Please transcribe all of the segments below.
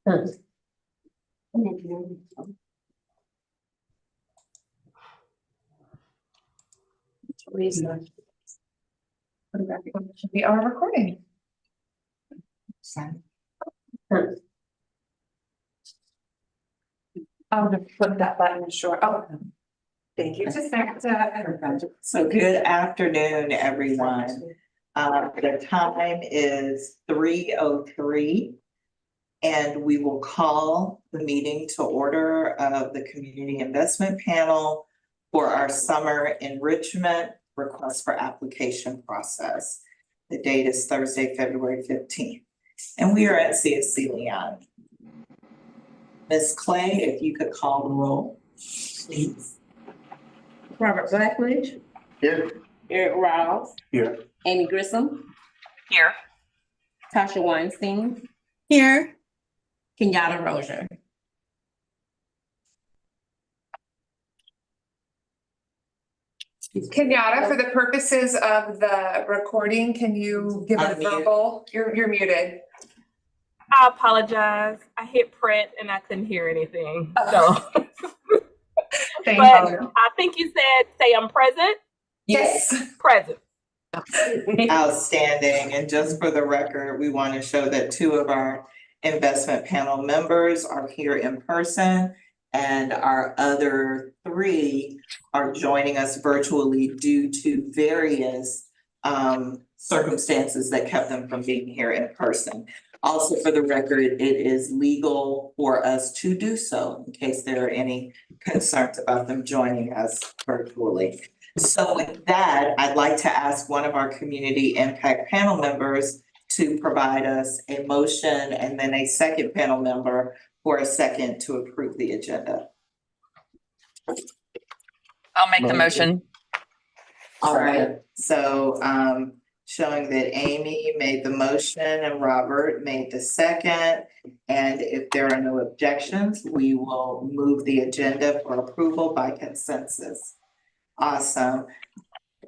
We are recording. I'll just flip that button short. Oh, thank you. So good afternoon, everyone. The time is 3:03. And we will call the meeting to order of the Community Investment Panel for our summer enrichment request for application process. The date is Thursday, February 15th. And we are at CSC Leon. Ms. Clay, if you could call the roll, please. Robert Blackledge. Here. Eric Rouse. Here. Amy Grissom. Here. Tasha Weinstein. Here. Kenyatta Rozier. Kenyatta, for the purposes of the recording, can you give a Unmute. verbal? You're muted. I apologize. I hit print and I couldn't hear anything. So, Thank but you. I think you said say I'm present. Yes. Present. Outstanding. And just for the record, we want to show that two of our investment panel members are here in person and our other three are joining us virtually due to various circumstances that kept them from being here in person. Also, for the record, it is legal for us to do so in case there are any concerns about them joining us virtually. So with that, I'd like to ask one of our community impact panel members to provide us a motion and then a second panel member for a second to approve the agenda. I'll make the motion. All right, so showing that Amy made the motion and Robert made the second. And if there are no objections, we will move the agenda for approval by consensus. Awesome.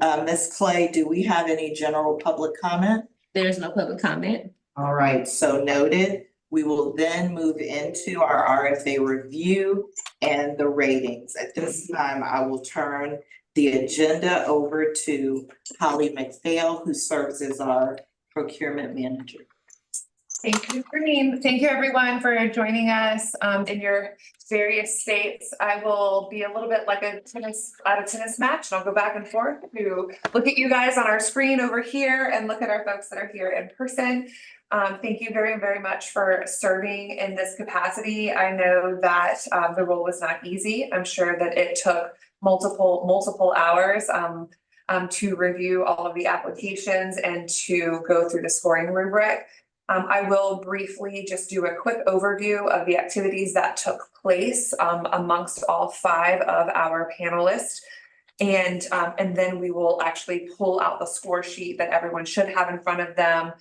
Ms. Clay, do we have any general public comment? There is no public comment. All right, so noted. We will then move into our RFA review and the ratings. At this time, I will turn the agenda over to Holly McPhail, who serves as our procurement manager. Thank you, Green. Thank you, everyone, for joining us in your various states. I will be a little bit like a tennis match, and I'll go back and forth to look at you guys on our screen over here and look at our folks that are here in person. Thank you very, very much for serving in this capacity. I know that the role was not easy. I'm sure that it took multiple hours to review all of the applications and to go through the scoring rubric. I will briefly just do a quick overview of the activities that took place amongst all 5 of our panelists. And then we will actually pull out the score sheet that everyone should have in front of them.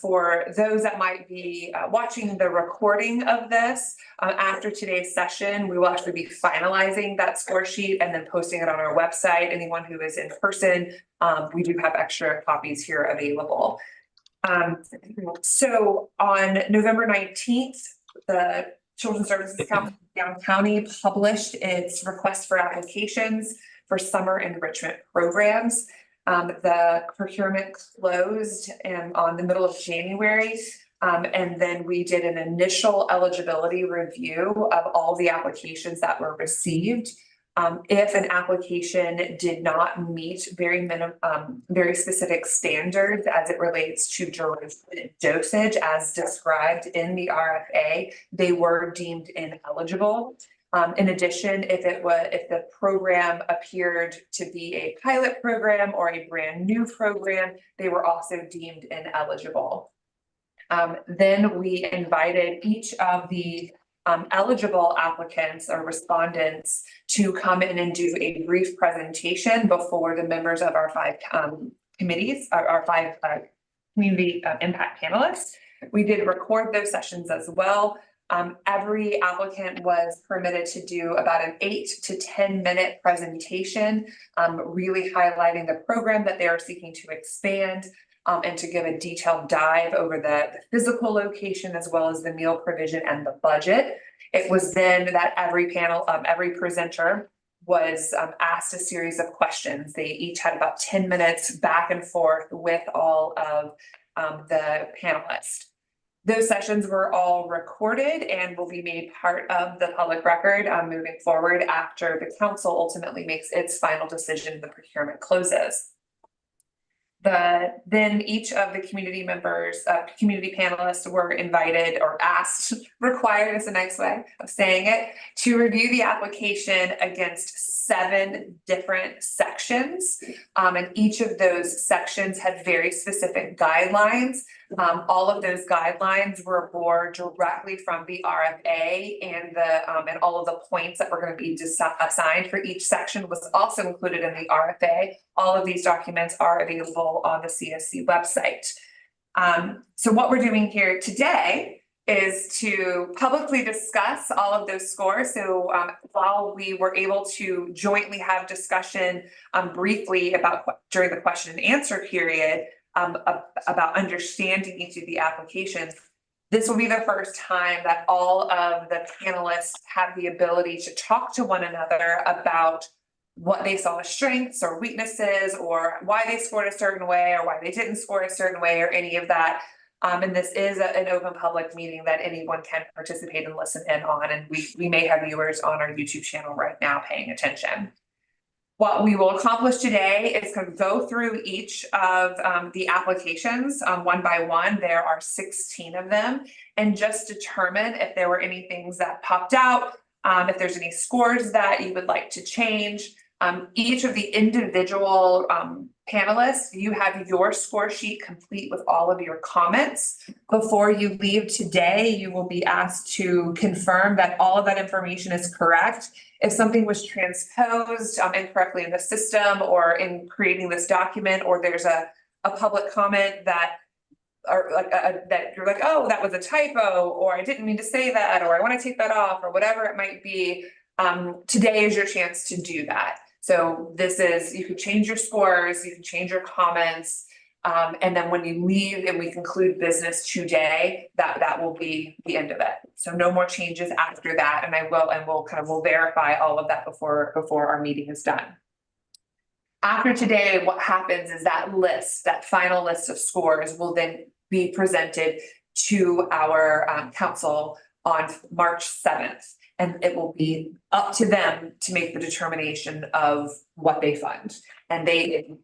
For those that might be watching the recording of this, after today's session, we will actually be finalizing that score sheet and then posting it on our website. Anyone who is in person, we do have extra copies here available. So on November 19th, the Children's Services Council Down County published its request for applications for summer enrichment programs. The procurement closed on the middle of January. And then we did an initial eligibility review of all the applications that were received. If an application did not meet very specific standards as it relates to duration and dosage as described in the RFA, they were deemed ineligible. In addition, if the program appeared to be a pilot program or a brand new program, they were also deemed ineligible. Then we invited each of the eligible applicants or respondents to come in and do a brief presentation before the members of our 5 committees, our 5 community impact panelists. We did record those sessions as well. Every applicant was permitted to do about an 8 to 10 minute presentation, really highlighting the program that they are seeking to expand, and to give a detailed dive over the physical location as well as the meal provision and the budget. It was then that every panel, every presenter was asked a series of questions. They each had about 10 minutes back and forth with all of the panelists. Those sessions were all recorded and will be made part of the public record moving forward after the council ultimately makes its final decision, the procurement closes. Then each of the community members, community panelists were invited or asked, required is a nice way of saying it, to review the application against 7 different sections. And each of those sections had very specific guidelines. All of those guidelines were more directly from the RFA, and and all of the points that were going to be assigned for each section was also included in the RFA. All of these documents are available on the CSC website. So what we're doing here today is to publicly discuss all of those scores. So while we were able to jointly have discussion briefly about during the question and answer period about understanding each of the applications, this will be the first time that all of the panelists have the ability to talk to one another about what they saw as strengths or weaknesses, or why they scored a certain way or why they didn't score a certain way, or any of that. And this is an open public meeting that anyone can participate and listen in on. And we may have viewers on our YouTube channel right now paying attention. What we will accomplish today is kind of go through each of the applications one by one. There are 16 of them, and just determine if there were any things that popped out, if there's any scores that you would like to change. Each of the individual panelists, you have your score sheet complete with all of your comments. Before you leave today, you will be asked to confirm that all of that information is correct. If something was transposed incorrectly in the system or in creating this document, or there's a public comment that or like that you're like, oh, that was a typo, or I didn't mean to say that, or I want to take that off, or whatever it might be, today is your chance to do that. So this is, you can change your scores, you can change your comments, and then when you leave and we conclude business today, that will be the end of it. So no more changes after that, and we'll verify all of that before our meeting is done. After today, what happens is that final list of scores will then be presented to our council on March 7th. And it will be up to them to make the determination of what they fund. And they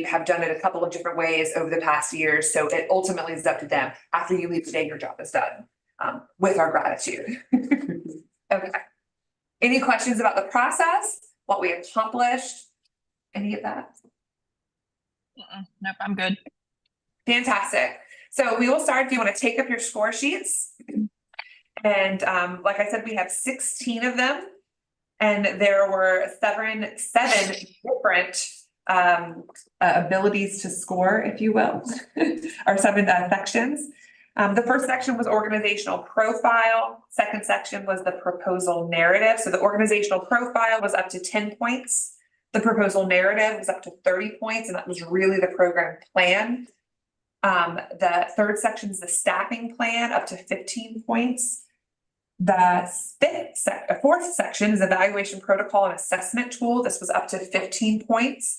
have done it a couple of different ways over the past years. So it ultimately is up to them. After you leave today, your job is done, with our gratitude. Okay. Any questions about the process, what we accomplished, any of that? Nope, I'm good. Fantastic. So we will start if you want to take up your score sheets. And like I said, we have 16 of them, and there were seven different abilities to score, if you will, or 7 sections. The first section was organizational profile. Second section was the proposal narrative. So the organizational profile was up to 10 points. The proposal narrative was up to 30 points, and that was really the program plan. The third section is the staffing plan, up to 15 points. The fourth section is evaluation protocol and assessment tool. This was up to 15 points.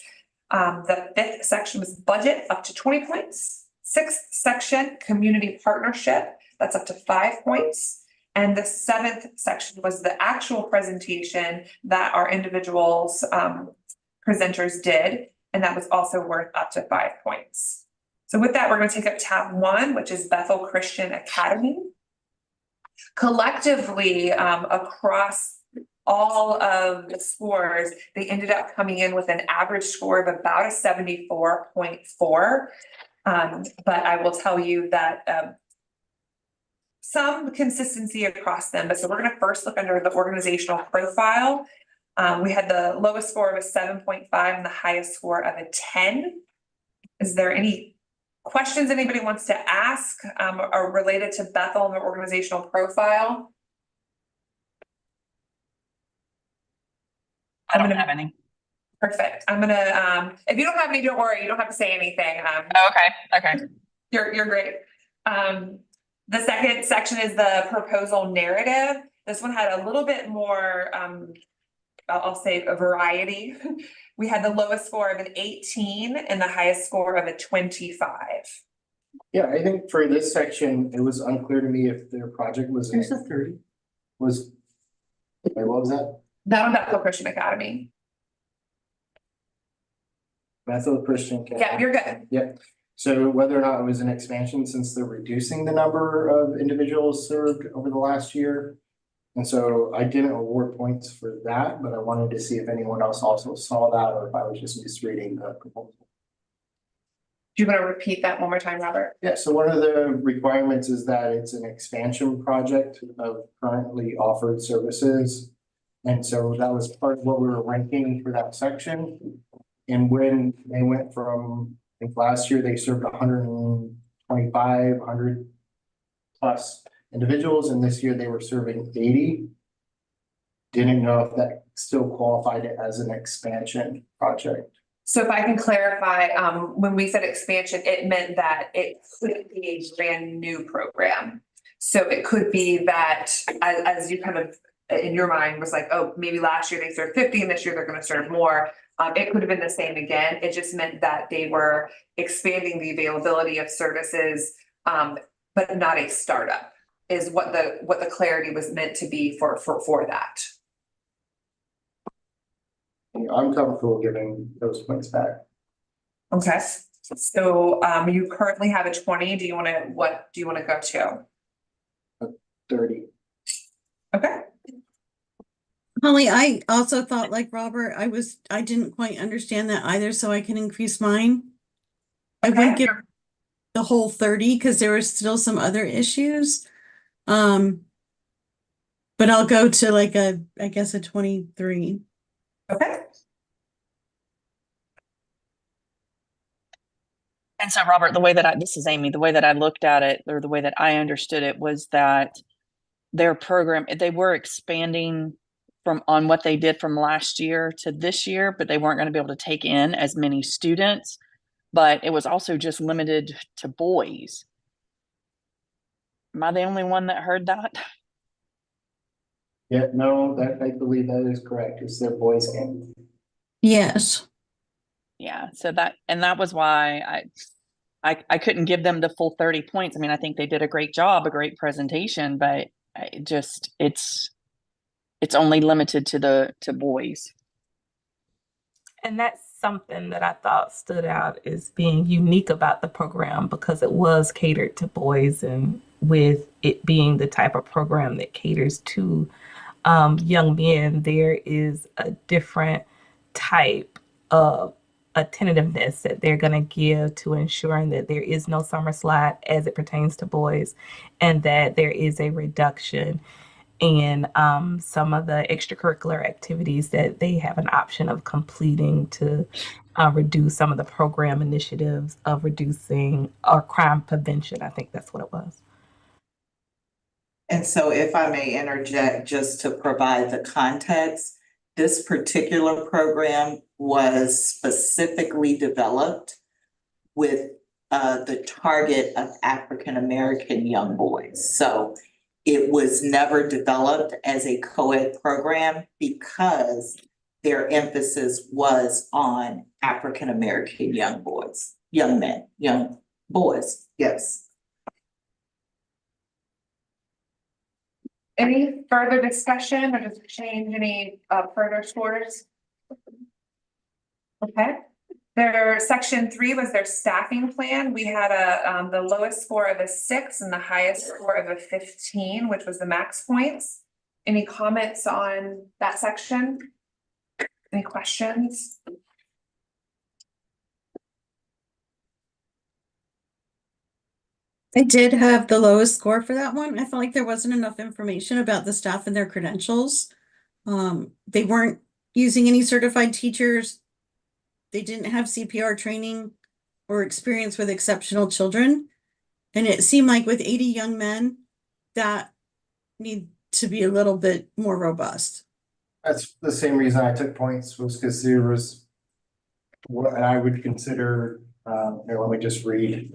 The fifth section was budget, up to 20 points. Sixth section, community partnership, that's up to 5 points. And the seventh section was the actual presentation that our individuals presenters did, and that was also worth up to 5 points. So with that, we're going to take up tab 1, which is Bethel Christian Academy. Collectively, across all of the scores, they ended up coming in with an average score of about a 74.4. But I will tell you that some consistency across them. But so we're going to first look under the organizational profile. We had the lowest score of a 7.5 and the highest score of a 10. Is there any questions anybody wants to ask are related to Bethel and their organizational profile? I don't have any. Perfect. I'm gonna, if you don't have any, don't worry, you don't have to say anything. Oh, okay, okay. You're great. The second section is the proposal narrative. This one had a little bit more, I'll say a variety. We had the lowest score of an 18 and the highest score of a 25. Yeah, I think for this section, it was unclear to me if their project was. There's a 30. Was. Wait, what was that? That on Bethel Christian Academy. Bethel Christian. Yeah, you're good. Yep. So whether or not it was an expansion since they're reducing the number of individuals served over the last year. And so I didn't award points for that, but I wanted to see if anyone else also saw that or if I was just misreading the proposal. Do you want to repeat that one more time, Robert? Yeah, so one of the requirements is that it's an expansion project of currently offered services. And so that was part of what we were ranking for that section. And when they went from, I think last year they served 125, 100 plus individuals, and this year they were serving 80. Didn't know if that still qualified it as an expansion project. So if I can clarify, when we said expansion, it meant that it could be a brand new program. So it could be that as you kind of in your mind was like, oh, maybe last year they served 50 and this year they're going to serve more. It could have been the same again. It just meant that they were expanding the availability of services, but not a startup is what the clarity was meant to be for that. I'm comfortable giving those points back. Okay, so you currently have a 20. Do you want to, what do you want to go to? 30. Okay. Holly, I also thought like Robert, I didn't quite understand that either, so I can increase mine. I wouldn't give the whole 30 because there were still some other issues. But I'll go to like I guess a 23. Okay. And so Robert, this is Amy, the way that I looked at it, or the way that I understood it was that their program, they were expanding on what they did from last year to this year, but they weren't going to be able to take in as many students, but it was also just limited to boys. Am I the only one that heard that? Yeah, no, I believe that is correct. It's their boys game. Yes. Yeah, so that was why I couldn't give them the full 30 points. I mean, I think they did a great job, a great presentation, but it's only limited to boys. And that's something that I thought stood out as being unique about the program because it was catered to boys, and with it being the type of program that caters to young men, there is a different type of attentiveness that they're going to give to ensuring that there is no summer slide as it pertains to boys, and that there is a reduction in some of the extracurricular activities that they have an option of completing to reduce some of the program initiatives of reducing or crime prevention. I think that's what it was. And so if I may interject just to provide the context, this particular program was specifically developed with the target of African-American young boys. So it was never developed as a co-ed program because their emphasis was on African-American young boys, young men, young boys, yes. Any further discussion or just change any further scores? Okay. Their section 3 was their staffing plan. We had the lowest score of a 6 and the highest score of a 15, which was the max points. Any comments on that section? Any questions? I did have the lowest score for that one. I felt like there wasn't enough information about the staff and their credentials. They weren't using any certified teachers. They didn't have CPR training or experience with exceptional children. And it seemed like with 80 young men, that need to be a little bit more robust. That's the same reason I took points, was because there was what I would consider, here, let me just read.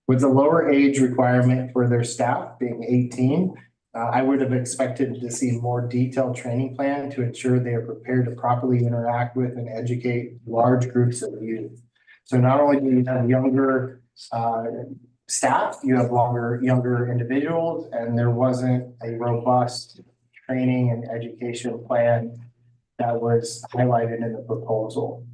With the lower age requirement for their staff being 18, I would have expected to see more detailed training plan to ensure they are prepared to properly interact with and educate large groups of youth. So not only do you have younger staff, you have younger individuals, and there wasn't a robust training and education plan that was highlighted in the proposal.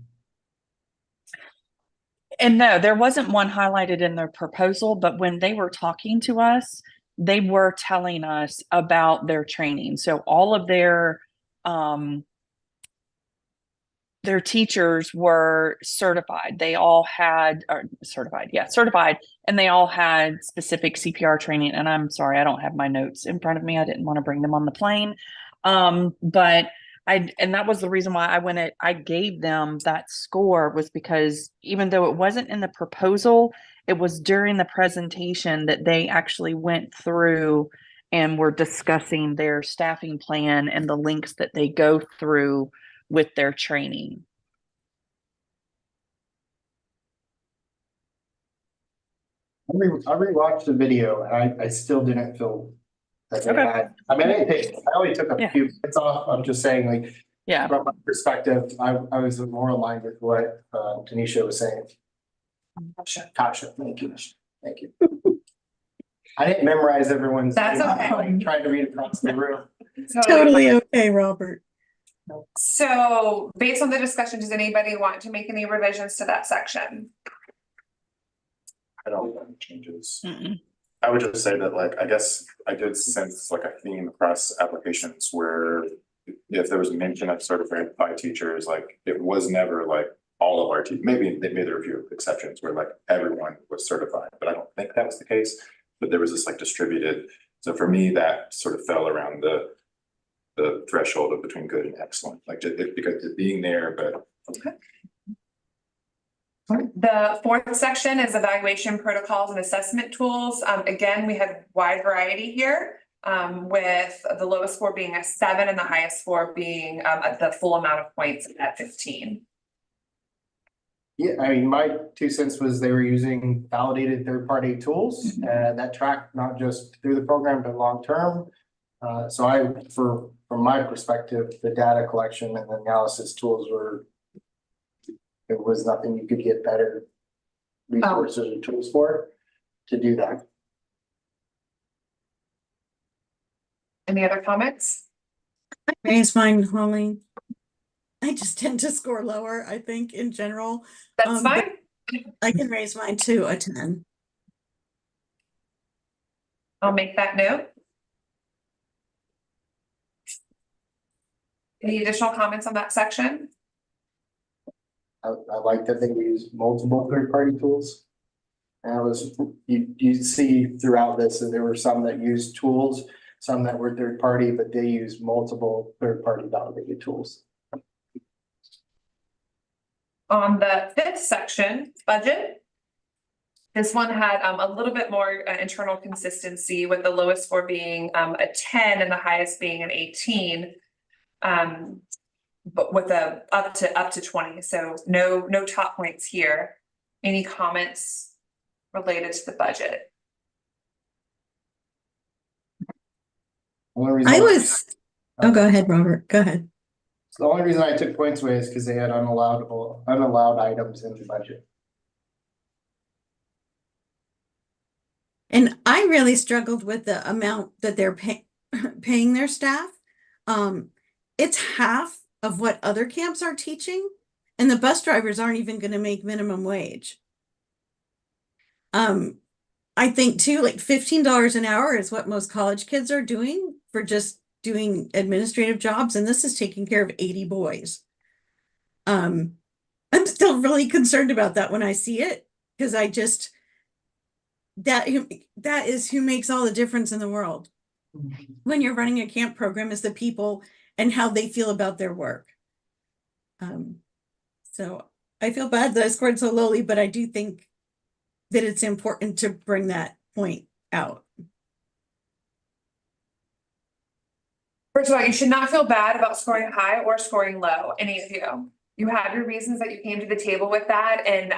And no, there wasn't one highlighted in their proposal, but when they were talking to us, they were telling us about their training. So all of their teachers were certified. They all had certified, and they all had specific CPR training. And I'm sorry, I don't have my notes in front of me. I didn't want to bring them on the plane. But and that was the reason why I gave them that score, was because even though it wasn't in the proposal, it was during the presentation that they actually went through and were discussing their staffing plan and the links that they go through with their training. I rewatched the video and I still didn't feel that they Okay. had, I mean, I only took a Yeah. few minutes off. I'm just saying, like, Yeah. from my perspective, I was more aligned with what Tanisha was saying. Tasha, thank you. Thank you. I didn't memorize everyone's. That's name. okay. I tried to read across the room. Totally okay, Robert. So based on the discussion, does anybody want to make any revisions to that section? I don't want any changes. Mm-mm. I would just say that, like, I guess I did sense like a theme across applications where if there was mention of certified teachers, like it was never like all of our teachers. Maybe there were a few exceptions where like everyone was certified, but I don't think that was the case. But there was this like distributed. So for me, that sort of fell around the threshold of between good and excellent, like because it being there, but Okay. The fourth section is evaluation protocols and assessment tools. Again, we had wide variety here, with the lowest score being a 7 and the highest score being the full amount of points at 15. Yeah, I mean, my 2 cents was they were using validated third-party tools that track not just through the program, but long-term. So from my perspective, the data collection and analysis tools there was nothing you could get better resources or tools for to do that. Any other comments? Raise mine, Holly. I just tend to score lower, I think, in general. That's but fine. I can raise mine to a 10. I'll make that note. Any additional comments on that section? I like that they use multiple third-party tools. And you see throughout this that there were some that used tools, some that were third-party, but they use multiple third-party validated tools. On the fifth section, budget. This one had a little bit more internal consistency, with the lowest score being a 10 and the highest being an 18. But with a up to 20, so no top points here. Any comments related to the budget? Oh, go ahead, Robert. Go ahead. The only reason I took points away is because they had unallowed items in the budget. And I really struggled with the amount that they're paying their staff. It's half of what other camps are teaching, and the bus drivers aren't even going to make minimum wage. I think too, like $15 an hour is what most college kids are doing for just doing administrative jobs, and this is taking care of 80 boys. I'm still really concerned about that when I see it, because that is who makes all the difference in the world. When you're running a camp program, is the people and how they feel about their work. So I feel bad that I scored so lowly, but I do think that it's important to bring that point out. First of all, you should not feel bad about scoring high or scoring low, any of you. You have your reasons that you came to the table with that, and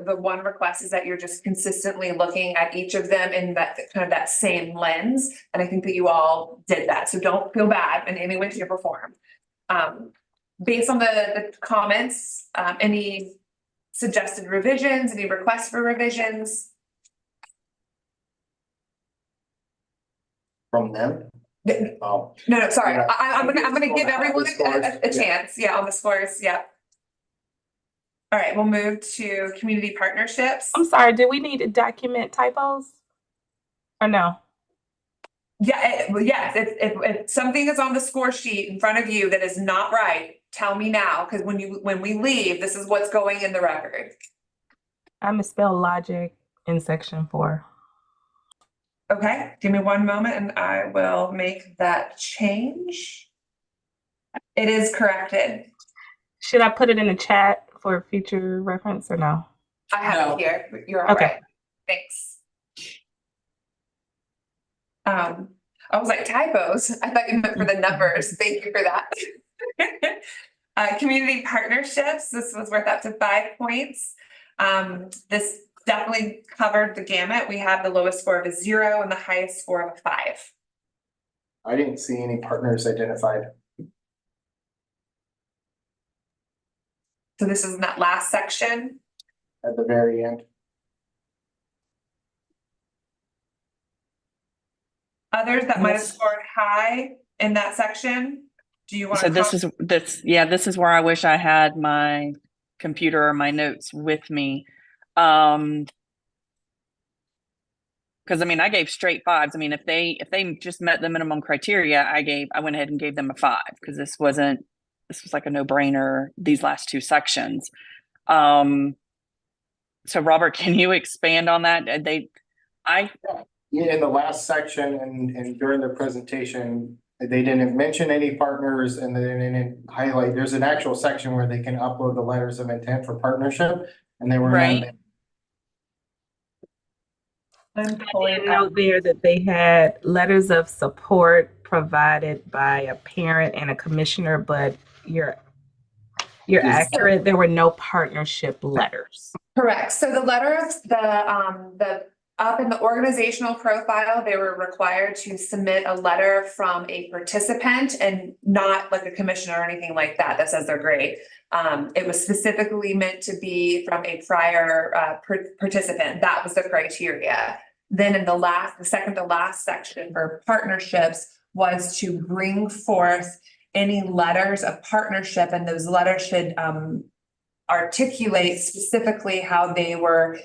the one request is that you're just consistently looking at each of them in that kind of that same lens. And I think that you all did that, so don't feel bad in any way, shape, or form. Based on the comments, any suggested revisions, any requests for revisions? From them? Oh, No, sorry, Yeah. I'm gonna give On the everyone scores, a yeah. chance, yeah, on the scores, yeah. All right, we'll move to community partnerships. I'm sorry, do we need to document typos? Or no? Yeah, well, yes, if something is on the score sheet in front of you that is not right, tell me now, because when we leave, this is what's going in the record. I misspelled logic in section 4. Okay, give me one moment and I will make that change. It is corrected. Should I put it in the chat for future reference or no? I have No. it here. You're all Okay. right. Thanks. I was like typos. I thought you meant for the numbers. Thank you for that. Community partnerships. This was worth up to 5 points. This definitely covered the gamut. We have the lowest score of a 0 and the highest score of a 5. I didn't see any partners identified. So this is in that last section. At the very end. Others that might have Yes. scored high in that section. Do you want So to? this is where I wish I had my computer or my notes with me. Because I mean, I gave straight 5s. I mean, if they just met the minimum criteria, I went ahead and gave them a 5 because this was like a no-brainer, these last 2 sections. So Robert, can you expand on that? Yeah, in the last section and during the presentation, they didn't mention any partners and they didn't highlight, there's an actual section where they can upload the letters of intent for partnership and they were Right. not. I'm I pulling did up. note there that they had letters of support provided by a parent and a commissioner, but you're accurate. There were no partnership letters. Correct. So the letters, the up in the organizational profile, they were required to submit a letter from a participant and not like a commissioner or anything like that that says they're great. It was specifically meant to be from a prior participant. That was the criteria. Then in the second to last section for partnerships was to bring forth any letters of partnership, and those letters should articulate specifically how they were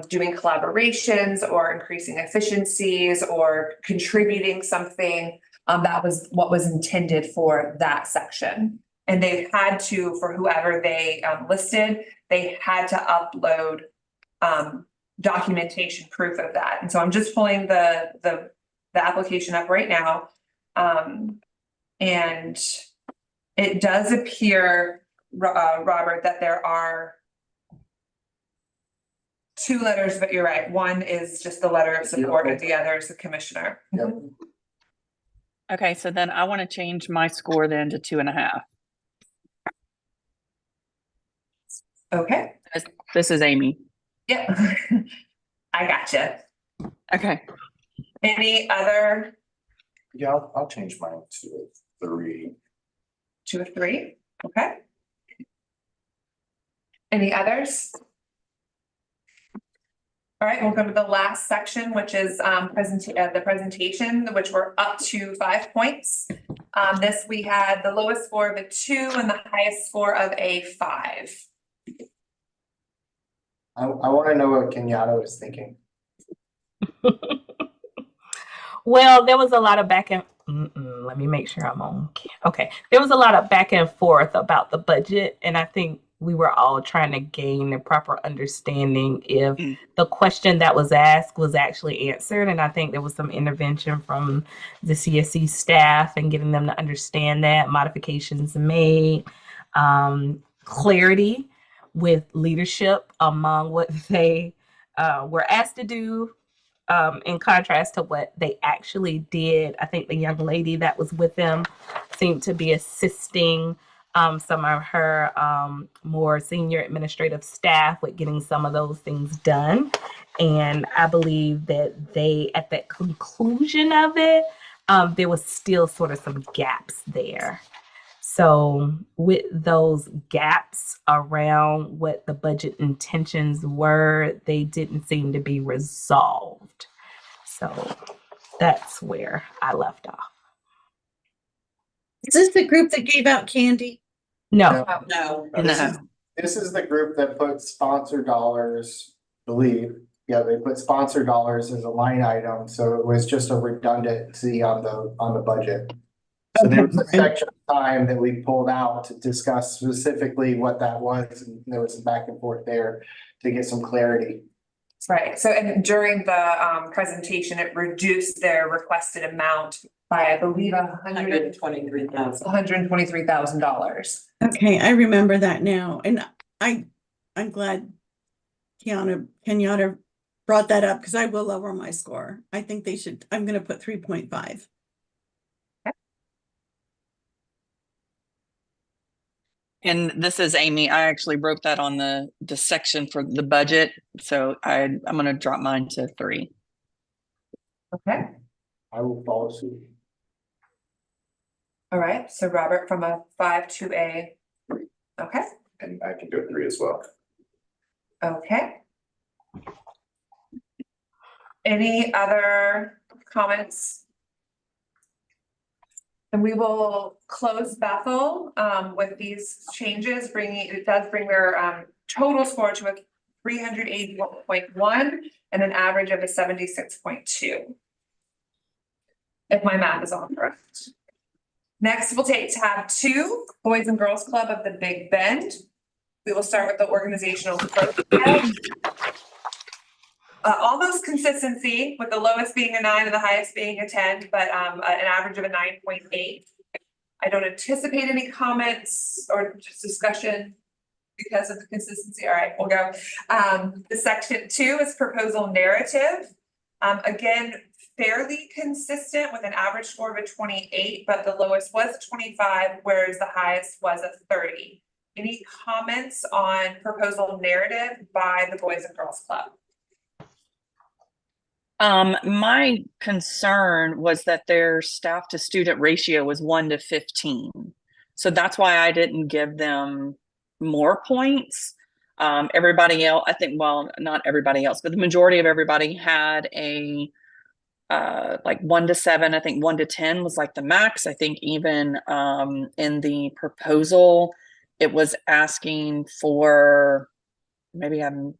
doing collaborations or increasing efficiencies or contributing something. That was what was intended for that section. And they had to, for whoever they listed, they had to upload documentation proof of that. And so I'm just pulling the application up right now. And it does appear, Robert, that there are 2 letters, but you're right. One is just the letter of support and the other is the commissioner. Yep. Okay, so then I want to change my score then to 2.5. Okay. This is Amy. Yeah. I gotcha. Okay. Any other Yeah, I'll change mine to a 3. 2 or 3? Okay. Any others? All right, we'll go to the last section, which is the presentation, which we're up to 5 points. This we had the lowest score of a 2 and the highest score of a 5. I want to know what Kenyatta is thinking. Well, there was a lot of back and let me make sure I'm on. Okay. There was a lot of back and forth about the budget, and I think we were all trying to gain a proper understanding if the question that was asked was actually answered. And I think there was some intervention from the CSC staff and getting them to understand that, modifications made, clarity with leadership among what they were asked to do, in contrast to what they actually did. I think the young lady that was with them seemed to be assisting some of her more senior administrative staff with getting some of those things done. And I believe that they, at that conclusion of it, there was still sort of some gaps there. So with those gaps around what the budget intentions were, they didn't seem to be resolved. So that's where I left off. Is this the group that gave out candy? No. No. This is the group that put sponsor dollars, I believe. Yeah, they put sponsor dollars as a line item, so it was just a redundancy on the budget. So there was a section of time that we pulled out to discuss specifically what that was, and there was some back and forth there to get some clarity. Right, so and during the presentation, it reduced their requested amount by, I believe, $123,000. Okay, I remember that now, and I'm glad Kenyatta brought that up, because I will lower my score. I think they should, I'm gonna put 3.5. And this is Amy. I actually wrote that on the section for the budget. So I'm going to drop mine to 3. Okay, I will follow suit. all right, so Robert from a 5 to a 3. Okay, And I can do a 3 as well. okay. Any other comments? And we will close Bethel with these changes, it does bring their total score to a 381.1 and an average of a 76.2. If my math is all correct. Next, we'll take tab 2, Boys and Girls Club of the Big Bend. We will start with the organizational growth tab. Almost consistency, with the lowest being a 9 and the highest being a 10, but an average of a 9.8. I don't anticipate any comments or just discussion because of the consistency. All right, we'll go. The section 2 is proposal narrative. Again, fairly consistent with an average score of a 28, but the lowest was a 25, whereas the highest was a 30. Any comments on proposal narrative by the Boys and Girls Club? My concern was that their staff to student ratio was 1 to 15. So that's why I didn't give them more points. Everybody else, I think, well, not everybody else, but the majority of everybody had a like 1 to 7. I think 1 to 10 was like the max. I think even in the proposal, it was asking for, maybe I'm.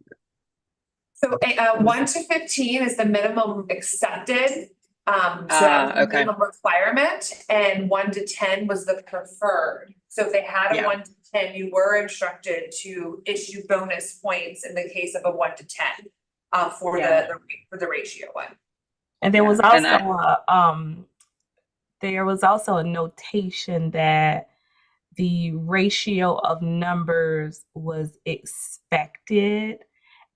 So 1 to 15 is the minimum accepted. So that was the Okay. minimum requirement, and 1 to 10 was the preferred. So if they had a Yeah. 1 to 10, you were instructed to issue bonus points in the case of a 1 to 10 for the ratio one. And there was Yeah, and also a notation that the ratio of numbers was expected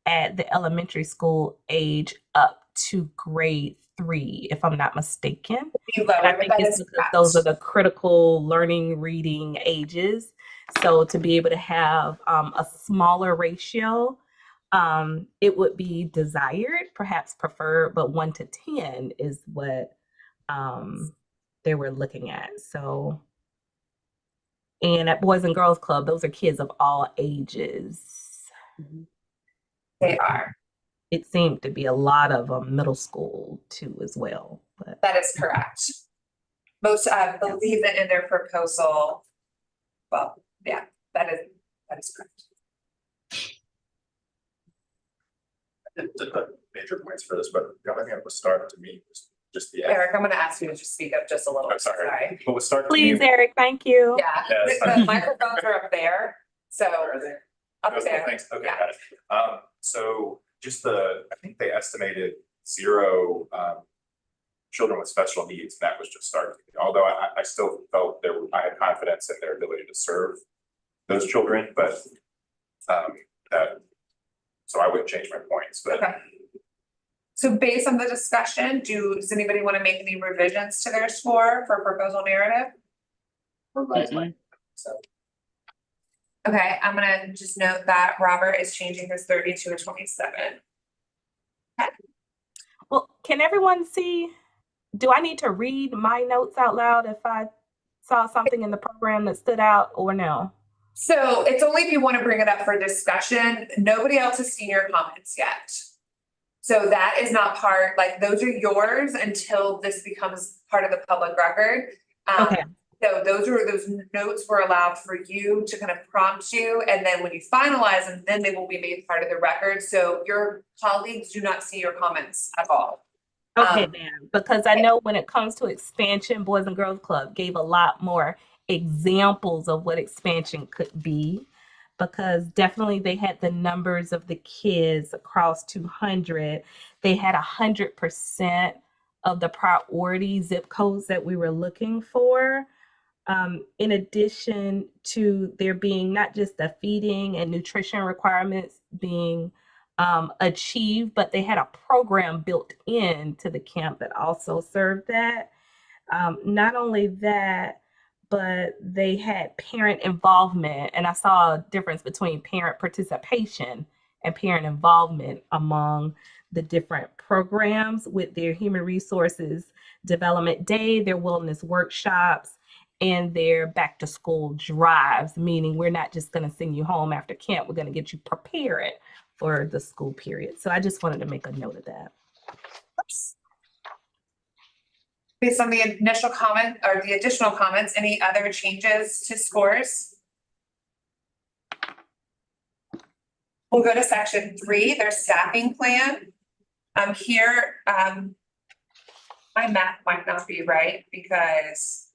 at the elementary school age up to grade 3, if I'm not mistaken. I think it's because those are the critical learning reading ages. So to be able to have a smaller ratio, it would be desired, perhaps preferred, but 1 to 10 is what they were looking at. So, and at Boys and Girls Club, those are kids of all ages. They are. It seemed to be a lot of middle school too as well. But That is correct. Most, I believe that in their proposal, well, yeah, that is correct. I didn't put major points for this, but the only thing that was starting to me was just the. Eric, I'm gonna ask you to just speak up just a little. I'm sorry. But what started please, to me. Eric, thank you. Yeah, Yes. the microphones are up there, so Where are they? up Those there. little things? Okay, Yeah. got it. So just I think they estimated 0 children with special needs, and that was just starting. Although I still felt I had confidence in their ability to serve those children, but so I wouldn't change my points, but. Okay. So based on the discussion, does anybody want to make any revisions to their score for proposal narrative? Revise my- Okay, I'm gonna just note that Robert is changing his 30 to a 27. Well, can everyone see? Do I need to read my notes out loud if I saw something in the program that stood out or no? So it's only if you want to bring it up for discussion. Nobody else has seen your comments yet. So that is not part, like, those are yours until this becomes part of the public record. Okay. So those notes were allowed for you to kind of prompt you, and then when you finalize them, then they will be made part of the record. So your colleagues do not see your comments at all. Okay, then, because I know when it comes to expansion, Boys and Girls Club gave a lot more examples of what expansion could be, because definitely they had the numbers of the kids across 200. They had 100% of the priority zip codes that we were looking for. In addition to there being not just the feeding and nutrition requirements being achieved, but they had a program built in to the camp that also served that. Not only that, but they had parent involvement, and I saw a difference between parent participation and parent involvement among the different programs with their human resources development day, their wellness workshops, and their back to school drives, meaning we're not just going to send you home after camp, we're going to get you prepared for the school period. So I just wanted to make a note of that. Based on the initial comment or the additional comments, any other changes to scores? We'll go to section 3, their staffing plan. Here, my math might not be right because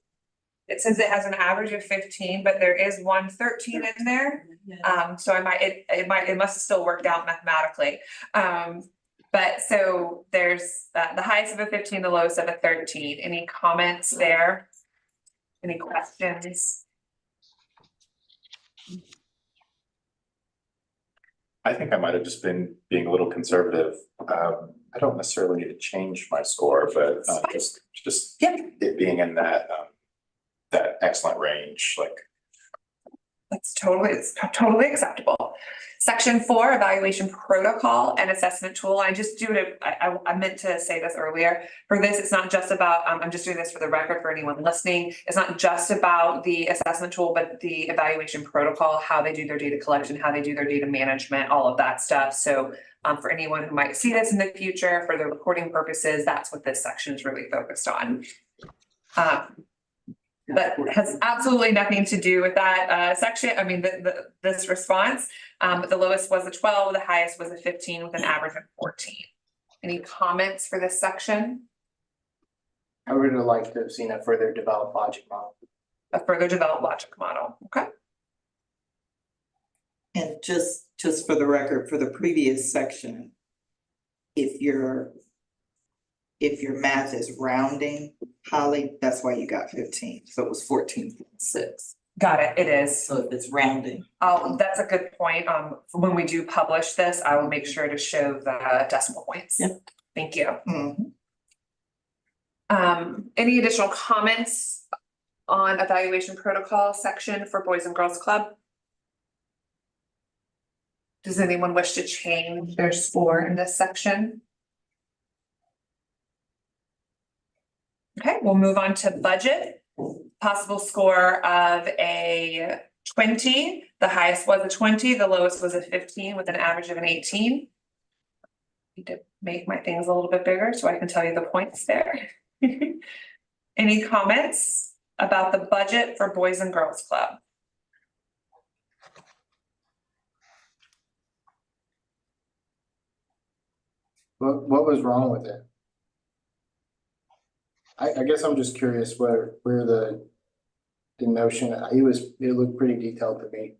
it says it has an average of 15, but there is 113 in there. So it must have still worked out mathematically. But so there's the highest of a 15, the lowest of a 13. Any comments there? Any questions? I think I might have just been being a little conservative. I don't necessarily need to change my score, but just Yep. it being in that excellent range, like. It's totally acceptable. Section 4, evaluation protocol and assessment tool. I meant to say this earlier. For this, it's not just about, I'm just doing this for the record for anyone listening. It's not just about the assessment tool, but the evaluation protocol, how they do their data collection, how they do their data management, all of that stuff. So for anyone who might see this in the future, for the recording purposes, that's what this section is really focused on. But has absolutely nothing to do with that section. I mean, this response, but the lowest was a 12, the highest was a 15 with an average of 14. Any comments for this section? I would have liked to have seen a further developed logic model. A further developed logic model, okay? And just for the record, for the previous section, if your math is rounding, Holly, that's why you got 15. So it was 14.6. Got it, it is. So if it's rounding. That's a good point. When we do publish this, I will make sure to show the decimal points. Yep. Thank you. Mm-hmm. Any additional comments on evaluation protocol section for Boys and Girls Club? Does anyone wish to change their score in this section? Okay, we'll move on to budget. Possible score of a 20. The highest was a 20, the lowest was a 15 with an average of an 18. Need to make my things a little bit bigger so I can tell you the points there. Any comments about the budget for Boys and Girls Club? What was wrong with it? I guess I'm just curious where the notion, it looked pretty detailed to me.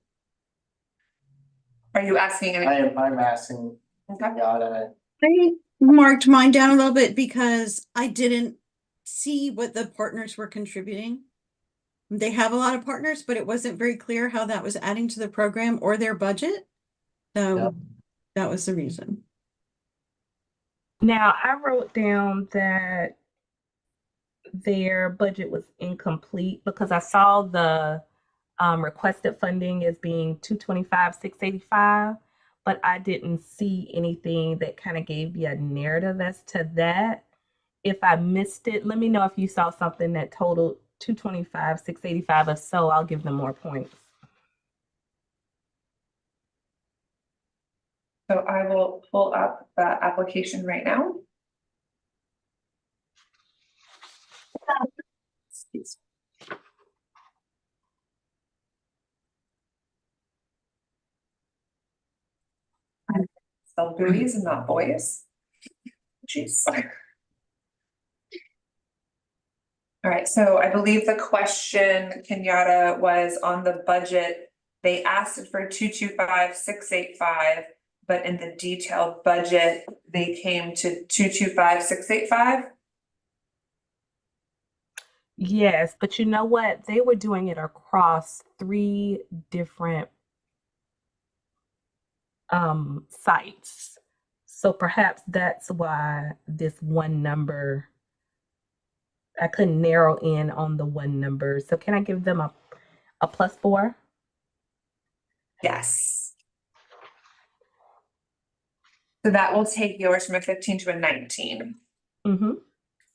Are you asking any? I'm asking. Okay. I marked mine down a little bit because I didn't see what the partners were contributing. They have a lot of partners, but it wasn't very clear how that was adding to the program or their budget. So that was the reason. Now, I wrote down that their budget was incomplete because I saw the requested funding as being 225,685, but I didn't see anything that kind of gave you a narrative as to that. If I missed it, let me know if you saw something that totaled 225,685. If so, I'll give them more points. So I will pull up the application right now. Excuse me. Spell buoys and not boys. Jeez. All right, so I believe the question, Kenyatta, was on the budget. They asked for 225,685, but in the detailed budget, they came to 225,685. Yes, but you know what? They were doing it across 3 different sites. So perhaps that's why this one number, I couldn't narrow in on the one number. So can I give them a +4? Yes. So that will take yours from a 15 to a 19. Mm-hmm.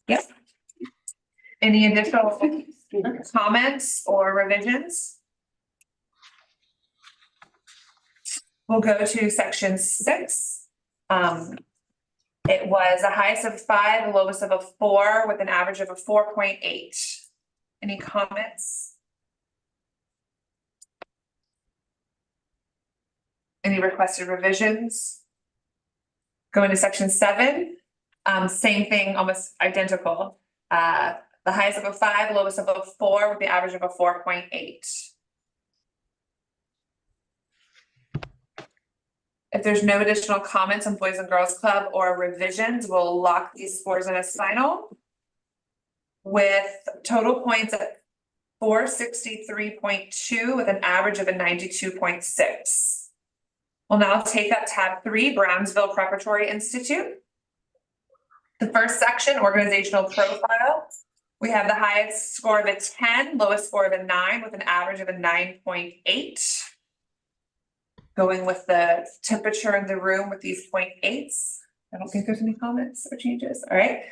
Yep. Any additional comments or revisions? We'll go to section 6. It was the highest of 5, the lowest of a 4, with an average of a 4.8. Any comments? Any requested revisions? Going to section 7, same thing, almost identical. The highest of a 5, lowest of a 4, with the average of a 4.8. If there's no additional comments on Boys and Girls Club or revisions, we'll lock these scores in as final. With total points at 463.2 with an average of a 92.6. We'll now take up tab 3, Brownsville Preparatory Institute. The first section, organizational profile. We have the highest score of a 10, lowest score of a 9 with an average of a 9.8. Going with the temperature in the room with these 0.8s. I don't think there's any comments or changes. All right.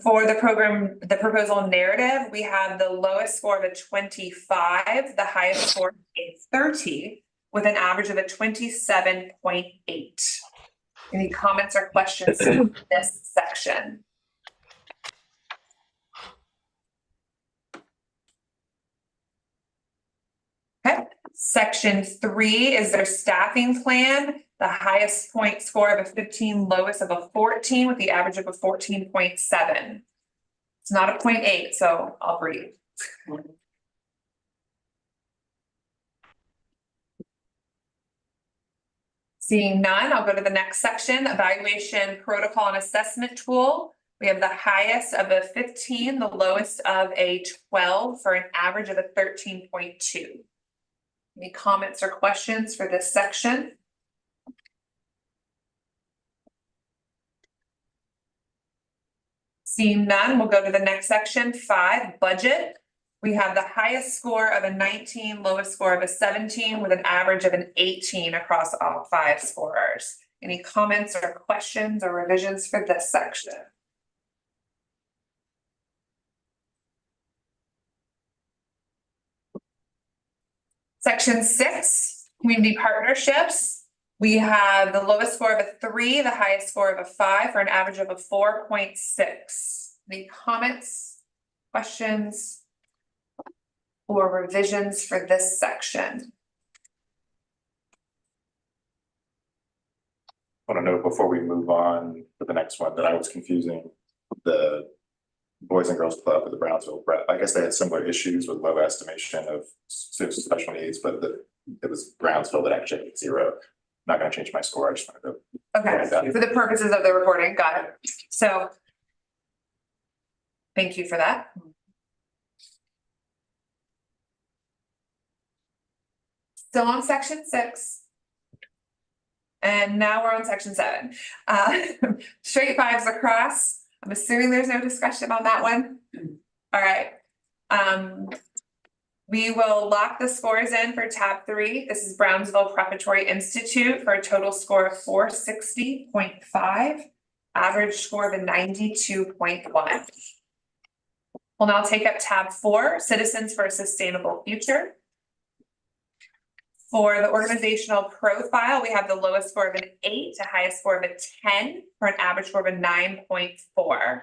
For the program, the proposal narrative, we have the lowest score of a 25, the highest score of a 30, with an average of a 27.8. Any comments or questions in this section? Okay. Section 3 is their staffing plan. The highest point score of a 15, lowest of a 14, with the average of a 14.7. It's not a 0.8, so I'll breathe. Seeing none, I'll go to the next section, evaluation protocol and assessment tool. We have the highest of a 15, the lowest of a 12, for an average of a 13.2. Any comments or questions for this section? Seeing none, we'll go to the next section, 5, budget. We have the highest score of a 19, lowest score of a 17, with an average of an 18 across all 5 scorers. Any comments or questions or revisions for this section? Section 6, community partnerships. We have the lowest score of a 3, the highest score of a 5, for an average of a 4.6. Any comments, questions, or revisions for this section? I want to note before we move on to the next one that I was confusing the Boys and Girls Club with the Brownsville. I guess they had similar issues with low estimation of students with special needs, but it was Brownsville that actually had 0. Not going to change my score. I just wanted to. Okay, for the purposes of the recording, got it. So thank you for that. Still on section 6. And now we're on section 7. Straight 5s across. I'm assuming there's no discussion on that one. All right. We will lock the scores in for tab 3. This is Brownsville Preparatory Institute for a total score of 460.5, average score of a 92.1. We'll now take up tab 4, Citizens for a Sustainable Future. For the organizational profile, we have the lowest score of an 8, a highest score of a 10, for an average score of a 9.4.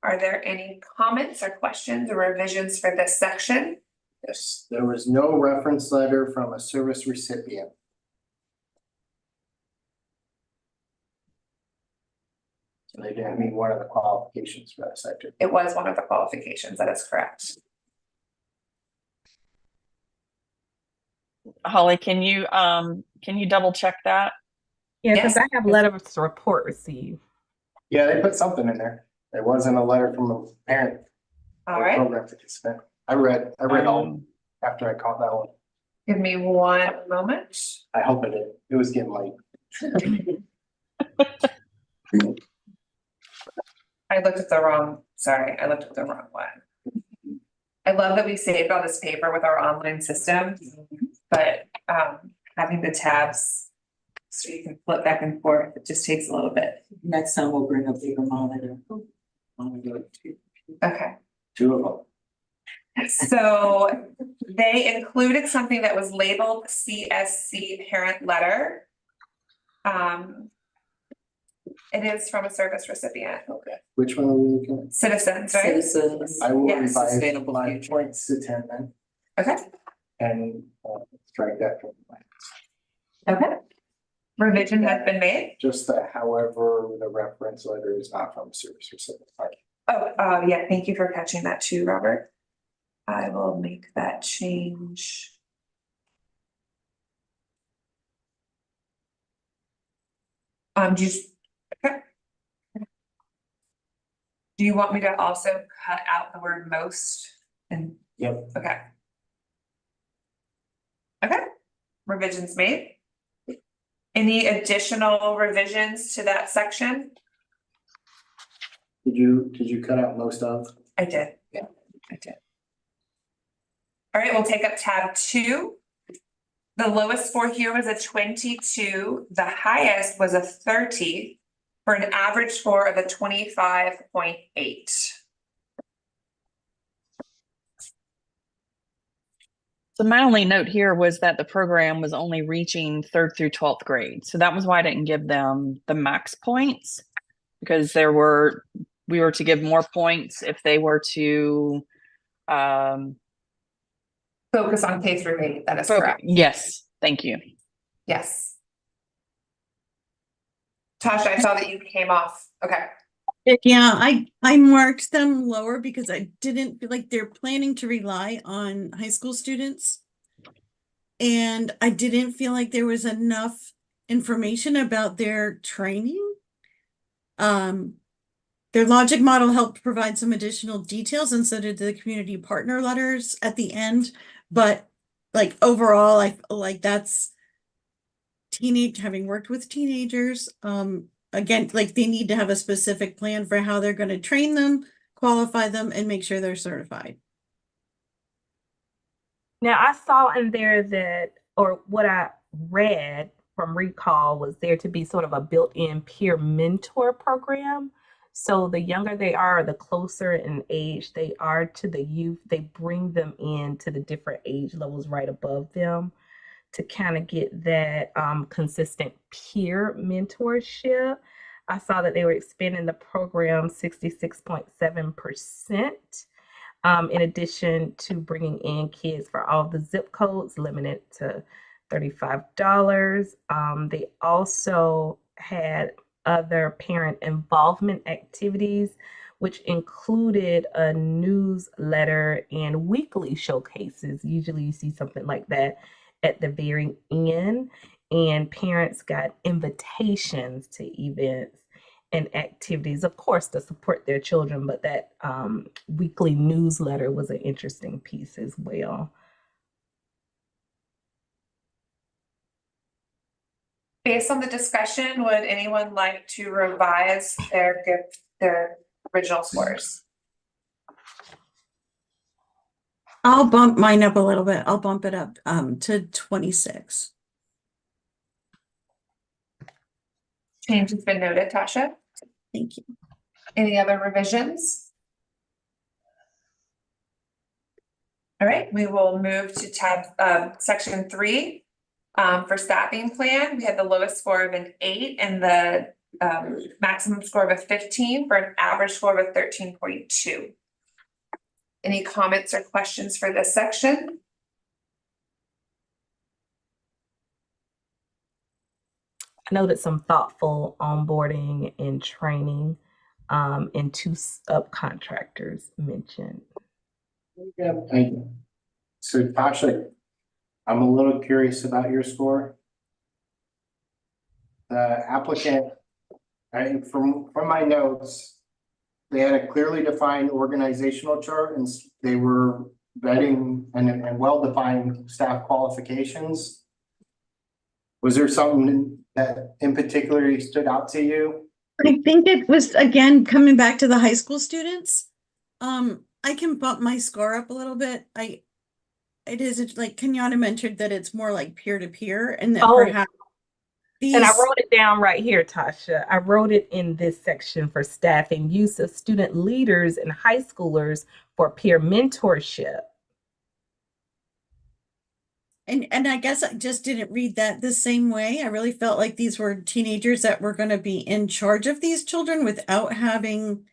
Are there any comments or questions or revisions for this section? Yes, there was no reference letter from a service recipient. So they didn't meet one of the qualifications for that sector. It was one of the qualifications, that is correct. Holly, can you double check that? Yeah, because Yes. I have letter of report received. Yeah, they put something in there. It wasn't a letter from a parent All or right, program participant. I read all after I caught that one. give me one moment. I hope it did. It was getting late. I looked at the wrong one. I love that we saved all this paper with our online system, but having the tabs so you can flip back and forth, it just takes a little bit. Next time we'll bring a bigger monitor. Okay. 2 of them. So they included something that was labeled CSC parent letter. It is from a service recipient, Okay. Which one are we looking at? citizens, right? Citizens. I will Yes, revise sustainable my future. points to 10 then Okay, and strike that from the plan. okay. Revision has been made. Just that however, the reference letter is not from a service recipient. Oh, yeah, thank you for catching that too, Robert. I will make that change. Just, okay. Do you want me to also cut out the word most and, Yep. okay. Okay, revisions made. Any additional revisions to that section? Did you cut out most of? I did, yeah, I did. All right, we'll take up tab 2. The lowest score here was a 22, the highest was a 30, for an average score of a 25.8. So my only note here was that the program was only reaching 3rd through 12th grade. So that was why I didn't give them the max points, because we were to give more points if they were to Focus on K through 8, that is correct. Yes, thank you. Yes. Tasha, I saw that you came off, okay. Yeah, I marked them lower because I didn't feel like they're planning to rely on high school students. And I didn't feel like there was enough information about their training. Their logic model helped provide some additional details, and so did the community partner letters at the end. But like overall, I feel like that's having worked with teenagers. Again, like they need to have a specific plan for how they're going to train them, qualify them, and make sure they're certified. Now, I saw in there that, or what I read from recall, was there to be sort of a built-in peer mentor program. So the younger they are, the closer in age they are to the youth, they bring them in to the different age levels right above them to kind of get that consistent peer mentorship. I saw that they were expanding the program 66.7%. In addition to bringing in kids for all the zip codes, limited to $35. They also had other parent involvement activities, which included a newsletter and weekly showcases. Usually you see something like that at the very end, and parents got invitations to events and activities, of course, to support their children, but that weekly newsletter was an interesting piece as well. Based on the discussion, would anyone like to revise their original scores? I'll bump mine up a little bit. I'll bump it up to 26. Change has been noted, Tasha. Thank you. Any other revisions? All right, we will move to section 3. For staffing plan, we had the lowest score of an 8 and the maximum score of a 15 for an average score of a 13.2. Any comments or questions for this section? I noted some thoughtful onboarding and training, and 2 subcontractors mentioned. Yeah, so Tasha, I'm a little curious about your score. The applicant, from my notes, they had a clearly defined organizational chart and they were vetting and well-defined staff qualifications. Was there something that in particular stood out to you? I think it was, again, coming back to the high school students. I can bump my score up a little bit. It is like Kenyatta mentioned that it's more like peer-to-peer and that perhaps and I wrote it down right here, Tasha. I wrote it in this section for staffing, use of student leaders and high schoolers for peer mentorship. And I guess I just didn't read that the same way. I really felt like these were teenagers that were going to be in charge of these children without having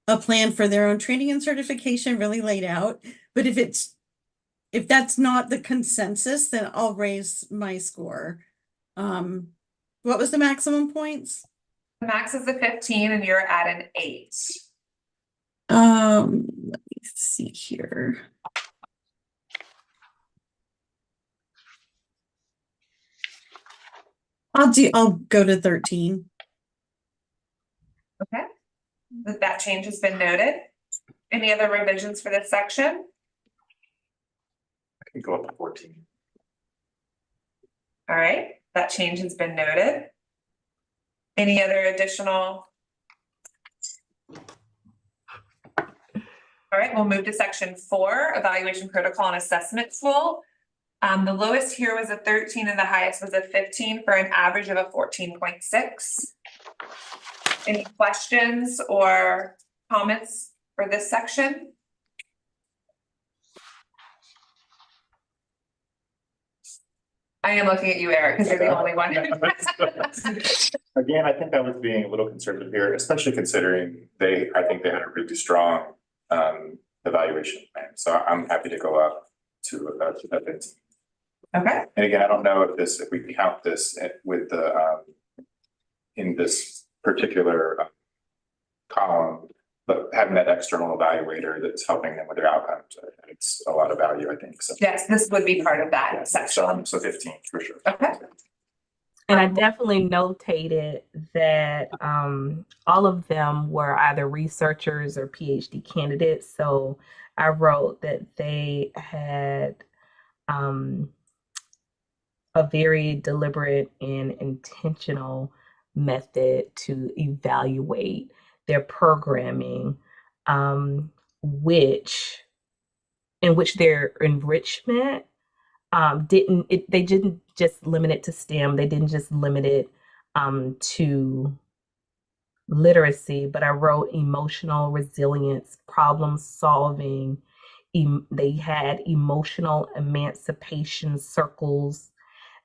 a plan for their own training and certification really laid out. But if that's not the consensus, then I'll raise my score. What was the maximum points? The max is a 15 and you're at an 8. Let me see here. I'll go to 13. Okay. That change has been noted. Any other revisions for this section? I can go up to 14. All right, that change has been noted. Any other additional? All right, we'll move to section 4, evaluation protocol and assessment tool. The lowest here was a 13 and the highest was a 15 for an average of a 14.6. Any questions or comments for this section? I am looking at you, Eric, because you're the only one. Again, I think I was being a little conservative here, especially considering I think they had a really strong evaluation plan. So I'm happy to go up to that 15. Okay. And again, I don't know if we count this with the in this particular column, but having that external evaluator that's helping them with their outcomes, it's a lot of value, I think. So, yes, this would be part of that section. So 15 for sure. Okay. And I definitely notated that all of them were either researchers or PhD candidates. So I wrote that they had a very deliberate and intentional method to evaluate their programming, in which their enrichment they didn't just limit it to STEM. They didn't just limit it to literacy, but I wrote emotional resilience, problem solving. They had emotional emancipation circles.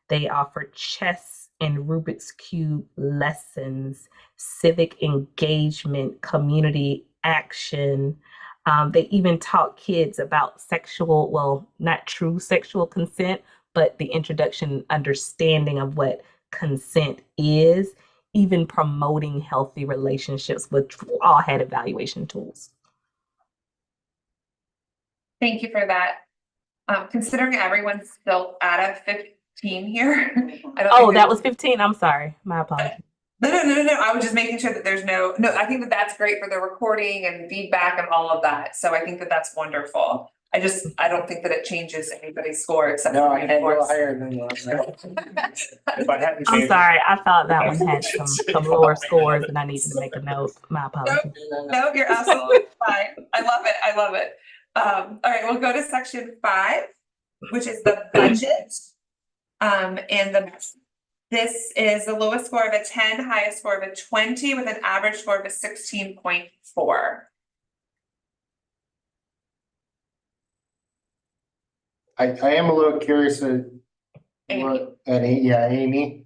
They offered chess and Rubik's Cube lessons, civic engagement, community action. They even taught kids about not true sexual consent, but the introduction, understanding of what consent is, even promoting healthy relationships, which all had evaluation tools. Thank you for that. Considering everyone's still at a 15 here. That was 15. I'm sorry. My apologies. No. I was just making sure that there's no, I think that that's great for the recording and feedback and all of that. So I think that that's wonderful. I don't think that it changes anybody's score except No, for I mine, had of course. higher than yours. If I hadn't I'm changed sorry. I thought that one had some lower scores and I needed to make a note. My apologies. No, you're absolutely fine. I love it. All right, we'll go to section 5, which is the budget. This is the lowest score of a 10, highest score of a 20, with an average score of a 16.4. I am a little curious at Amy. Amy.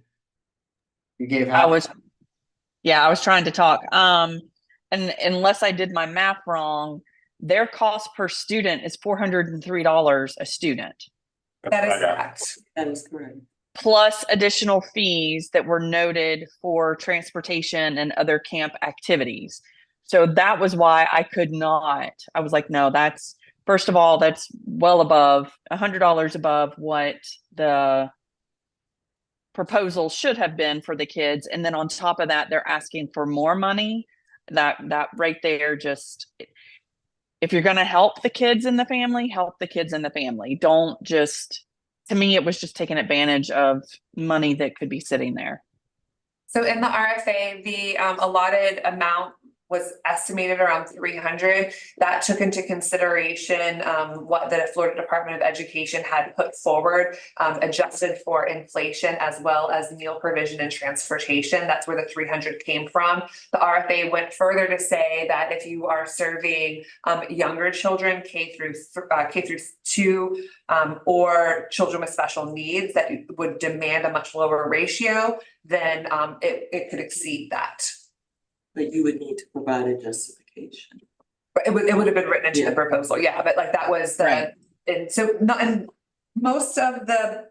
You gave I half. was trying to talk. And unless I did my math wrong, their cost per student is $403 a student, That's That what is I got. correct. That is correct. plus additional fees that were noted for transportation and other camp activities. So that was why I could not. I was like, no, that's, first of all, that's well above $100 above what the proposal should have been for the kids. And then on top of that, they're asking for more money. That right there, just, if you're going to help the kids in the family, help the kids in the family. Don't just, to me, it was just taking advantage of money that could be sitting there. So in the RFA, the allotted amount was estimated around 300. That took into consideration what the Florida Department of Education had put forward, adjusted for inflation as well as meal provision and transportation. That's where the 300 came from. The RFA went further to say that if you are serving younger children, K through 2, or children with special needs that would demand a much lower ratio, then it could exceed that. But you would need to provide a justification. But it would have been written into the Yeah. proposal, yeah, but like that was the, Right. and so not, and most of a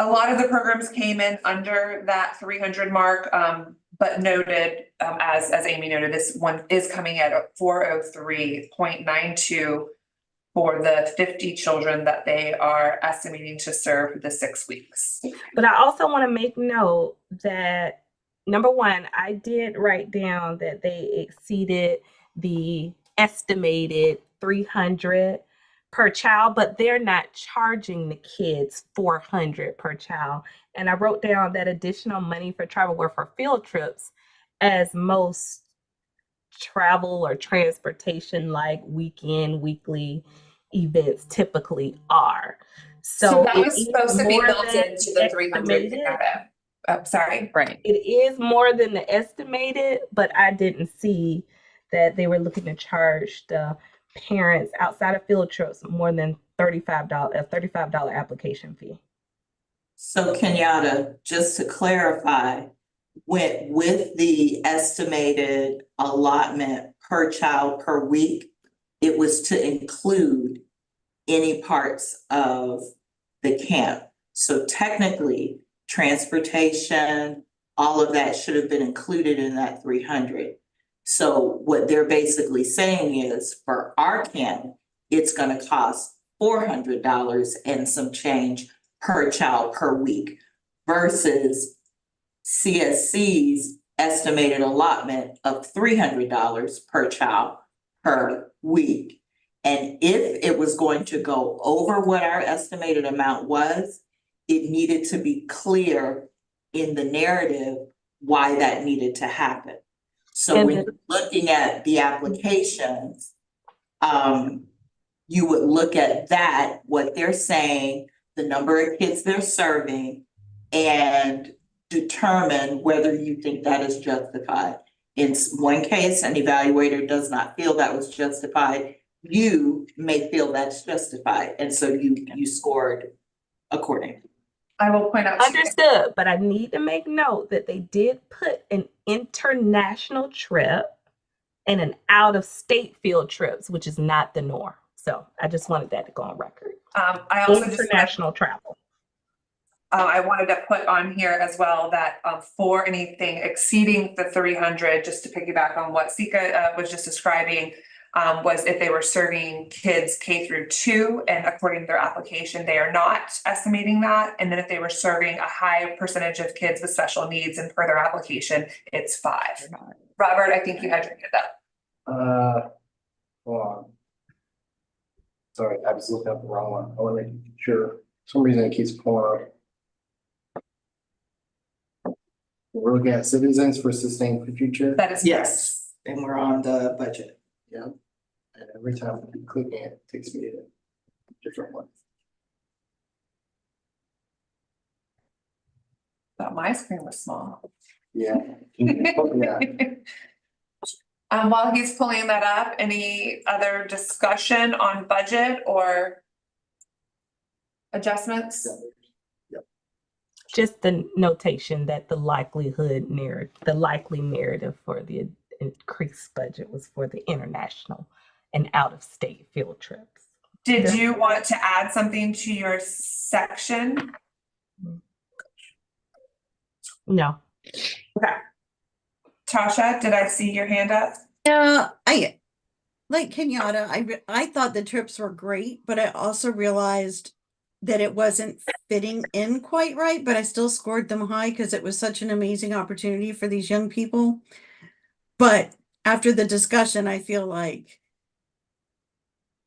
lot of the programs came in under that 300 mark, but noted, as Amy noted, this one is coming at 403.92 for the 50 children that they are estimating to serve the 6 weeks. But I also want to make note that, number one, I did write down that they exceeded the estimated 300 per child, but they're not charging the kids 400 per child. And I wrote down that additional money for travel were for field trips, as most travel or transportation like weekend, weekly events typically are. So that it was is supposed to be more built than into the 300. estimated. Sorry. Right. It is more than the estimated, but I didn't see that they were looking to charge the parents outside of field trips more than $35, a $35 application fee. So Kenyatta, just to clarify, with the estimated allotment per child per week, it was to include any parts of the camp. So technically, transportation, all of that should have been included in that 300. So what they're basically saying is, for our camp, it's gonna cost $400 and some change per child per week versus CSC's estimated allotment of $300 per child per week. And if it was going to go over what our estimated amount was, it needed to be clear in the narrative why that needed to happen. So And when the- you're looking at the applications, you would look at that, what they're saying, the number of kids they're serving, and determine whether you think that is justified. In one case, an evaluator does not feel that was justified. You may feel that's justified, and so you scored accordingly. I will point out. Understood, but I need to make note that they did put an international trip and an out-of-state field trips, which is not the norm. So I just wanted that to go on record. I also just International travel. I wanted to put on here as well that for anything exceeding the 300, just to piggyback on what Sika was just describing, was if they were serving kids K through 2, and according to their application, they are not estimating that. And then if they were serving a high percentage of kids with special needs, and per their application, it's 5. Robert, I think you had to get that. Hold on. Sorry, I was looking up the wrong one. I want to make sure. For some reason it keeps pulling up. We're looking at citizens for sustained future. That is Yes, and we're on the budget. Yeah. And every time I keep clicking it, it takes me to a different one. Thought my screen was small. Yeah. Yeah. While he's pulling that up, any other discussion on budget or adjustments? Just the notation that the likely narrative for the increased budget was for the international and out-of-state field trips. Did you want to add something to your section? No. Okay. Tasha, did I see your hand up? Yeah, I like Kenyatta. I thought the trips were great, but I also realized that it wasn't fitting in quite right, but I still scored them high because it was such an amazing opportunity for these young people. But after the discussion, I feel like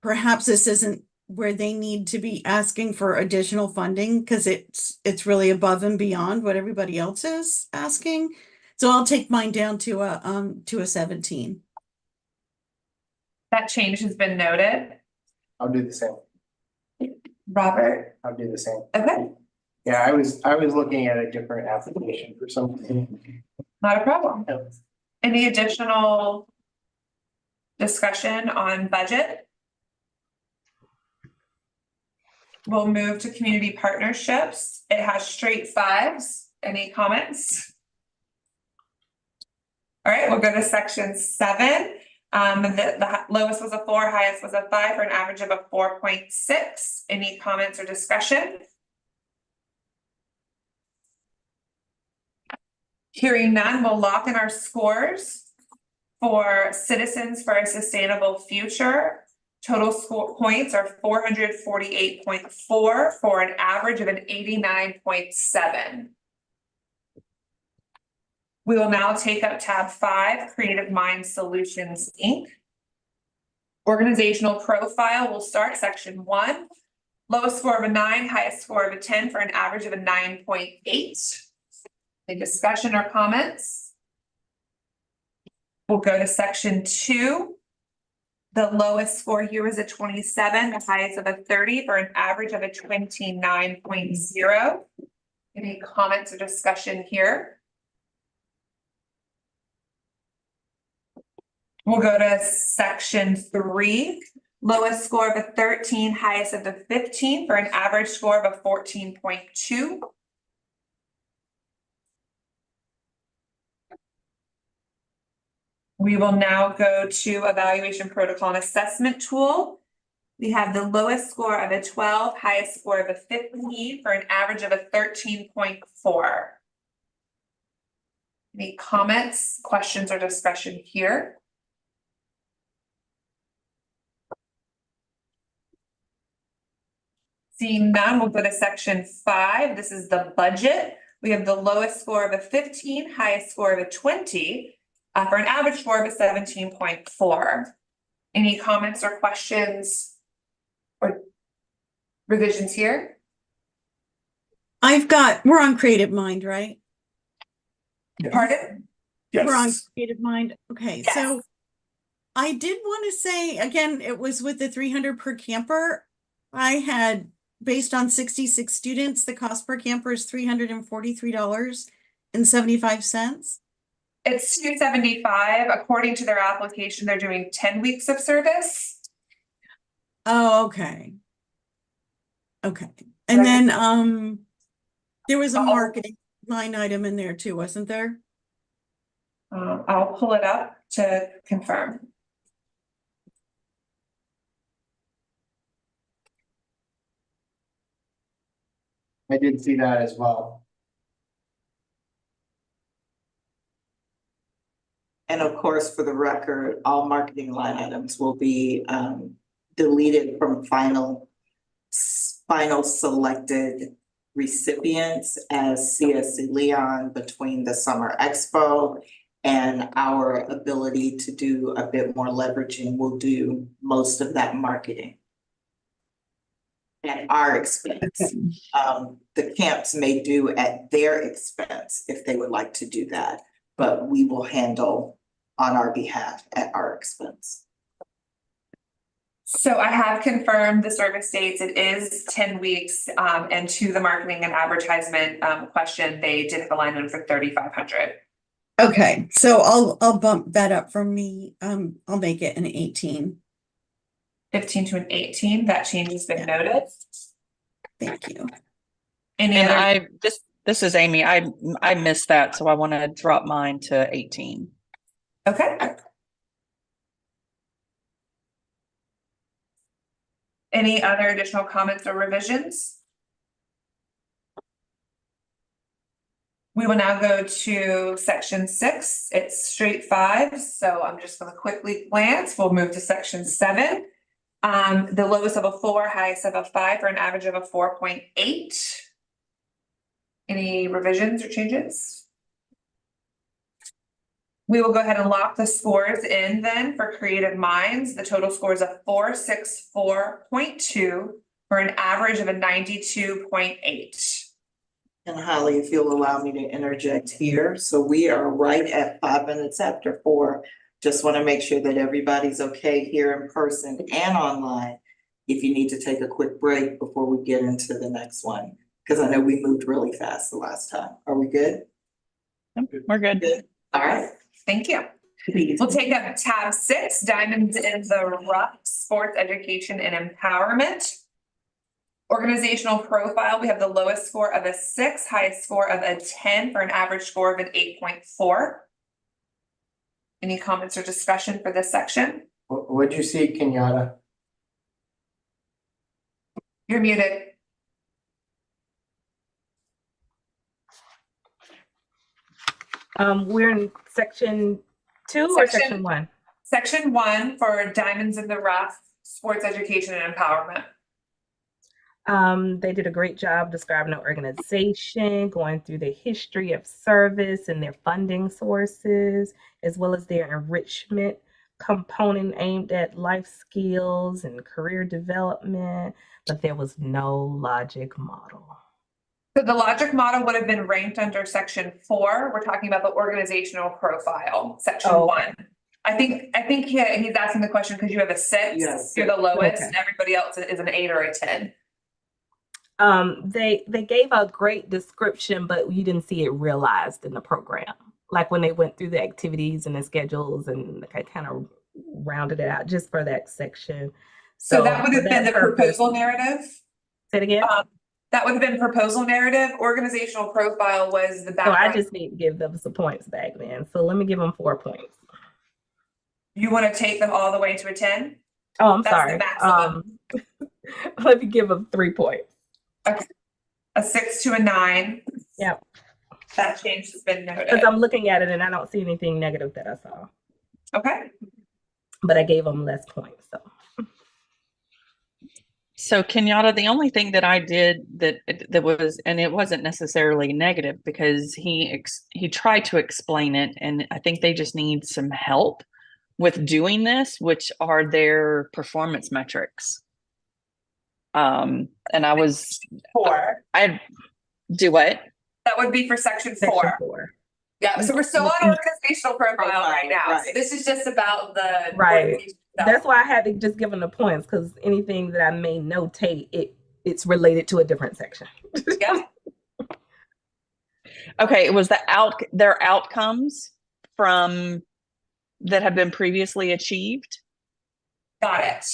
perhaps this isn't where they need to be asking for additional funding because it's really above and beyond what everybody else is asking. So I'll take mine down to a 17. That change has been noted. I'll do the same. Robert, I'll do the same. okay, Yeah, I was looking at a different application for something. not a problem. Yep. Any additional discussion on budget? We'll move to community partnerships. It has straight fives. Any comments? All right, we'll go to section 7. The lowest was a 4, highest was a 5 for an average of a 4.6. Any comments or discussion? Hearing none, we'll lock in our scores for Citizens for a Sustainable Future. Total score points are 448.4 for an average of an 89.7. We will now take up tab 5, Creative Mind Solutions, Inc. Organizational profile will start section 1. Lowest score of a 9, highest score of a 10 for an average of a 9.8. Any discussion or comments? We'll go to section 2. The lowest score here is a 27, the highest of a 30 for an average of a 29.0. Any comments or discussion here? We'll go to section 3, lowest score of a 13, highest of a 15 for an average score of a 14.2. We will now go to evaluation protocol and assessment tool. We have the lowest score of a 12, highest score of a 15 for an average of a 13.4. Any comments, questions, or discussion here? Seeing none, we'll go to section 5. This is the budget. We have the lowest score of a 15, highest score of a 20, for an average score of a 17.4. Any comments or questions or revisions here? We're on Creative Mind, right? Pardon? We're on Yes. Creative Mind. Okay, Yes. so I did want to say, again, it was with the 300 per camper. I had, based on 66 students, the cost per camper is $343.75. It's $275. According to their application, they're doing 10 weeks of service. Oh, okay. Okay. And then there was a marketing line item in there too, wasn't there? I'll pull it up to confirm. I did see that as well. And of course, for the record, all marketing line items will be deleted from final selected recipients as CSC Leon between the Summer Expo and our ability to do a bit more leveraging will do most of that marketing at our expense. The camps may do at their expense if they would like to do that, but we will handle on our behalf at our expense. So I have confirmed the service dates. It is 10 weeks. And to the marketing and advertisement question, they did have a line item for 3,500. Okay, so I'll bump that up for me. I'll make it an 18. 15 to an 18. That change has been noted. Thank you. Any And other? this is Amy. I missed that, so I want to drop mine to 18. Okay. Any other additional comments or revisions? We will now go to section 6. It's straight 5. So I'm just going to quickly glance. We'll move to section 7. The lowest of a 4, highest of a 5 for an average of a 4.8. Any revisions or changes? We will go ahead and lock the scores in then for Creative Minds. The total score is a 464.2 for an average of a 92.8. And Holly, if you'll allow me to interject here, so we are right at 5 minutes after 4. Just want to make sure that everybody's okay here in person and online. If you need to take a quick break before we get into the next one, because I know we moved really fast the last time. Are we good? We're good. Good. All right. Thank you. Please. We'll take up tab 6, Diamonds in the Rough, Sports Education and Empowerment. Organizational profile, we have the lowest score of a 6, highest score of a 10 for an average score of an 8.4. Any comments or discussion for this section? What'd you see, Kenyatta? You're muted. We're in section 2 or section 1? Section 1 for Diamonds in the Rough, Sports Education and Empowerment. They did a great job describing the organization, going through the history of service and their funding sources, as well as their enrichment component aimed at life skills and career development, but there was no logic model. So the logic model would have been ranked under section 4. We're talking about the organizational profile, section 1. I think he's asking the question because you have a 6, Yes. you're the lowest, Okay. and everybody else is an 8 or a 10. They gave a great description, but you didn't see it realized in the program. Like when they went through the activities and the schedules and I kind of rounded it out just for that section. So that would for have been the that purpose- proposal narrative. Say it again? That would have been proposal narrative. Organizational profile was the So background. I just need to give them some points back then. So let me give them 4 points. You want to take them all the way to a 10? Oh, I'm That's the sorry. maximum. Let me give them 3 points. A 6 to a 9. Yep. That change has been noted. Because I'm looking at it and I don't see anything negative that I saw, Okay. but I gave them less points. So Kenyatta, the only thing that I did that was, and it wasn't necessarily negative because he tried to explain it, and I think they just need some help with doing this, which are their performance metrics. And I was 4. I do what? That would be for section 4. Section 4. Yeah, so we're still on organizational profile right now. So Right. this is just about the Right. organization stuff. That's why I had to just give them the points, because anything that I may notate, it's related to a different section. Yeah. Okay, it was their outcomes from that have been previously achieved. Got it.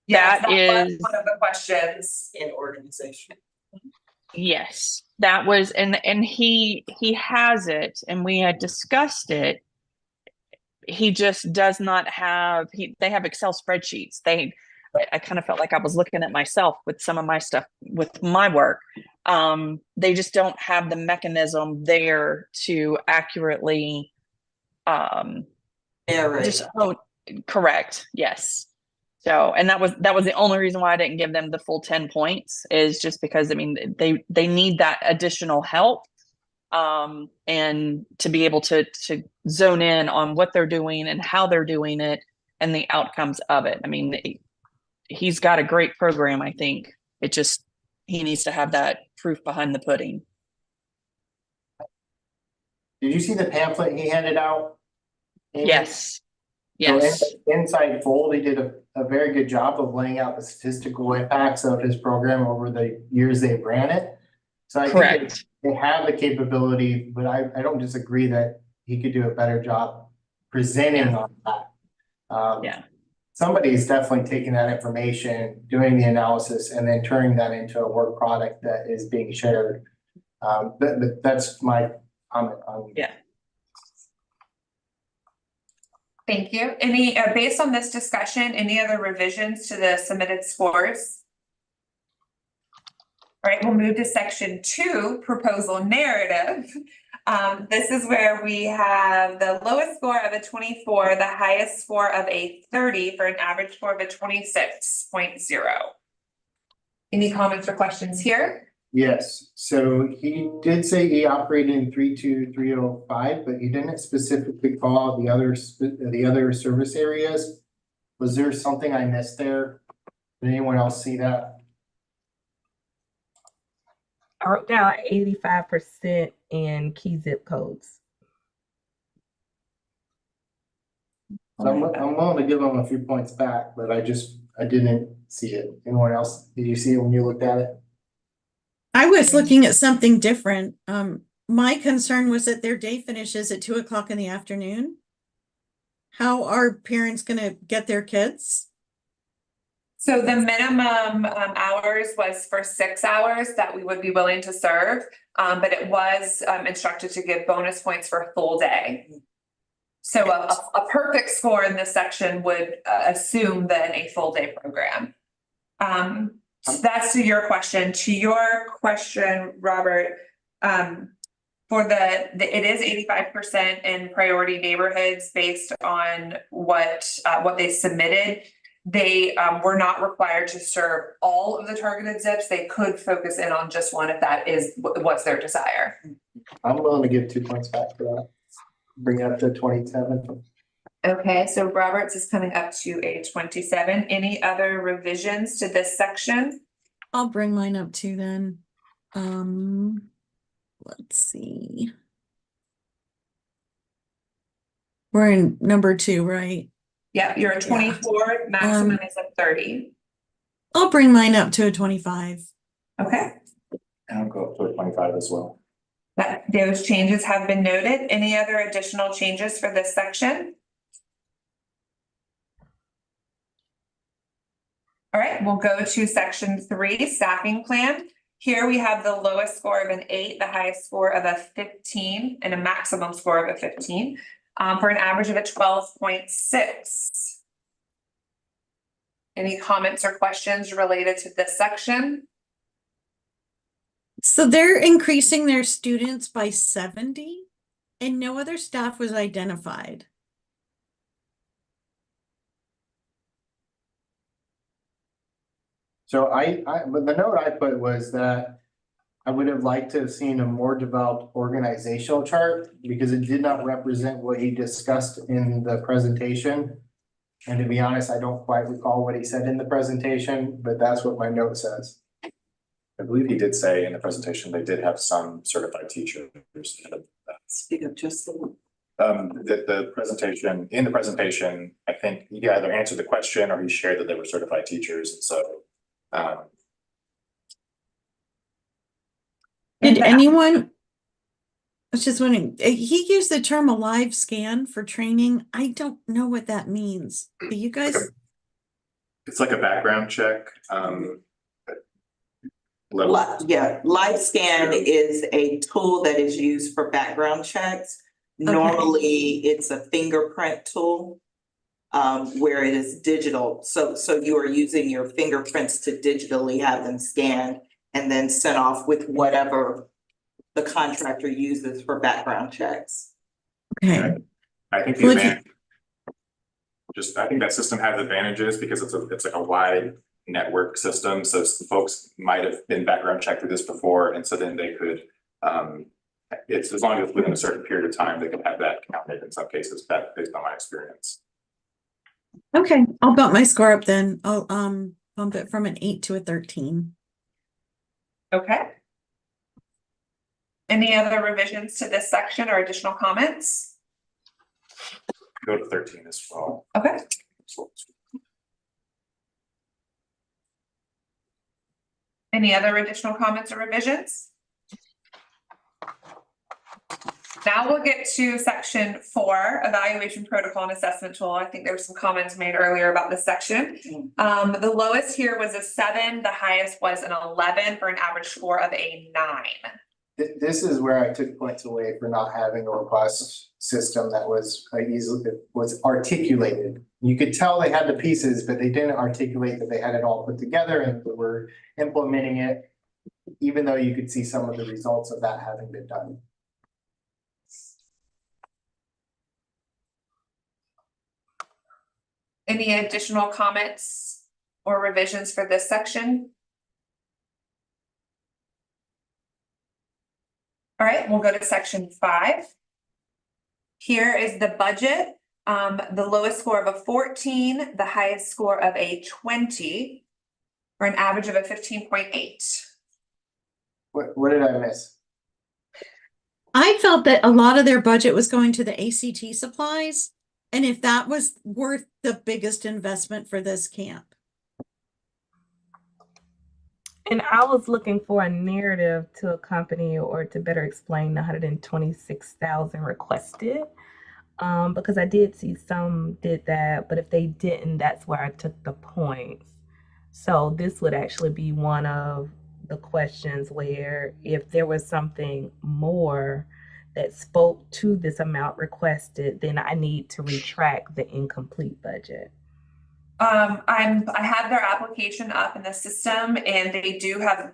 Yes, That was is- one of the questions. In organization. Yes, that was, and he has it, and we had discussed it. He just does not have. They have Excel spreadsheets. I kind of felt like I was looking at myself with some of my stuff with my work. They just don't have the mechanism there to accurately. Narrate. Correct. Yes. So, and that was the only reason why I didn't give them the full 10 points is just because, I mean, they need that additional help. And to be able to zone in on what they're doing and how they're doing it and the outcomes of it. I mean, he's got a great program. I think he needs to have that proof behind the pudding. Did you see the pamphlet he handed out? Amy? Yes. Yes, Inside Fold, he did a very good job of laying out the statistical impacts of his program over the years they've ran it. So I think correct. they have the capability, but I don't disagree that he could do a better job presenting on that. Yeah. Somebody is definitely taking that information, doing the analysis, and then turning that into a work product that is being shared. That's my comment on. Yeah. Thank you. Any, based on this discussion, any other revisions to the submitted scores? All right, we'll move to section 2, proposal narrative. This is where we have the lowest score of a 24, the highest score of a 30 for an average score of a 26.0. Any comments or questions here? Yes, so he did say he operated in 32305, but he didn't specifically call out the other service areas. Was there something I missed there? Did anyone else see that? I wrote down 85% in key zip codes. So I'm willing to give him a few points back, but I didn't see it. Anyone else? Did you see it when you looked at it? I was looking at something different. My concern was that their day finishes at 2 o'clock in the afternoon. How are parents gonna get their kids? So the minimum hours was for 6 hours that we would be willing to serve, but it was instructed to give bonus points for a full day. So a perfect score in this section would assume then a full day program. So that's to your question. To your question, Robert, for it is 85% in priority neighborhoods based on what they submitted. They were not required to serve all of the targeted zips. They could focus in on just one if that is what's their desire. I'm willing to give 2 points back for that. Bring it up to 27. Okay, so Roberts is coming up to a 27. Any other revisions to this section? I'll bring mine up too then. Let's see. We're in number 2, right? Yeah, you're a 24, maximum is a 30. I'll bring mine up to a 25. Okay, And I'll go up to a 25 as well. those changes have been noted. Any other additional changes for this section? All right, we'll go to section 3, staffing plan. Here we have the lowest score of an 8, the highest score of a 15, and a maximum score of a 15, for an average of a 12.6. Any comments or questions related to this section? So they're increasing their students by 70 and no other staff was identified. So but the note I put was that I would have liked to have seen a more developed organizational chart because it did not represent what he discussed in the presentation. And to be honest, I don't quite recall what he said in the presentation, but that's what my note says. I believe he did say in the presentation, they did have some certified teachers. Speak up just a little. The presentation, in the presentation, I think he either answered the question or he shared that they were certified teachers, and so. Did anyone, I was just wondering, he used the term a live scan for training. I don't know what that means. Do you guys? It's like a background check. Yeah, LifeScan is a tool that is used for background checks. Normally, it's a fingerprint tool, where it is digital. So you are using your fingerprints to digitally have them scanned and then sent off with whatever the contractor uses for background checks. Okay. I think the advantage, I think that system has advantages because it's like a wide network system. So folks might have been background checked through this before, and so then they could, it's as long as it's within a certain period of time, they can have that counted in some cases, based on my experience. Okay, I'll bump my score up then. I'll bump it from an 8 to a 13. Okay. Any other revisions to this section or additional comments? go to 13 as well. Okay. Any other additional comments or revisions? Now we'll get to section 4, evaluation protocol and assessment tool. I think there were some comments made earlier about this section. The lowest here was a 7, the highest was an 11 for an average score of a 9. This is where I took points away for not having a robust system that was was articulated. You could tell they had the pieces, but they didn't articulate that they had it all put together and they were implementing it, even though you could see some of the results of that having been done. Any additional comments or revisions for this section? All right, we'll go to section 5. Here is the budget. The lowest score of a 14, the highest score of a 20, or an average of a 15.8. What did I miss? I felt that a lot of their budget was going to the ACT supplies. And if that was worth the biggest investment for this camp. And I was looking for a narrative to accompany or to better explain the 126,000 requested. Because I did see some did that, but if they didn't, that's where I took the points. So this would actually be one of the questions where if there was something more that spoke to this amount requested, then I need to retract the incomplete budget. I have their application up in the system and they do have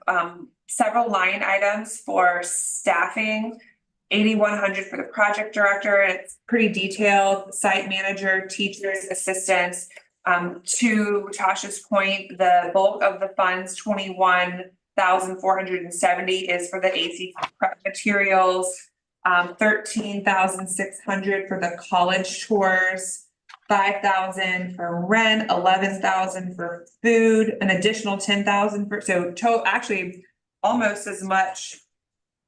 several line items for staffing. 8,100 for the project director. It's pretty detailed. Site manager, teachers, assistants. To Tasha's point, the bulk of the funds, 21,470, is for the ACT prep materials. 13,600 for the college tours. 5,000 for rent, 11,000 for food, an additional 10,000 for actually almost as much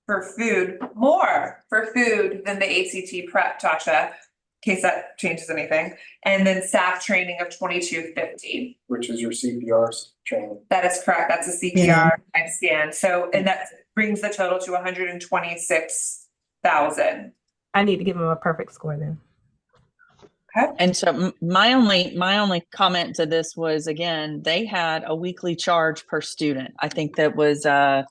for food, more for food than the ACT prep, Tasha, in case that changes anything. And then staff training of 2,250. Which is your CPR training. That is correct. That's a CPR type scan. So, and that brings the total to 126,000. I need to give them a perfect score then. Okay. And so my only comment to this was, again, they had a weekly charge per student. I think that was a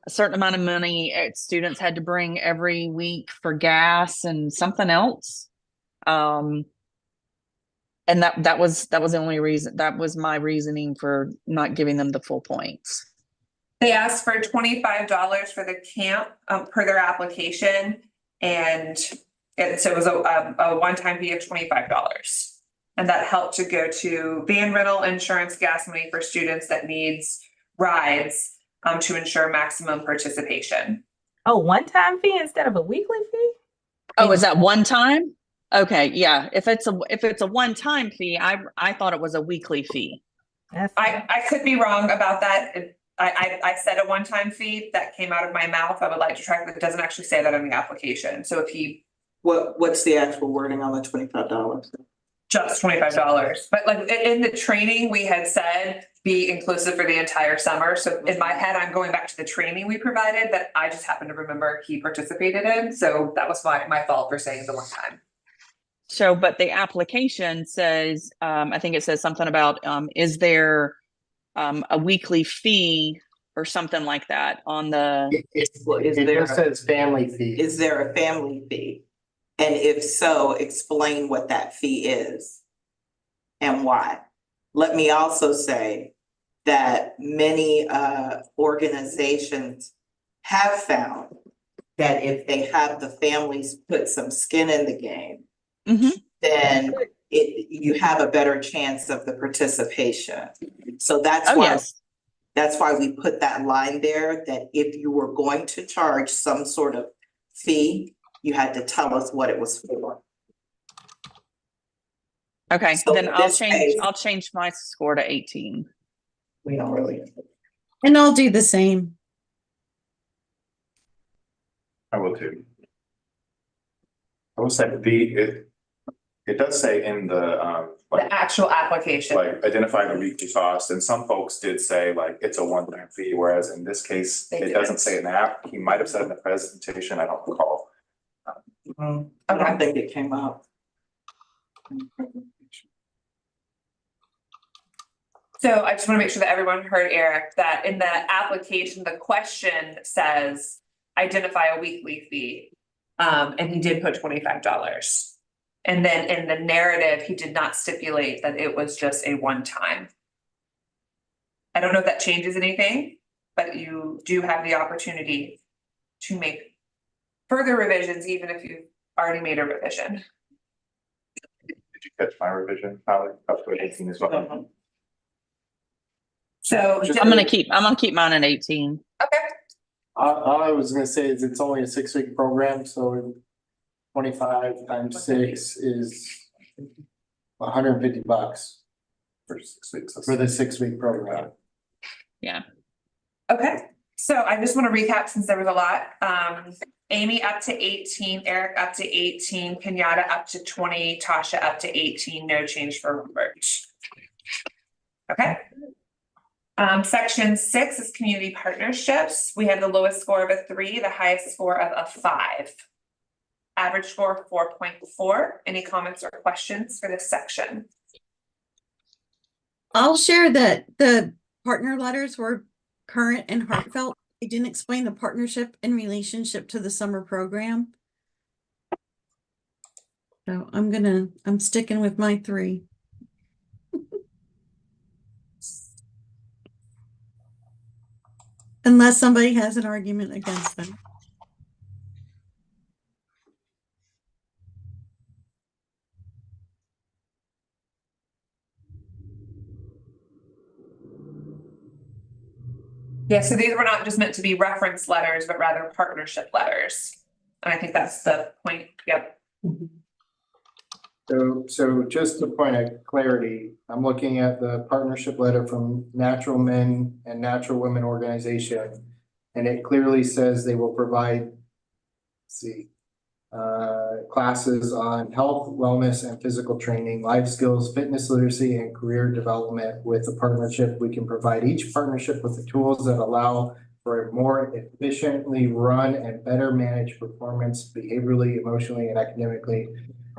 certain amount of money students had to bring every week for gas and something else. And that was the only reason, that was my reasoning for not giving them the full points. They asked for $25 for the camp per their application, and so it was a one-time fee of $25. And that helped to go to van rental, insurance, gas money for students that needs rides to ensure maximum participation. Oh, one-time fee instead of a weekly fee? Oh, is that one time? Okay, yeah. If it's a one-time fee, I thought it was a weekly fee. I could be wrong about that. I said a one-time fee that came out of my mouth. I would like to track that. It doesn't actually say that on the application. So if he What's the actual wording on the $25? just $25, but like in the training, we had said be inclusive for the entire summer. So in my head, I'm going back to the training we provided that I just happened to remember he participated in. So that was my fault for saying the one time. So, but the application says, I think it says something about, is there a weekly fee or something like that on the? It just says family fee. Is there a family fee? And if so, explain what that fee is and why. Let me also say that many organizations have found that if they have the families put some skin in the game, then you have a better chance of the participation. So that's that's why we put that line there, that if you were going to charge some sort of fee, you had to tell us what it was for. Okay, So then in I'll this change case- I'll change my score to 18. We don't really. And I'll do the same. I will too. I will say It does say in the, The actual application. like identify the weekly cost, and some folks did say like it's a one-time fee, whereas in this case, They it didn't. doesn't say in the app. He might have said in the presentation, I don't recall. I don't think it came up. So I just want to make sure that everyone heard Eric, that in the application, the question says identify a weekly fee. And he did put $25. And then in the narrative, he did not stipulate that it was just a one-time. I don't know if that changes anything, but you do have the opportunity to make further revisions, even if you've already made a revision. Did you catch my revision, Holly, up to 18 as well? So. I'm gonna keep mine at 18. Okay, All I was gonna say is it's only a 6-week program, so 25 times 6 is $150 For 6 weeks. for the 6-week program. okay. So I just want to recap since there was a lot. Amy up to 18, Eric up to 18, Kenyatta up to 20, Tasha up to 18, no change for Robert. Okay. Section 6 is community partnerships. We have the lowest score of a 3, the highest score of a 5. Average score of 4.4. Any comments or questions for this section? I'll share that the partner letters were current and heartfelt. They didn't explain the partnership in relationship to the summer program. So I'm sticking with my 3. Unless somebody has an argument against them. Yeah, so these were not just meant to be reference letters, but rather partnership letters. And I think that's the point. Yep. So just a point of clarity, I'm looking at the partnership letter from Natural Men and Natural Women Organization. And it clearly says they will provide, classes on health, wellness, and physical training, life skills, fitness literacy, and career development. With the partnership, we can provide each partnership with the tools that allow for a more efficiently run and better managed performance behaviorally, emotionally, and academically.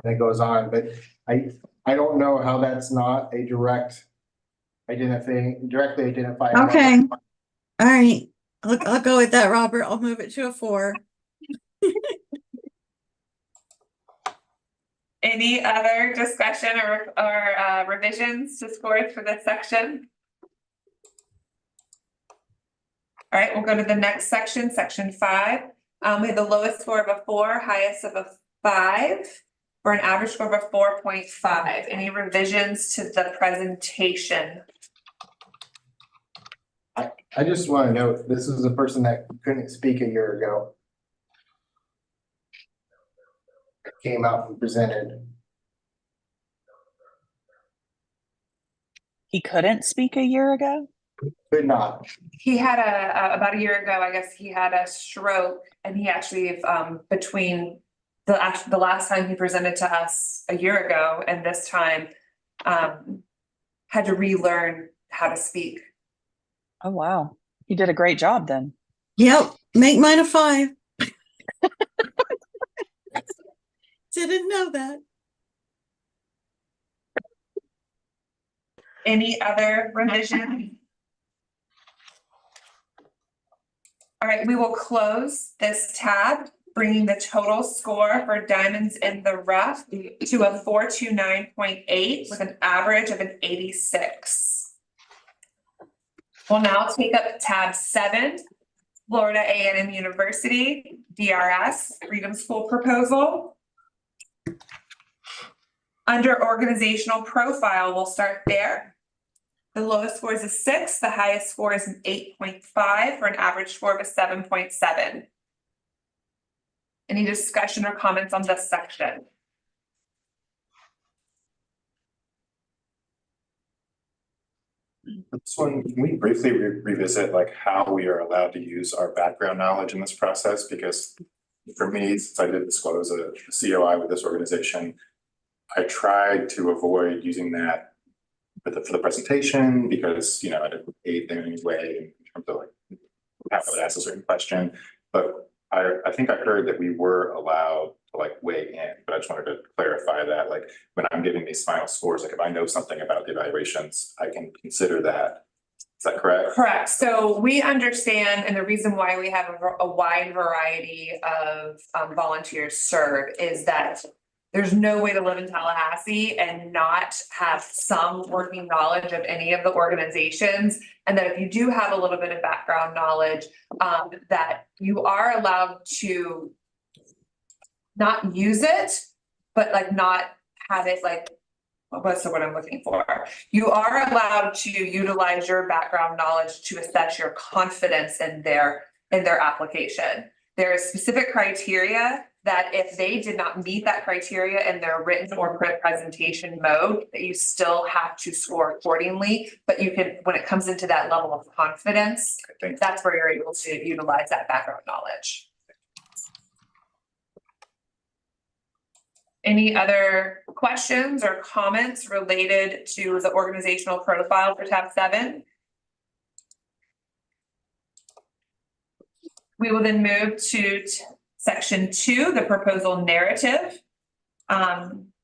And it goes on, but I don't know how that's not a directly identified. Okay. All right. I'll go with that, Robert. I'll move it to a 4. Any other discussion or revisions to scores for this section? All right, we'll go to the next section, section 5. We have the lowest score of a 4, highest of a 5, for an average score of a 4.5. Any revisions to the presentation? I just want to note, this is a person that couldn't speak a year ago. Came out and presented. He couldn't speak a year ago? Could not. He had about a year ago, I guess he had a stroke, and he actually, between the last time he presented to us a year ago and this time, had to relearn how to speak. Oh, wow. He did a great job then. Yep. Make mine a 5. Didn't know that. Any other revision? All right, we will close this tab, bringing the total score for diamonds in the rough to a 429.8 with an average of an 86. We'll now take up tab 7, Florida A&M University, DRS, Freedom School Proposal. Under organizational profile, we'll start there. The lowest score is a 6, the highest score is an 8.5 for an average score of a 7.7. Any discussion or comments on this section? So can we briefly revisit like how we are allowed to use our background knowledge in this process? Because for me, since I did disclose a COI with this organization, I tried to avoid using that for the presentation because, you know, I didn't aid them in any way in terms of like how I would ask a certain question. But I think I heard that we were allowed to like weigh in, but I just wanted to clarify that, like, when I'm giving these final scores, like if I know something about the evaluations, I can consider that. Is that correct? Correct. So we understand, and the reason why we have a wide variety of volunteers serve is that there's no way to live in Tallahassee and not have some working knowledge of any of the organizations. And that if you do have a little bit of background knowledge, that you are allowed to not use it, but like not have it like, what's the word I'm looking for? You are allowed to utilize your background knowledge to assess your confidence in their application. There is specific criteria that if they did not meet that criteria in their written or presentation mode, that you still have to score accordingly. But you can, when it comes into that level of confidence, that's where you're able to utilize that background knowledge. Any other questions or comments related to the organizational profile for tab 7? We will then move to section 2, the proposal narrative.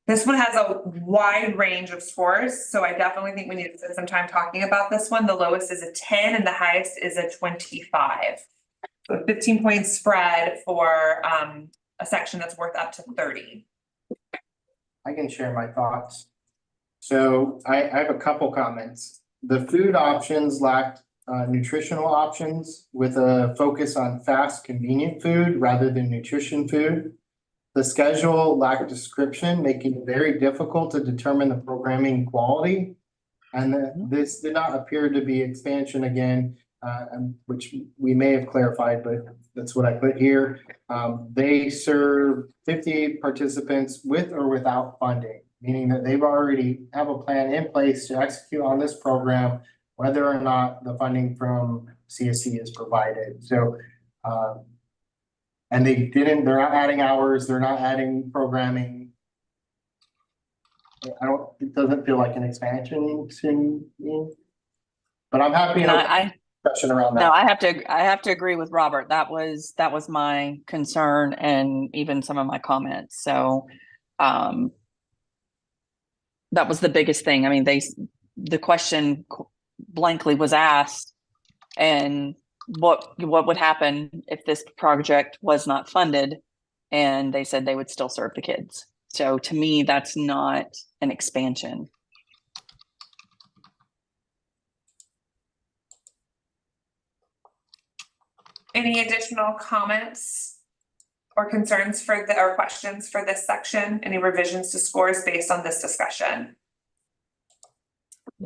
This one has a wide range of scores, so I definitely think we need to spend some time talking about this one. The lowest is a 10 and the highest is a 25. So 15-point spread for a section that's worth up to 30. I can share my thoughts. So I have a couple comments. The food options lacked nutritional options with a focus on fast, convenient food rather than nutrition food. The schedule lacked description, making it very difficult to determine the programming quality. And this did not appear to be expansion again, which we may have clarified, but that's what I put here. They serve 58 participants with or without funding, meaning that they've already have a plan in place to execute on this program, whether or not the funding from CSC is provided. So, and they're not adding hours, they're not adding programming. It doesn't feel like an expansion to me, but I'm happy to have a discussion around that. No, I have to agree with Robert. That was my concern and even some of my comments. So, that was the biggest thing. I mean, the question blankly was asked, and what would happen if this project was not funded, and they said they would still serve the kids. So to me, that's not an expansion. Any additional comments or concerns or questions for this section? Any revisions to scores based on this discussion?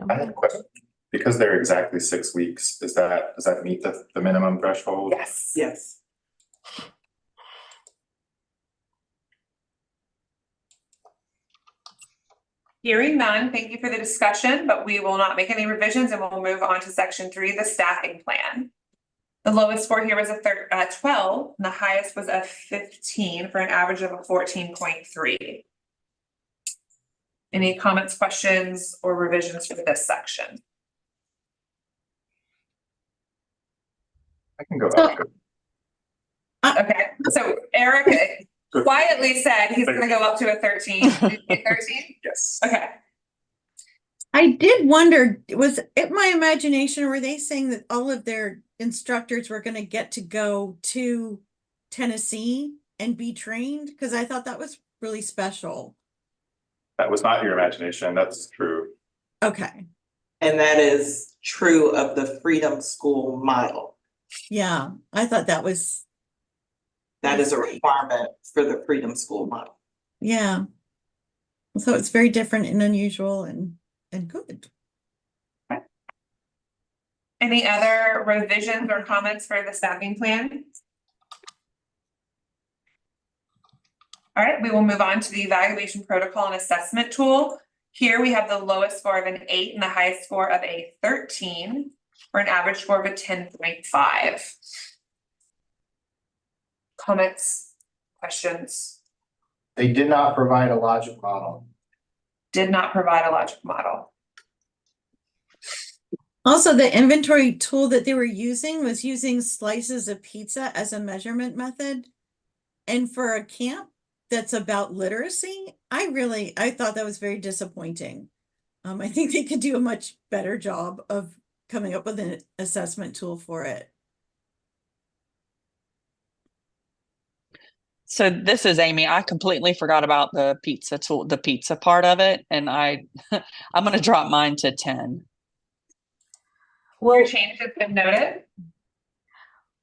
I have a question. Because they're exactly 6 weeks, does that meet the minimum threshold? Yes. Yes. Hearing none, thank you for the discussion, but we will not make any revisions and we'll move on to section 3, the staffing plan. The lowest score here was a 12, and the highest was a 15 for an average of a 14.3. Any comments, questions, or revisions for this section? I can go up. Okay, so Eric quietly said he's gonna go up to a 13. Did you say 13? Yes. Okay. I did wonder, was it my imagination, or were they saying that all of their instructors were going to get to go to Tennessee and be trained? Because I thought that was really special. That was not your imagination. That's true. Okay. And that is true of the Freedom School model. Yeah, I thought that was. That is a requirement for the Freedom School model. Yeah. So it's very different and unusual and good. Any other revisions or comments for the staffing plan? All right, we will move on to the evaluation protocol and assessment tool. Here we have the lowest score of an 8 and the highest score of a 13 for an average score of a 10.5. Comments, questions? They did not provide a logic model. did not provide a logic model. Also, the inventory tool that they were using was using slices of pizza as a measurement method. And for a camp that's about literacy, I thought that was very disappointing. I think they could do a much better job of coming up with an assessment tool for it. So this is Amy. I completely forgot about the pizza tool, the pizza part of it. And I'm going to drop mine to 10. Well, Your change has been noted.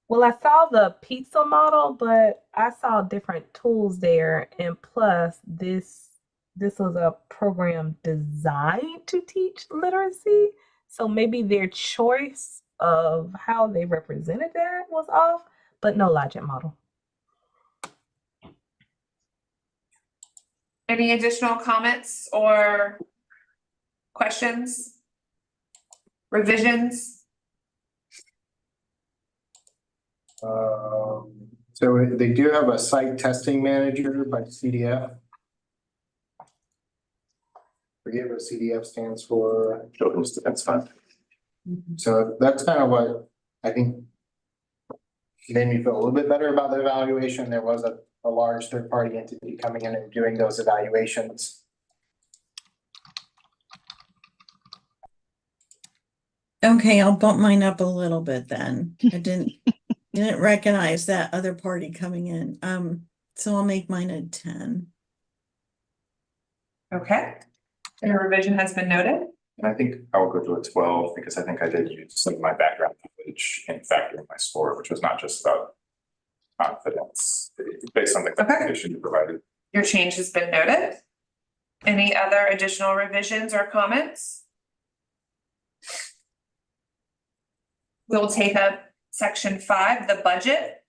well, I saw the pizza model, but I saw different tools there, and plus this was a program designed to teach literacy. So maybe their choice of how they represented that was off, but no logic model. Any additional comments or questions? Revisions? So they do have a site testing manager by CDF. Forget what CDF stands for. Children's Defense Fund. So that's kind of what I think made me feel a little bit better about the evaluation. There was a large third-party entity coming in and doing those evaluations. Okay, I'll bump mine up a little bit then. I didn't recognize that other party coming in. So I'll make mine a 10. Okay. And a revision has been noted. And I think I will go to a 12 because I think I did use some of my background knowledge in factoring my score, which was not just about confidence based on the clarification you provided. Your change has been noted. Any other additional revisions or comments? We'll take up section 5, the budget.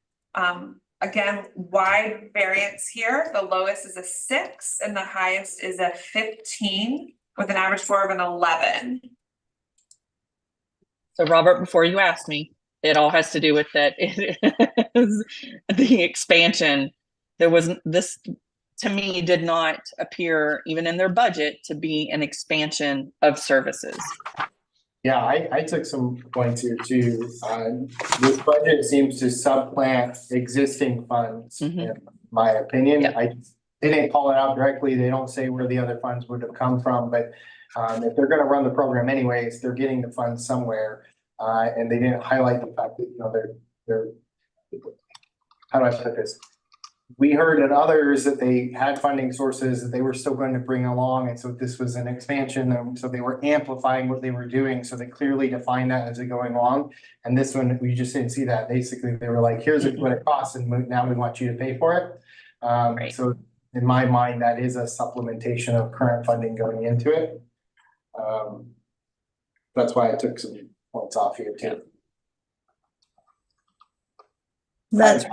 Again, wide variance here. The lowest is a 6 and the highest is a 15 with an average score of an 11. So Robert, before you ask me, it all has to do with that. It is the expansion. There was this, to me, did not appear even in their budget to be an expansion of services. Yeah, I took some points here too. This budget seems to supplant existing funds, in my opinion. Yeah. They didn't call it out directly. They don't say where the other funds would have come from, but if they're gonna run the program anyways, they're getting the funds somewhere. And they didn't highlight the fact that, you know, they're, how do I put this? We heard in others that they had funding sources that they were still going to bring along, and so this was an expansion, and so they were amplifying what they were doing, so they clearly defined that as it going along. And this one, we just didn't see that. Basically, they were like, here's what it costs, and now we want you to pay for it. Right. So in my mind, that is a supplementation of current funding going into it. That's why I took some points off here too. That's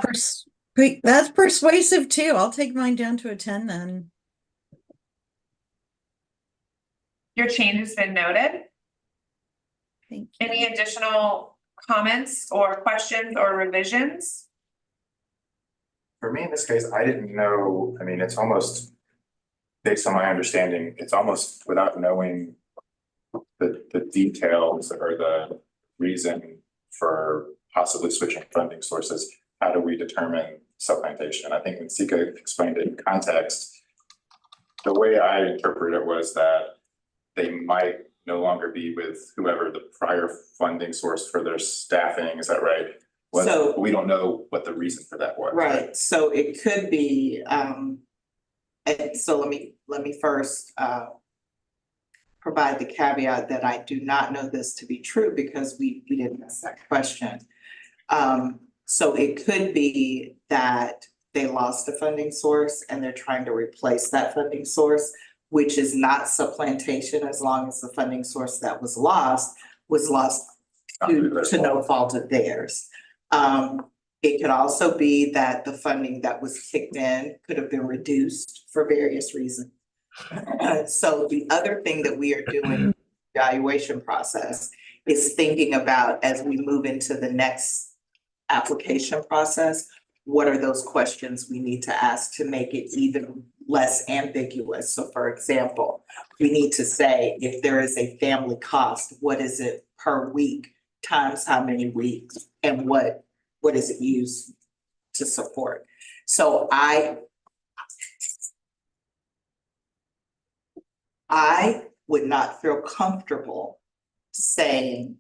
persuasive too. I'll take mine down to a 10 then. Your change has been noted. Thank you. Any additional comments or questions or revisions? For me, in this case, I didn't know, I mean, it's almost, based on my understanding, it's almost without knowing the details or the reason for possibly switching funding sources, how do we determine supplementation? I think when Sika explained it in context, the way I interpreted it was that they might no longer be with whoever the prior funding source for their staffing, is that right? So- We don't know what the reason for that was. Right, so it could be, and so let me first provide the caveat that I do not know this to be true because we didn't ask that question. So it could be that they lost a funding source and they're trying to replace that funding source, which is not supplantation as long as the funding source that was lost to no fault of theirs. It could also be that the funding that was kicked in could have been reduced for various reasons. So the other thing that we are doing in the evaluation process is thinking about, as we move into the next application process, what are those questions we need to ask to make it even less ambiguous. So for example, we need to say if there is a family cost, what is it per week times how many weeks and what is it used to support? So I would not feel comfortable saying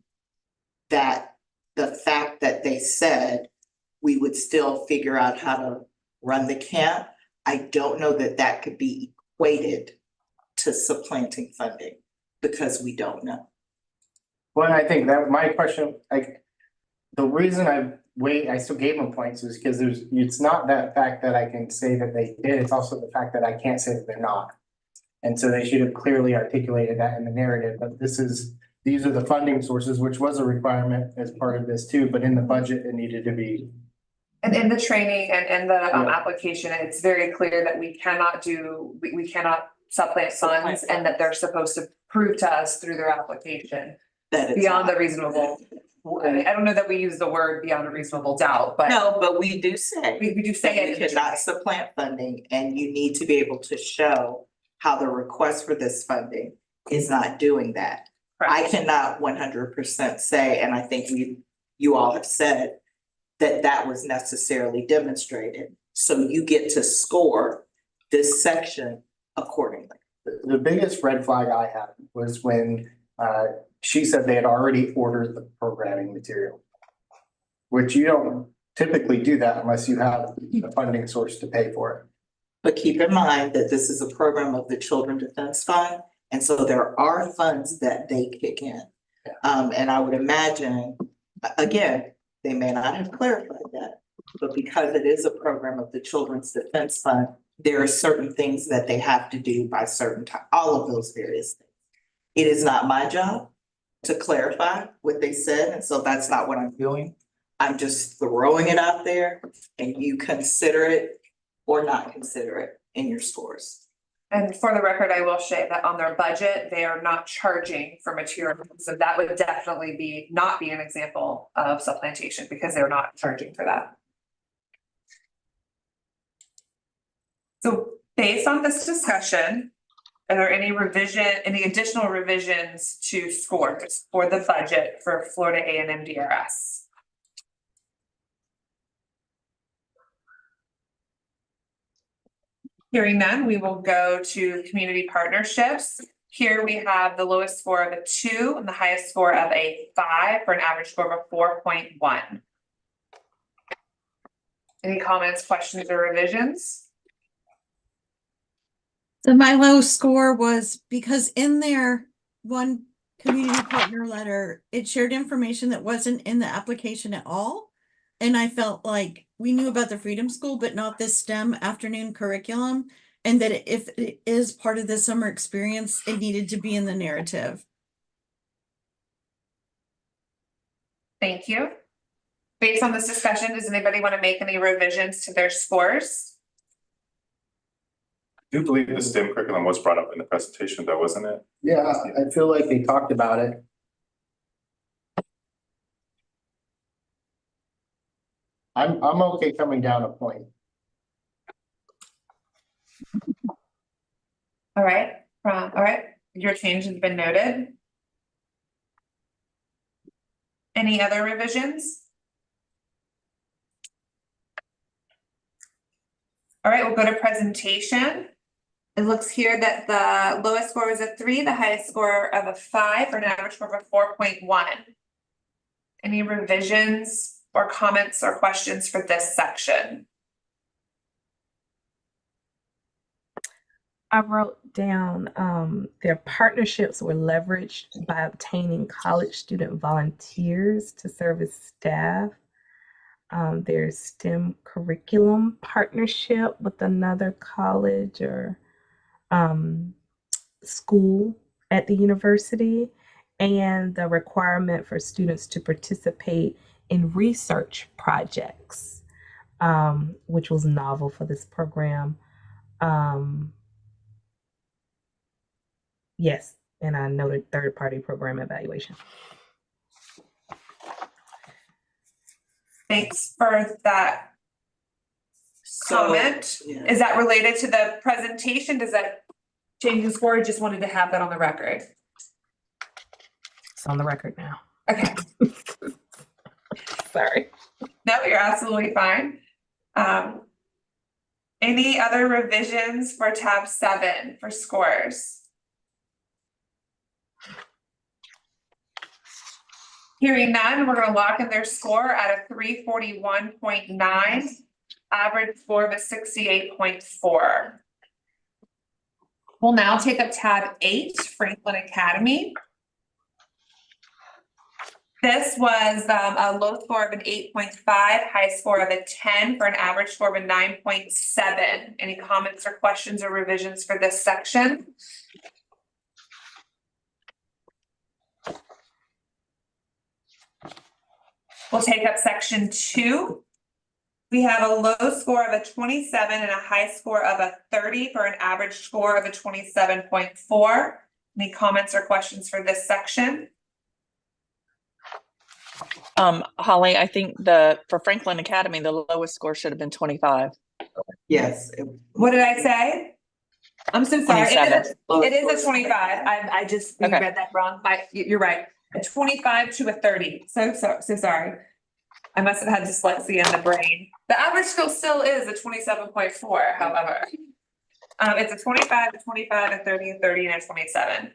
that the fact that they said we would still figure out how to run the camp, I don't know that that could be equated to supplanting funding because we don't know. Well, I think that my question, like, the reason I still gave them points is because it's not that fact that I can say that they did, it's also the fact that I can't say that they're not. And so they should have clearly articulated that in the narrative, but these are the funding sources, which was a requirement as part of this too, but in the budget, it needed to be. And in the training and in the Yeah. application, it's very clear that we cannot supplant funds and that they're supposed to prove to us through their application That it's beyond not. the reasonable. I don't know that we use the word beyond a reasonable doubt, but No, but we do say. we do say that it. you in the cannot training. supplant funding and you need to be able to show how the request for this funding is not doing that. I Correct. cannot 100% say, and I think you all have said that was necessarily demonstrated. So you get to score this section accordingly. The biggest red flag I had was when she said they had already ordered the programming material. Which you don't typically do that unless you have a funding source to pay for it. But keep in mind that this is a program of the Children Defense Fund, and so there are funds that they kick in. And I would imagine, again, they may not have clarified that, but because it is a program of the Children's Defense Fund, there are certain things that they have to do by certain time, all of those various things. It is not my job to clarify what they said, and so that's not what I'm doing. I'm just throwing it out there and you consider it or not consider it in your scores. And for the record, I will say that on their budget, they are not charging for material. So that would definitely not be an example of supplantation because they're not charging for that. So based on this discussion, are there any additional revisions to scores for the budget for Florida A&M DRS? Hearing none, we will go to community partnerships. Here we have the lowest score of a 2 and the highest score of a 5 for an average score of a 4.1. Any comments, questions, or revisions? So my low score was because in their one community partner letter, it shared information that wasn't in the application at all. And I felt like we knew about the Freedom School, but not this STEM afternoon curriculum. And that if it is part of the summer experience, it needed to be in the narrative. Thank you. Based on this discussion, does anybody want to make any revisions to their scores? I do believe the STEM curriculum was brought up in the presentation though, wasn't it? Yeah, I feel like they talked about it. I'm okay coming down a point. All right, your change has been noted. Any other revisions? All right, we'll go to presentation. It looks here that the lowest score was a 3, the highest score of a 5 for an average score of a 4.1. Any revisions or comments or questions for this section? I wrote down their partnerships were leveraged by obtaining college student volunteers to serve as staff. There's STEM curriculum partnership with another college or school at the university, and the requirement for students to participate in research projects, which was novel for this program. Yes, and I noted third-party program evaluation. Thanks for that comment. Yeah. Is that related to the presentation? Does that change the score? I just wanted to have that on the record. It's on the record now. Okay, Sorry. no, you're absolutely fine. Any other revisions for tab 7 for scores? Hearing none, we're gonna lock in their score at a 341.9, average score of a 68.4. We'll now take up tab 8, Franklin Academy. This was a low score of an 8.5, high score of a 10 for an average score of a 9.7. Any comments or questions or revisions for this section? We'll take up section 2. We have a low score of a 27 and a high score of a 30 for an average score of a 27.4. Any comments or questions for this section? Holly, I think for Franklin Academy, the lowest score should have been 25. Yes. What did I say? I'm so sorry. 27. It is a 25. I just Okay. read that wrong. You're right. A 25 to a 30. So sorry. I must have had dyslexia in the brain. The average still is a 27.4, however. It's a 25, a 25, a 30, a 30, and a 27.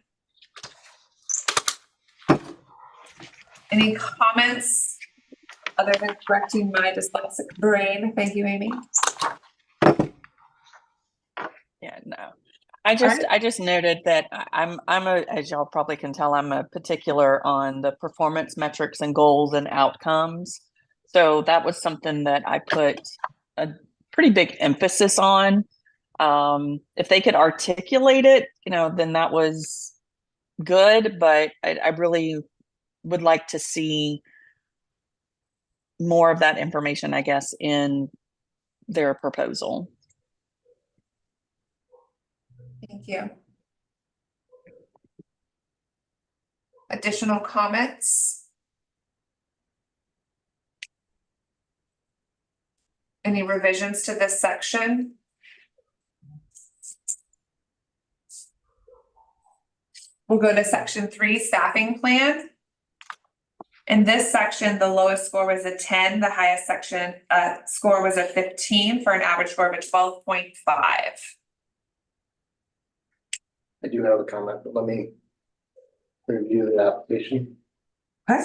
Any comments other than correcting my dyslexic brain? Thank you, Amy. Yeah, no. I just noted that as y'all probably can tell, I'm a particular on the performance metrics and goals and outcomes. So that was something that I put a pretty big emphasis on. If they could articulate it, then that was good, but I really would like to see more of that information, I guess, in their proposal. Thank you. Additional comments? Any revisions to this section? We'll go to section 3, staffing plan. In this section, the lowest score was a 10, the highest section score was a 15 for an average score of a 12.5. I do have a comment, but let me review the application. Okay.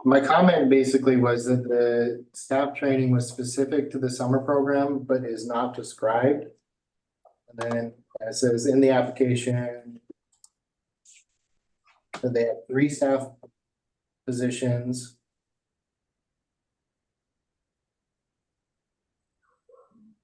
My comment basically was that the staff training was specific to the summer program, but is not described. And then it says in the application that they have 3 staff positions.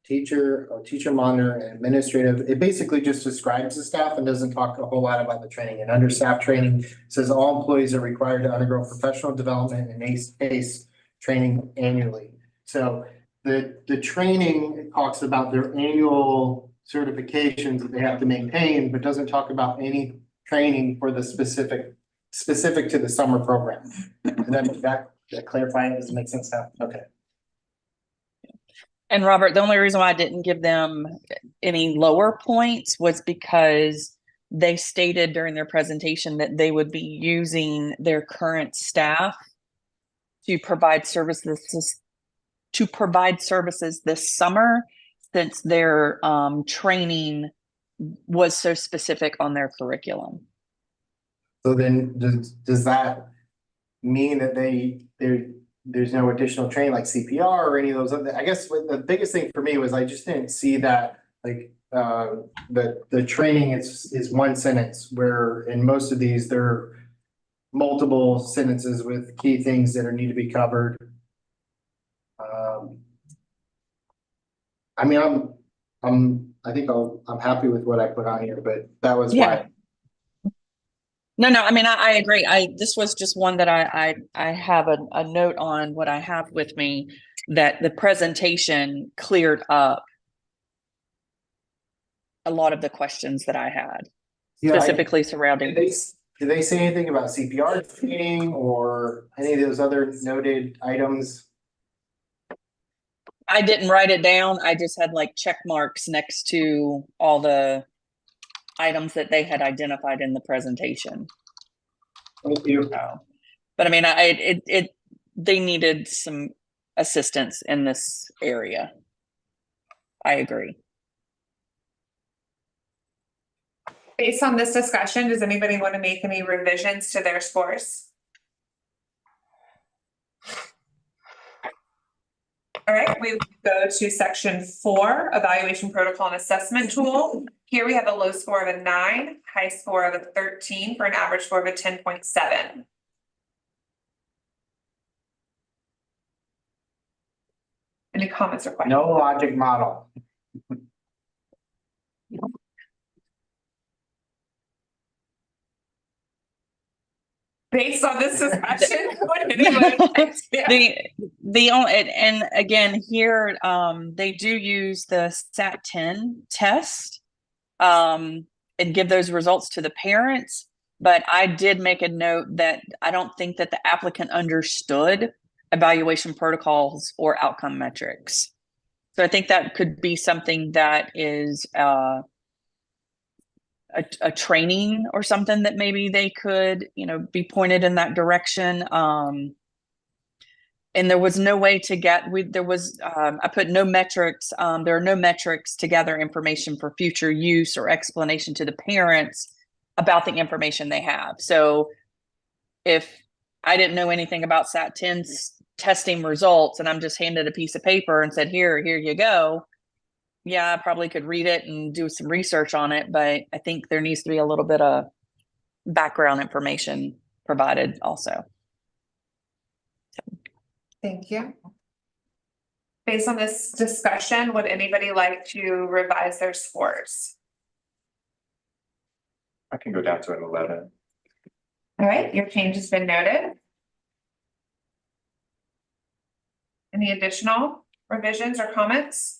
Teacher monitor and administrative. It basically just describes the staff and doesn't talk a whole lot about the training. And under staff training, it says all employees are required to undergo professional development and ACE training annually. So the training talks about their annual certifications that they have to maintain, but doesn't talk about any training for the specific to the summer program. And then that clarifying, does it make sense now? Okay. And Robert, the only reason why I didn't give them any lower points was because they stated during their presentation that they would be using their current staff to provide services this summer, since their training was so specific on their curriculum. So then does that mean that there's no additional training like CPR or any of those other? I guess the biggest thing for me was I just didn't see that, like the training is one sentence, where in most of these there are multiple sentences with key things that need to be covered. I mean, I'm happy with what I put on here, but that was why. No, I mean, I agree. This was just one that I have a note on what I have with me, that the presentation cleared up a lot of the questions that I had, specifically surrounding. Did they say anything about CPR training or any of those other noted items? I didn't write it down. I just had like check marks next to all the items that they had identified in the presentation. Thank you. So, but I mean, they needed some assistance in this area. I agree. Based on this discussion, does anybody want to make any revisions to their scores? All right, we go to section 4, evaluation protocol and assessment tool. Here we have a low score of a 9, high score of a 13 for an average score of a 10.7. Any comments or questions? No logic model. Based on this discussion, would anybody like to? The only, and again, here, they do use the SAT-10 test, and give those results to the parents. But I did make a note that I don't think that the applicant understood evaluation protocols or outcome metrics. So I think that could be something that is, a training or something that maybe they could, be pointed in that direction. And there was no way to get, I put no metrics. There are no metrics to gather information for future use or explanation to the parents about the information they have. So if I didn't know anything about SAT-10's testing results and I'm just handed a piece of paper and said, here you go. Yeah, I probably could read it and do some research on it, but I think there needs to be a little bit of background information provided also. Thank you. Based on this discussion, would anybody like to revise their scores? I can go down to an 11. All right, your change has been noted. Any additional revisions or comments?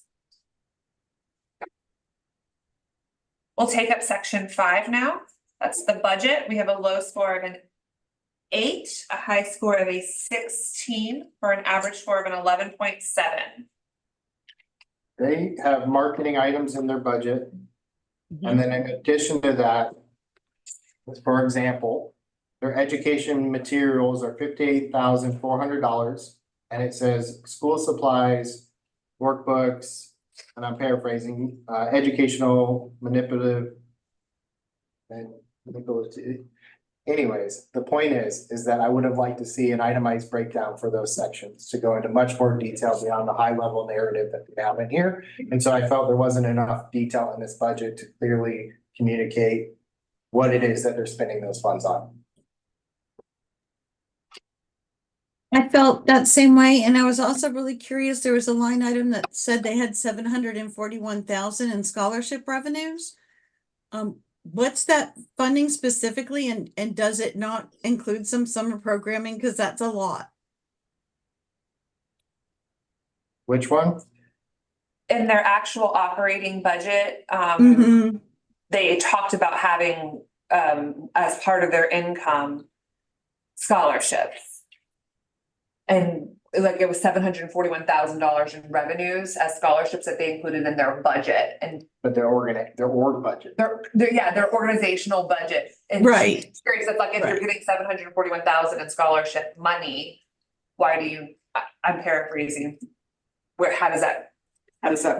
We'll take up section 5 now. That's the budget. We have a low score of an 8, a high score of a 16 for an average score of an 11.7. They have marketing items in their budget. And then in addition to that, for example, their education materials are $58,400. And it says school supplies, workbooks, and I'm paraphrasing, educational, manipulative, and manipulative. Anyways, the point is that I would have liked to see an itemized breakdown for those sections to go into much more detail beyond the high level narrative that we have in here. And so I felt there wasn't enough detail in this budget to clearly communicate what it is that they're spending those funds on. I felt that same way, and I was also really curious. There was a line item that said they had 741,000 in scholarship revenues. What's that funding specifically, and does it not include some summer programming? Because that's a lot. Which one? In their actual operating budget, they talked about having, as part of their income, scholarships. And like it was $741,000 in revenues as scholarships that they included in their budget, and But their org budget. their organizational budget. And Right. she's curious, it's like if you're getting $741,000 in scholarship money, why do you? I'm paraphrasing. How does that?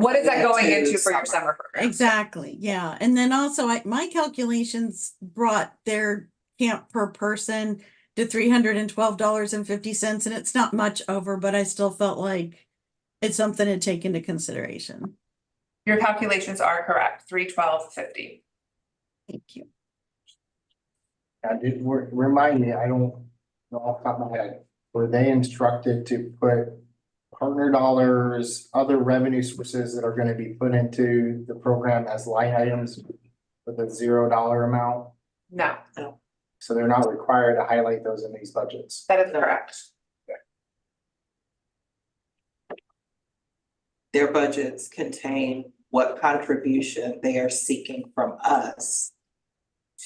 What is that going into for your summer program? Exactly. Yeah. And then also my calculations brought their camp per person to $312.50. And it's not much over, but I still felt like it's something to take into consideration. Your calculations are correct, $312.50. Thank you. Remind me, I don't know off the top of my head, were they instructed to put partner dollars, other revenue sources that are going to be put into the program as line items with a $0 amount? No, So they're not required to highlight those in these budgets. that is correct. Their budgets contain what contribution they are seeking from us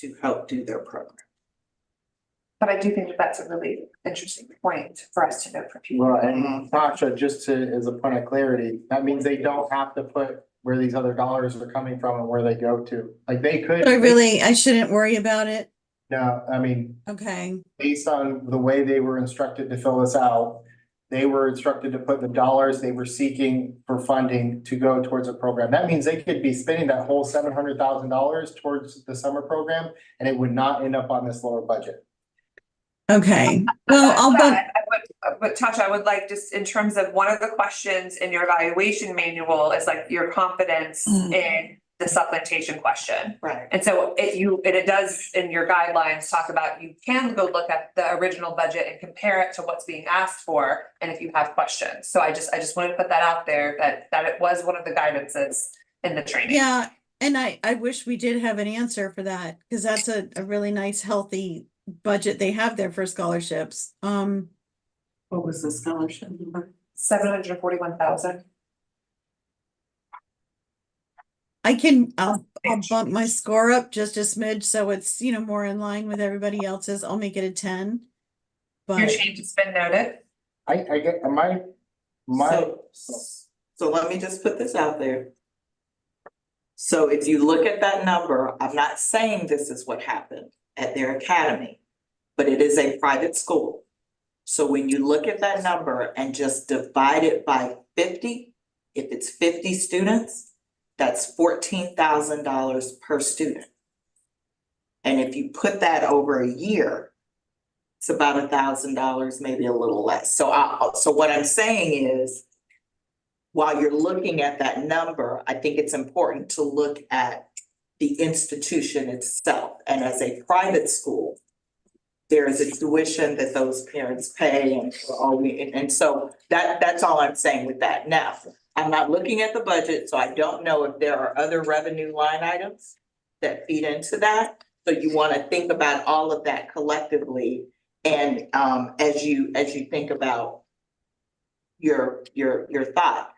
to help do their program. But I do think that that's a really interesting point for us to note for people. Well, and Tasha, just to, as a point of clarity, that means they don't have to put where these other dollars are coming from and where they go to. Like they could. I shouldn't worry about it. No, I mean, Okay, based on the way they were instructed to fill this out, they were instructed to put the dollars they were seeking for funding to go towards a program. That means they could be spending that whole $700,000 towards the summer program, and it would not end up on this lower budget. okay. Well, But Tasha, I would like just in terms of one of the questions in your evaluation manual is like your confidence in the supplementation question. Right. And so it does in your guidelines talk about you can go look at the original budget and compare it to what's being asked for. And if you have questions, so I just wanted to put that out there that it was one of the guidances in the training. yeah, and I wish we did have an answer for that, because that's a really nice, healthy budget they have there for scholarships. What was the scholarship number? 741,000. I'll bump my score up just a smidge, so it's, more in line with everybody else's. I'll make it a 10. Your But change has been noted. I get, So let me just put this out there. So if you look at that number, I'm not saying this is what happened at their academy, but it is a private school. So when you look at that number and just divide it by 50, if it's 50 students, that's $14,000 per student. And if you put that over a year, it's about $1,000, maybe a little less. So what I'm saying is, while you're looking at that number, I think it's important to look at the institution itself. And as a private school, there is a tuition that those parents pay and so that's all I'm saying with that. Now, I'm not looking at the budget, so I don't know if there are other revenue line items that feed into that. So you want to think about all of that collectively. And as you think about your thought.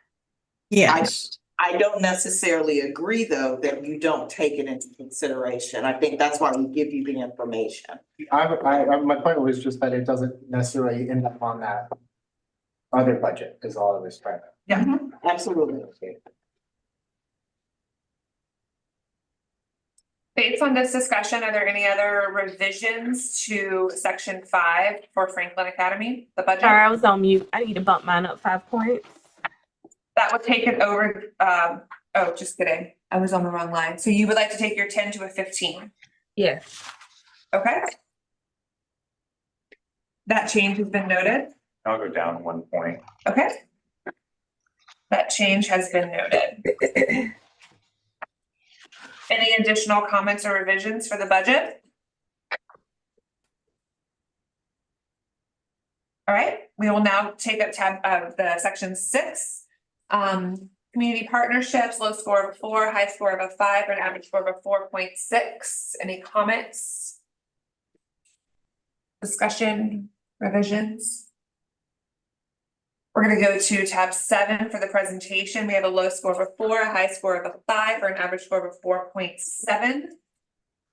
yes. I don't necessarily agree, though, that you don't take it into consideration. I think that's why we give you the information. my point was just that it doesn't necessarily end up on that other budget is all I was trying to. Yeah. Absolutely. Based on this discussion, are there any other revisions to section 5 for Franklin Academy, the budget? Sorry, I was on mute. I need to bump mine up 5 points. That would take it over, oh, just kidding. I was on the wrong line. So you would like to take your 10 to a 15? Yes. Okay. That change has been noted. I'll go down 1 point. Okay. That change has been noted. Any additional comments or revisions for the budget? All right, we will now take up tab the section 6. Community partnerships, low score of a 4, high score of a 5, or an average score of a 4.6. Any comments? Discussion, revisions? We're gonna go to tab 7 for the presentation. We have a low score of a 4, a high score of a 5, or an average score of a 4.7.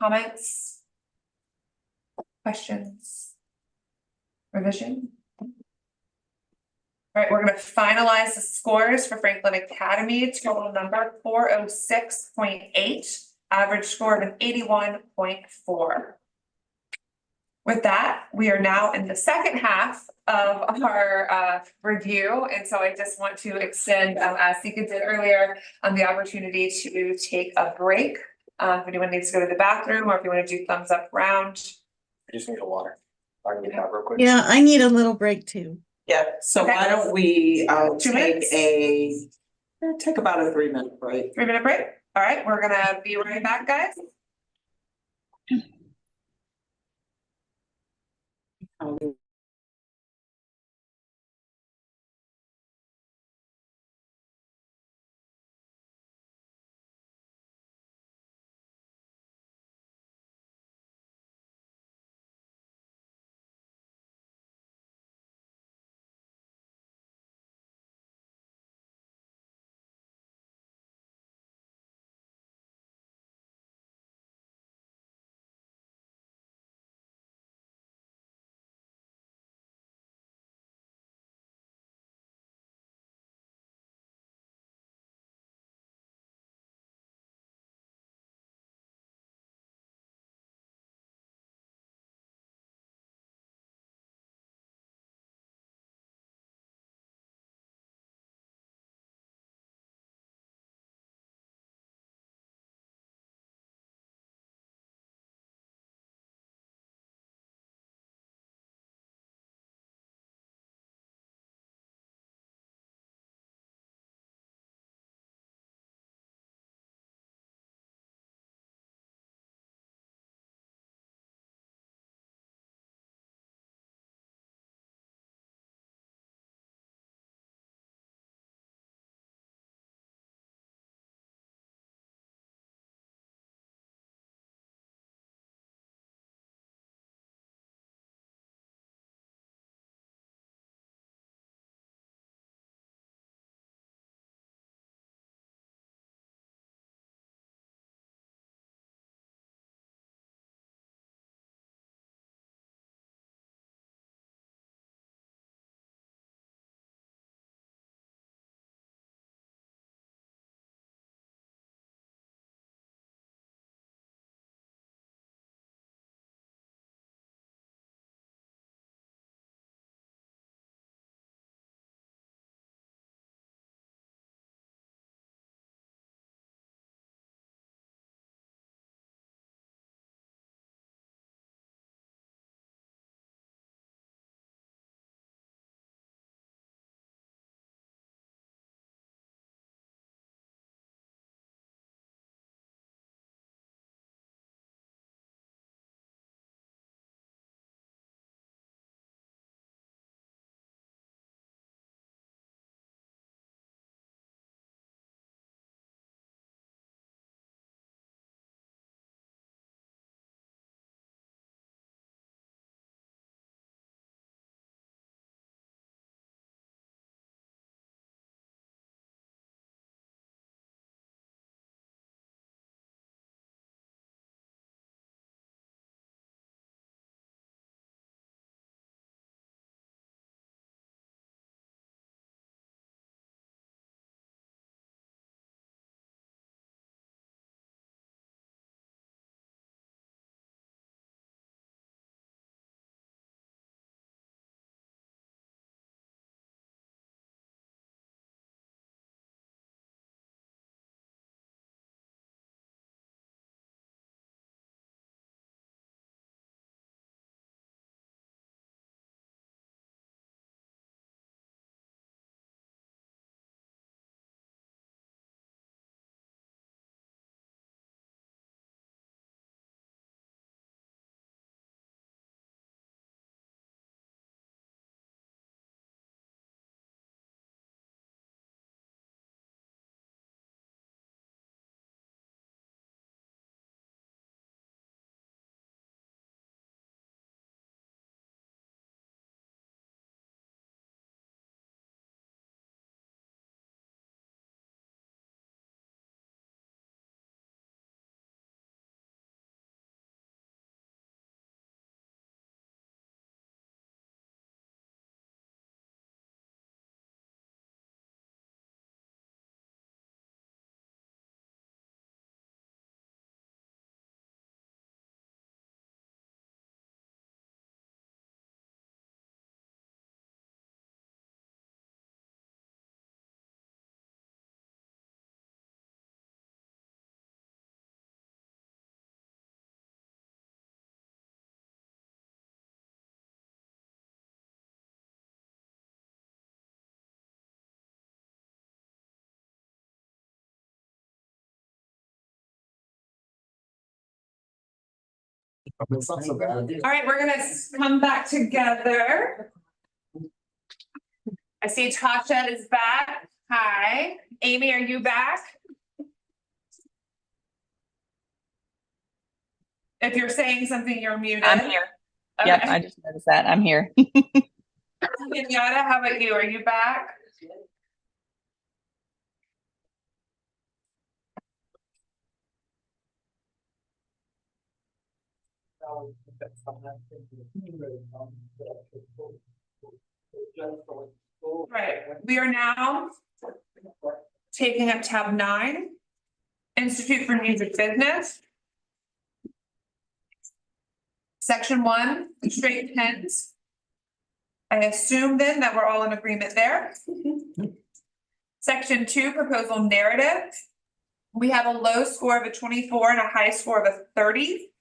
Comments? Questions? Revision? All right, we're gonna finalize the scores for Franklin Academy. Total number 406.8, average score of an 81.4. With that, we are now in the second half of our review. And so I just want to extend, as Sika did earlier, the opportunity to take a break. If anyone needs to go to the bathroom or if you want to do thumbs up round. I just need a water. I can get that real quick. Yeah, I need a little break too. Yeah, so Okay. why don't we 2 take minutes? take about a 3-minute break. 3-minute break. All right, we're gonna be right back, guys. It's not so bad. All right, we're gonna come back together. I see Tasha is back. Hi. Amy, are you back? If you're saying something, you're muted. I'm here. Yep, Okay. I just noticed that. I'm here. Kenyatta, how about you? Are you back? Right, we are now taking up tab 9, Institute for Music Business. Section 1, straight pens. I assume then that we're all in agreement there. Section 2, proposal narrative. We have a low score of a 24 and a high score of a 30,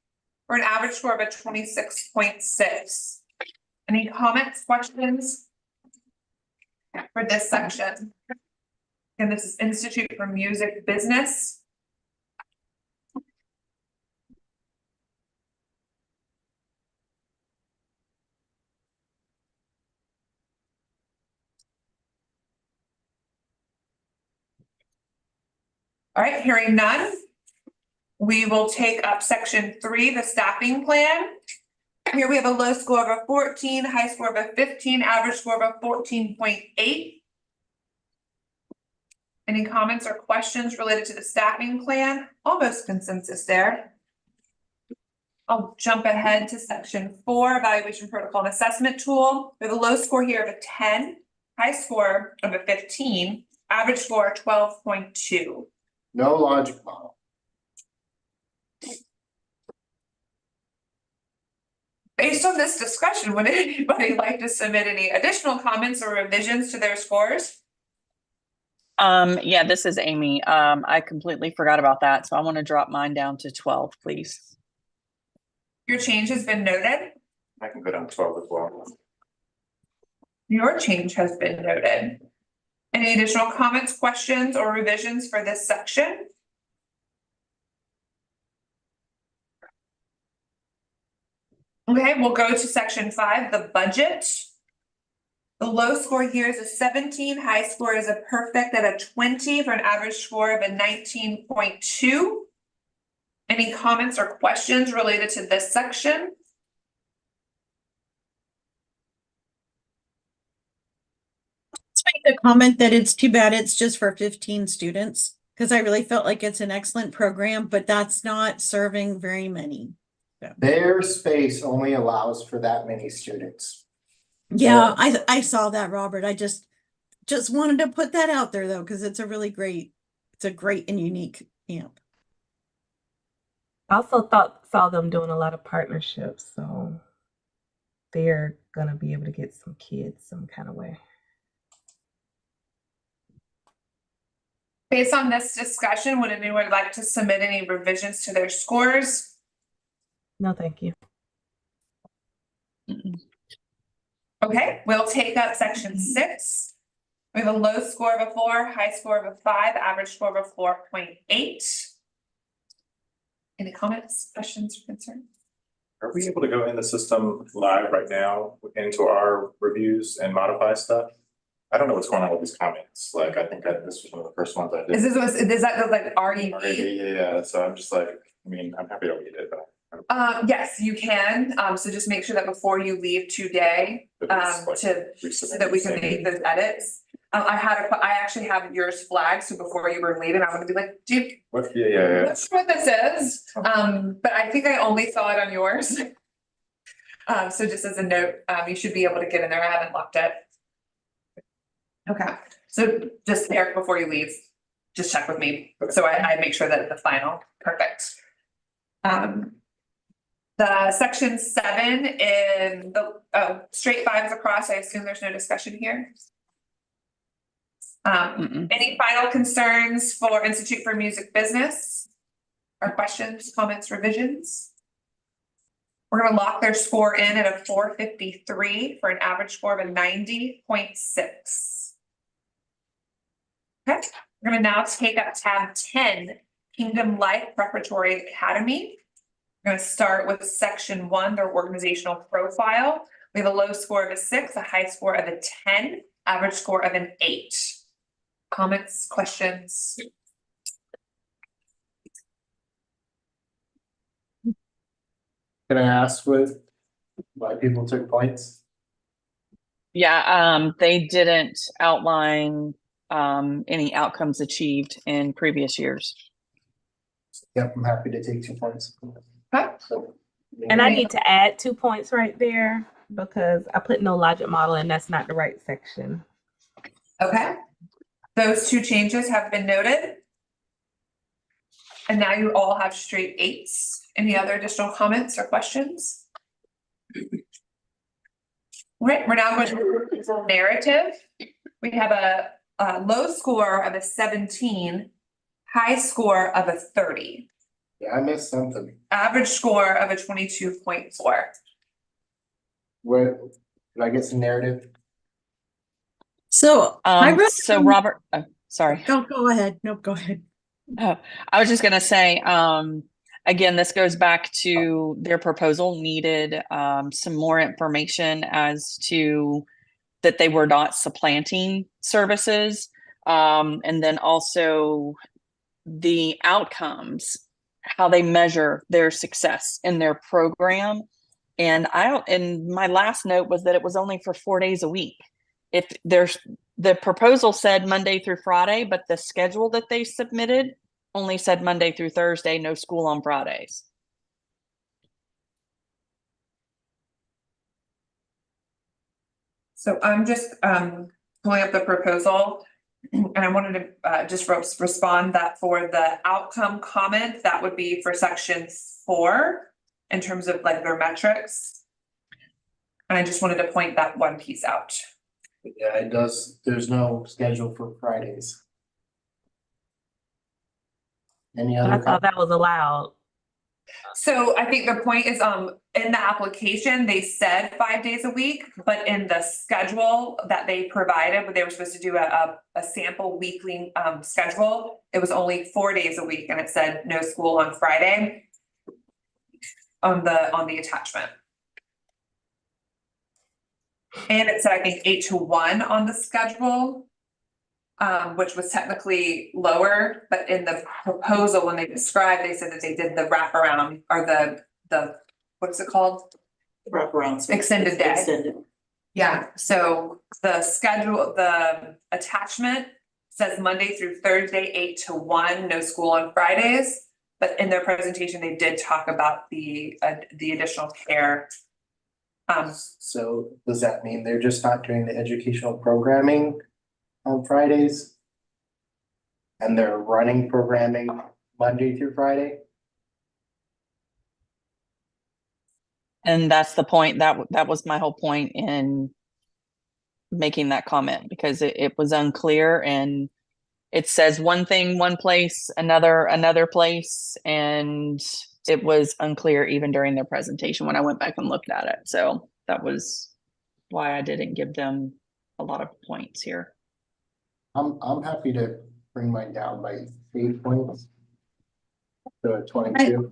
for an average score of a 26.6. Any comments, questions for this section? And this is Institute for Music Business. All right, hearing none. We will take up section 3, the staffing plan. Here we have a low score of a 14, high score of a 15, average score of a 14.8. Any comments or questions related to the staffing plan? Almost consensus there. I'll jump ahead to section 4, evaluation protocol and assessment tool. We have a low score here of a 10, high score of a 15, average score 12.2. No logic model. Based on this discussion, would anybody like to submit any additional comments or revisions to their scores? Yeah, this is Amy. I completely forgot about that. So I want to drop mine down to 12, please. Your change has been noted. I can go down to 12 as well. Your change has been noted. Any additional comments, questions, or revisions for this section? Okay, we'll go to section 5, the budget. The low score here is a 17, high score is a perfect at a 20 for an average score of a 19.2. Any comments or questions related to this section? Let's make the comment that it's too bad it's just for 15 students, because I really felt like it's an excellent program, but that's not serving very many. Their space only allows for that many students. Yeah, I saw that, Robert. I just wanted to put that out there though, because it's a great and unique camp. I also saw them doing a lot of partnerships, so they're gonna be able to get some kids some kind of way. Based on this discussion, would anyone like to submit any revisions to their scores? No, thank you. Okay, we'll take up section 6. We have a low score of a 4, high score of a 5, average score of a 4.8. Any comments, questions, or concerns? Are we able to go in the system live right now into our reviews and modify stuff? I don't know what's going on with these comments. Like, I think this was one of the first ones I did. Is that the like REV? Yeah, so I'm just like, I mean, I'm happy to read it, but. Yes, you can. So just make sure that before you leave today, so that we can make those edits. I actually have yours flagged, so before you were leaving, I'm gonna be like, dude. What? Yeah. Not sure what this is. But I think I only saw it on yours. So just as a note, you should be able to get in there. I haven't locked it. Okay, so just Eric, before you leave, just check with me. So I make sure that the final, perfect. The section 7 in the straight 5s across, I assume there's no discussion here. Any final concerns for Institute for Music Business? Or questions, comments, revisions? We're gonna lock their score in at a 453 for an average score of a 90.6. Okay, we're gonna now take up tab 10, Kingdom Life Preparatory Academy. We're gonna start with section 1, their organizational profile. We have a low score of a 6, a high score of a 10, average score of an 8. Comments, questions? Can I ask why people took points? Yeah, they didn't outline any outcomes achieved in previous years. Yep, I'm happy to take 2 points. Okay. So, And I need to add 2 points right there because I put no logic model and that's not the right section. Okay. Those 2 changes have been noted. And now you all have straight 8s. Any other additional comments or questions? All right, we're now going to narrative. We have a low score of a 17, high score of a 30, Yeah, I missed something. average score of a 22.4. What, did I get some narrative? So I wrote. So Robert, sorry. Go ahead. Nope, go ahead. Oh, I was just gonna say, again, this goes back to their proposal needed some more information as to that they were not supplanting services. And then also the outcomes, how they measure their success in their program. And my last note was that it was only for 4 days a week. If there's the proposal said Monday through Friday, but the schedule that they submitted only said Monday through Thursday, no school on Fridays. So I'm just pulling up the proposal. And I wanted to just respond that for the outcome comment, that would be for section 4 in terms of like their metrics. And I just wanted to point that one piece out. Yeah, it does. There's no schedule for Fridays. Any I other? thought that was allowed. So I think the point is, in the application, they said 5 days a week, but in the schedule that they provided, when they were supposed to do a sample weekly schedule, it was only 4 days a week, and it said no school on Friday on the attachment. And it said, I think 8 to 1 on the schedule, which was technically lower, but in the proposal, when they described, they said that they did the wraparound or the, what's it called? Wraparound. Extended day. Extended. Yeah, so the schedule, the attachment says Monday through Thursday, 8 to 1, no school on Fridays. But in their presentation, they did talk about the additional care. So does that mean they're just not doing the educational programming on Fridays? And they're running programming Monday through Friday? And that's the point, that was my whole point in making that comment, because it was unclear, and it says one thing one place, another place, and it was unclear even during their presentation when I went back and looked at it. So that was why I didn't give them a lot of points here. I'm happy to bring mine down by 8 points. To 22.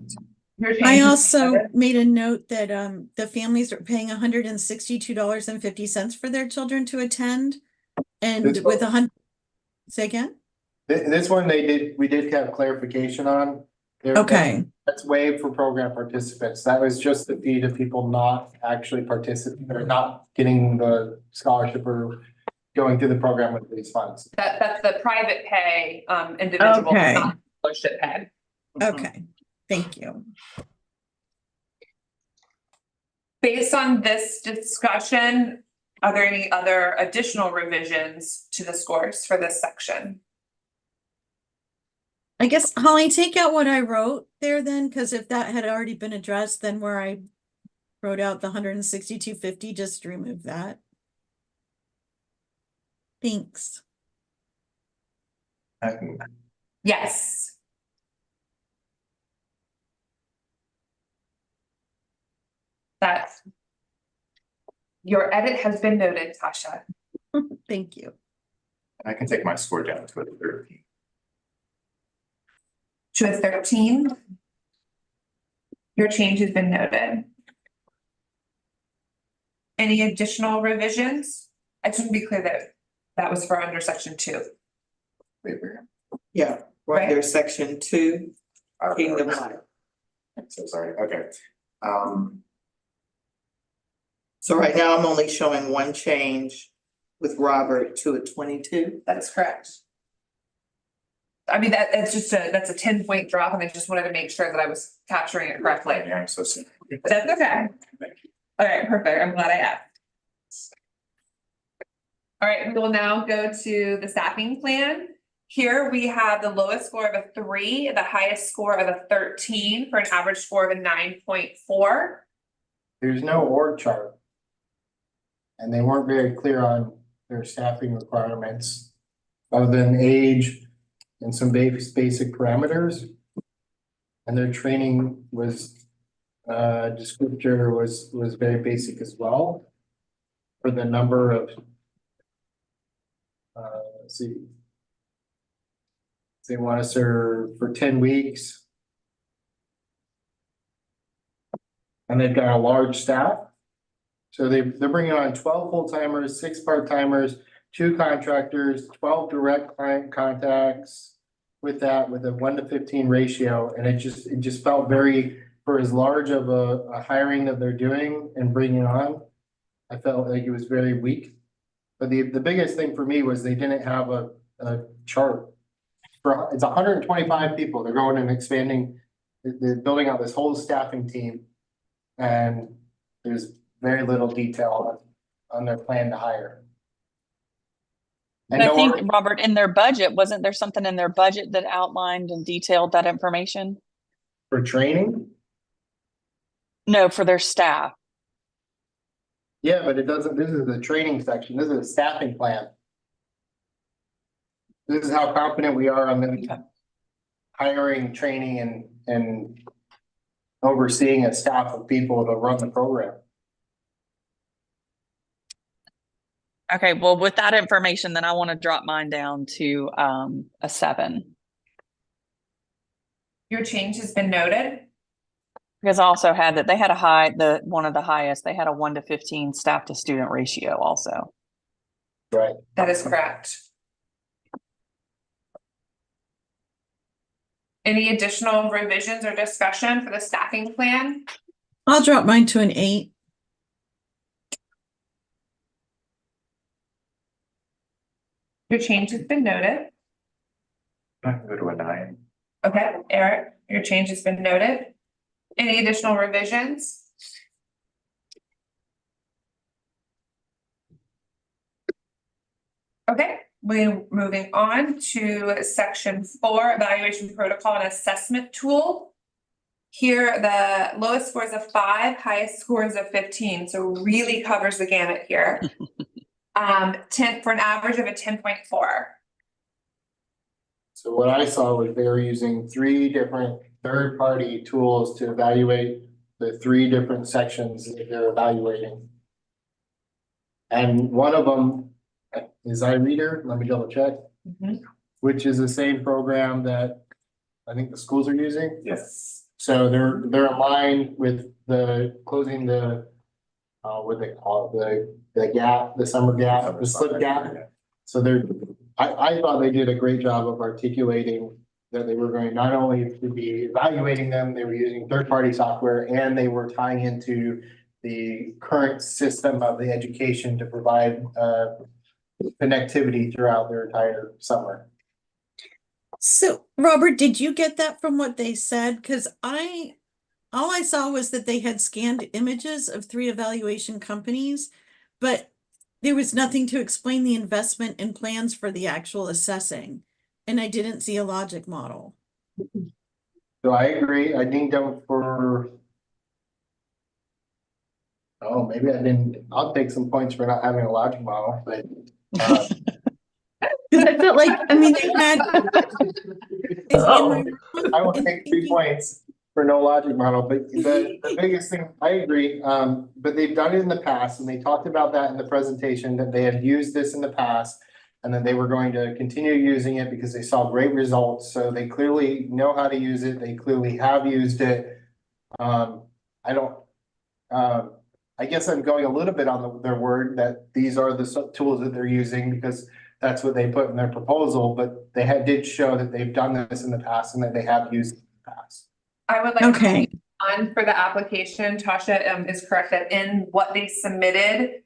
I also made a note that the families are paying $162.50 for their children to attend. And This with one? say again? This one we did have clarification on. Okay. That's waived for program participants. That was just the fee to people not actually participating or not getting the scholarship or going through the program with these funds. That's the private pay, individual, Okay. not scholarship pay. Okay, thank you. Based on this discussion, are there any other additional revisions to the scores for this section? I guess, Holly, take out what I wrote there then, because if that had already been addressed, then where I wrote out the 162.50, just remove that. Thanks. Yes. That your edit has been noted, Tasha. Thank you. I can take my score down to a 13. To a 13. Your change has been noted. Any additional revisions? I just want to be clear that that was for under section 2. Yeah, Right. under section 2, Kingdom Life. I'm so sorry, okay. So right now I'm only showing one change with Robert to a 22. That is correct. I mean, that's a 10-point drop, and I just wanted to make sure that I was capturing it correctly. Yeah, I'm so sorry. That's okay. Thank you. All right, perfect. I'm glad I asked. All right, we will now go to the staffing plan. Here we have the lowest score of a 3, the highest score of a 13 for an average score of a 9.4. There's no org chart. And they weren't very clear on their staffing requirements, other than age and some basic parameters. And their training was, descriptor was very basic as well. For the number of, let's see. They want to serve for 10 weeks. And they've got a large staff. So they're bringing on 12 full-timers, 6 part-timers, 2 contractors, 12 direct client contacts. With a 1-to-15 ratio, and it just felt very, for as large of a hiring that they're doing and bringing on, I felt like it was very weak. But the biggest thing for me was they didn't have a chart. It's 125 people. They're going and expanding. They're building out this whole staffing team, and there's very little detail on their plan to hire. And I think, Robert, in their budget, wasn't there something in their budget that outlined and detailed that information? For training? No, for their staff. Yeah, but it doesn't, this is the training section. This is a staffing plan. This is how confident we are on the hiring, training, and overseeing a staff of people to run the program. Okay, well, with that information, then I want to drop mine down to a 7. Your change has been noted. Because I also had that they had one of the highest, they had a 1-to-15 staff to student ratio also. Right. That is correct. Any additional revisions or discussion for the staffing plan? I'll drop mine to an 8. Your change has been noted. I can go to a 9. Okay, Eric, your change has been noted. Any additional revisions? Okay, we're moving on to section 4, evaluation protocol and assessment tool. Here, the lowest score is a 5, highest score is a 15, so really covers the gamut here. 10 for an average of a 10.4. So what I saw was they were using 3 different third-party tools to evaluate the 3 different sections that they're evaluating. And one of them is iReader, let me double check, which is the same program that I think the schools are using. Yes. So they're aligned with the closing the, what they call it, the gap, the summer gap, the slip gap. So I thought they did a great job of articulating that they were going not only to be evaluating them, they were using third-party software, and they were tying into the current system of the education to provide connectivity throughout their entire summer. So, Robert, did you get that from what they said? Because all I saw was that they had scanned images of 3 evaluation companies, but there was nothing to explain the investment and plans for the actual assessing. And I didn't see a logic model. So I agree. I think that for, oh, maybe I didn't, I'll take some points for not having a logic model, but. Because I felt like, I mean, they had. I will take 3 points for no logic model, but the biggest thing, I agree, but they've done it in the past, and they talked about that in the presentation, that they had used this in the past, and that they were going to continue using it because they saw great results, so they clearly know how to use it, they clearly have used it. I don't, I guess I'm going a little bit on their word that these are the tools that they're using because that's what they put in their proposal, but they did show that they've done this in the past and that they have used it in the past. I would like. Okay. On for the application, Tasha, is correct that in what they submitted,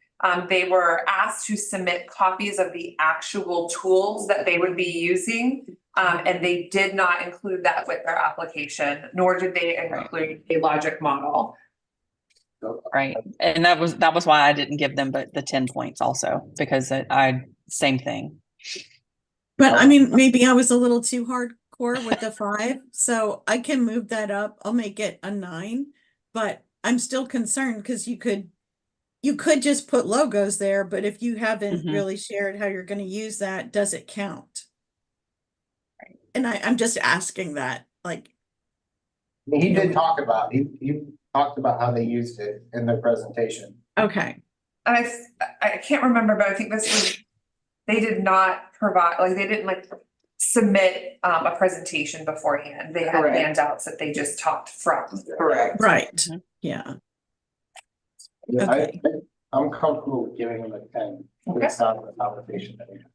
they were asked to submit copies of the actual tools that they would be using. And they did not include that with their application, nor did they include a logic model. Right. And that was why I didn't give them but the 10 points also, because same thing. But I mean, maybe I was a little too hardcore with the 5, so I can move that up. I'll make it a 9, but I'm still concerned because you could just put logos there, but if you haven't really shared how you're going to use that, does it count? Right. And I'm just asking that, like. He did talk about, he talked about how they used it in their presentation. Okay. I can't remember, but I think this was, they did not provide, like, they didn't like submit a presentation beforehand. They had Correct. handouts that they just talked from. Correct. Right. Yeah. Yeah, Okay. I'm comfortable with giving them a 10. Okay. Based on the application that we have.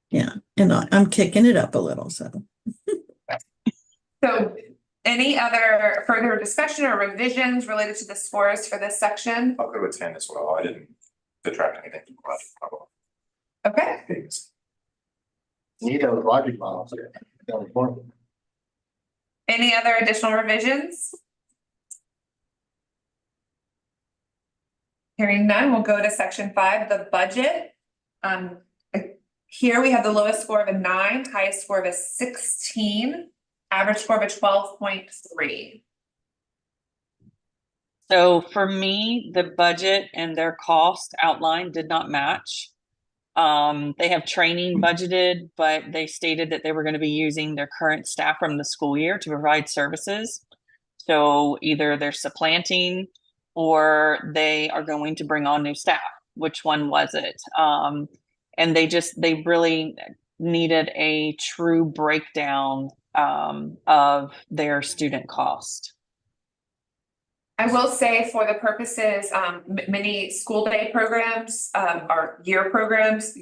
Yeah. And I'm kicking it up a little, so. So any other further discussion or revisions related to the scores for this section? I'll go with 10 as well. I didn't detract anything from that. Okay. Need those logic models. They're important. Any other additional revisions? Hearing none, we'll go to section 5, the budget. Here we have the lowest score of a 9, highest score of a 16, average score of a 12.3. So for me, the budget and their cost outline did not match. They have training budgeted, but they stated that they were going to be using their current staff from the school year to provide services. So either they're supplanting or they are going to bring on new staff. Which one was it? And they really needed a true breakdown of their student cost. I will say for the purposes, many school day programs, our year programs,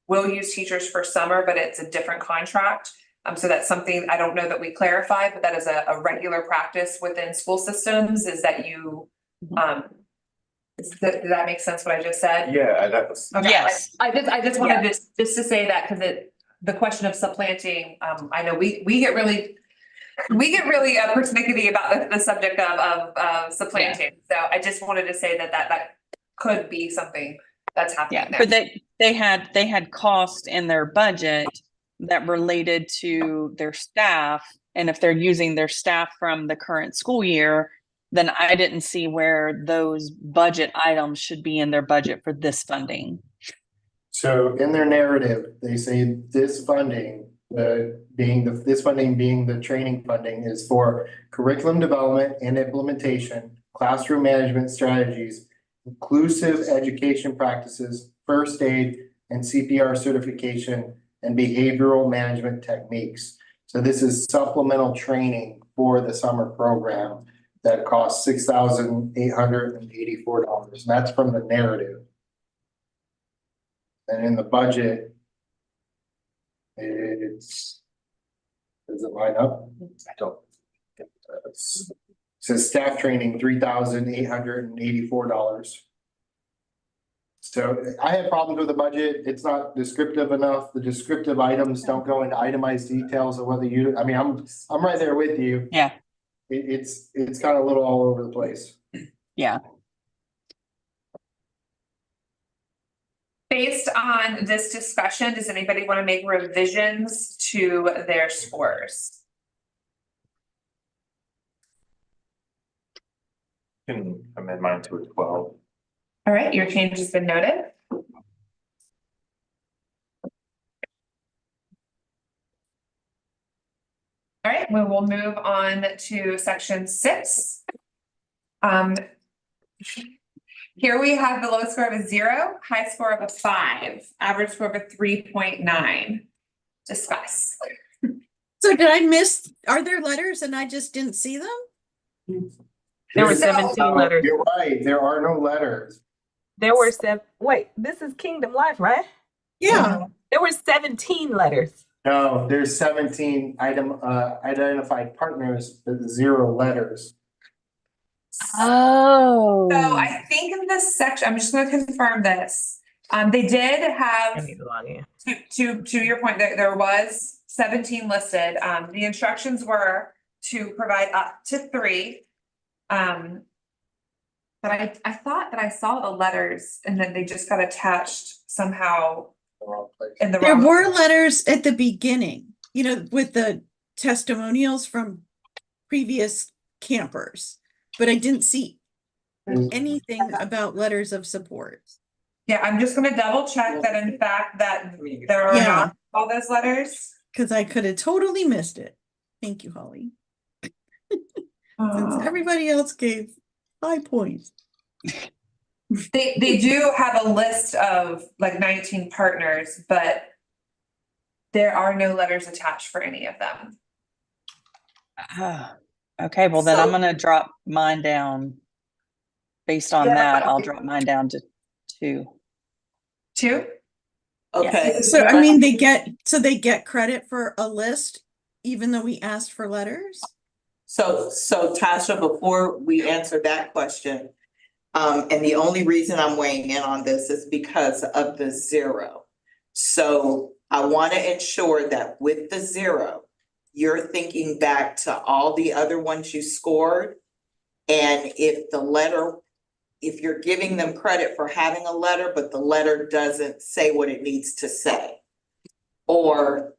will use teachers for summer, but it's a different contract. So that's something I don't know that we clarified, but that is a regular practice within school systems is that you, did that make sense what I just said? Yeah, that was. Okay. Yes. I just wanted just to say that because the question of supplanting, I know we get really persnickety about the subject of supplanting. So I just wanted to say that could be something that's happening there. But they had cost in their budget that related to their staff. And if they're using their staff from the current school year, then I didn't see where those budget items should be in their budget for this funding. So in their narrative, they say this funding, being the training funding is for curriculum development and implementation, classroom management strategies, inclusive education practices, first aid and CPR certification, and behavioral management techniques. So this is supplemental training for the summer program that costs $6,884. And that's from the narrative. And in the budget, does it line up? I don't. It says staff training, $3,884. So I have problems with the budget. It's not descriptive enough. The descriptive items don't go into itemized details of whether I'm right there with you. Yeah. It's kind of a little all over the place. Yeah. Based on this discussion, does anybody want to make revisions to their scores? Can amend mine to a 12. All right, your change has been noted. All right, we will move on to section 6. Here we have the lowest score of a 0, high score of a 5, average score of a 3.9. Discuss. So did I miss, are there letters and I just didn't see them? There were There's- 17 letters. You're right, there are no letters. There were wait, this is Kingdom Life, right? Yeah, There were 17 letters. No, there's 17 identified partners with 0 letters. Oh. So I think in this section, I'm just gonna confirm this. They did I have, need to log in. to your point, there was 17 listed. The instructions were to provide up to 3. But I thought that I saw the letters and then they just got attached somehow The wrong place. in the there wrong. were letters at the beginning, you know, with the testimonials from previous campers, but I didn't see anything about letters of support. Yeah, I'm just gonna double check that in fact that there are Yeah. not all those letters. Because I could have totally missed it. Thank you, Holly. Since everybody else gave high points. They do have a list of like 19 partners, but there are no letters attached for any of them. Ah, okay, well then I'm So- gonna drop mine down. Based on Yeah. that, I'll drop mine down to 2. 2? Okay. So I mean, they get credit for a list, even though we asked for letters? So Tasha, before we answer that question, and the only reason I'm weighing in on this is because of the 0. So I want to ensure that with the 0, you're thinking back to all the other ones you scored. And if you're giving them credit for having a letter, but the letter doesn't say what it needs to say. Or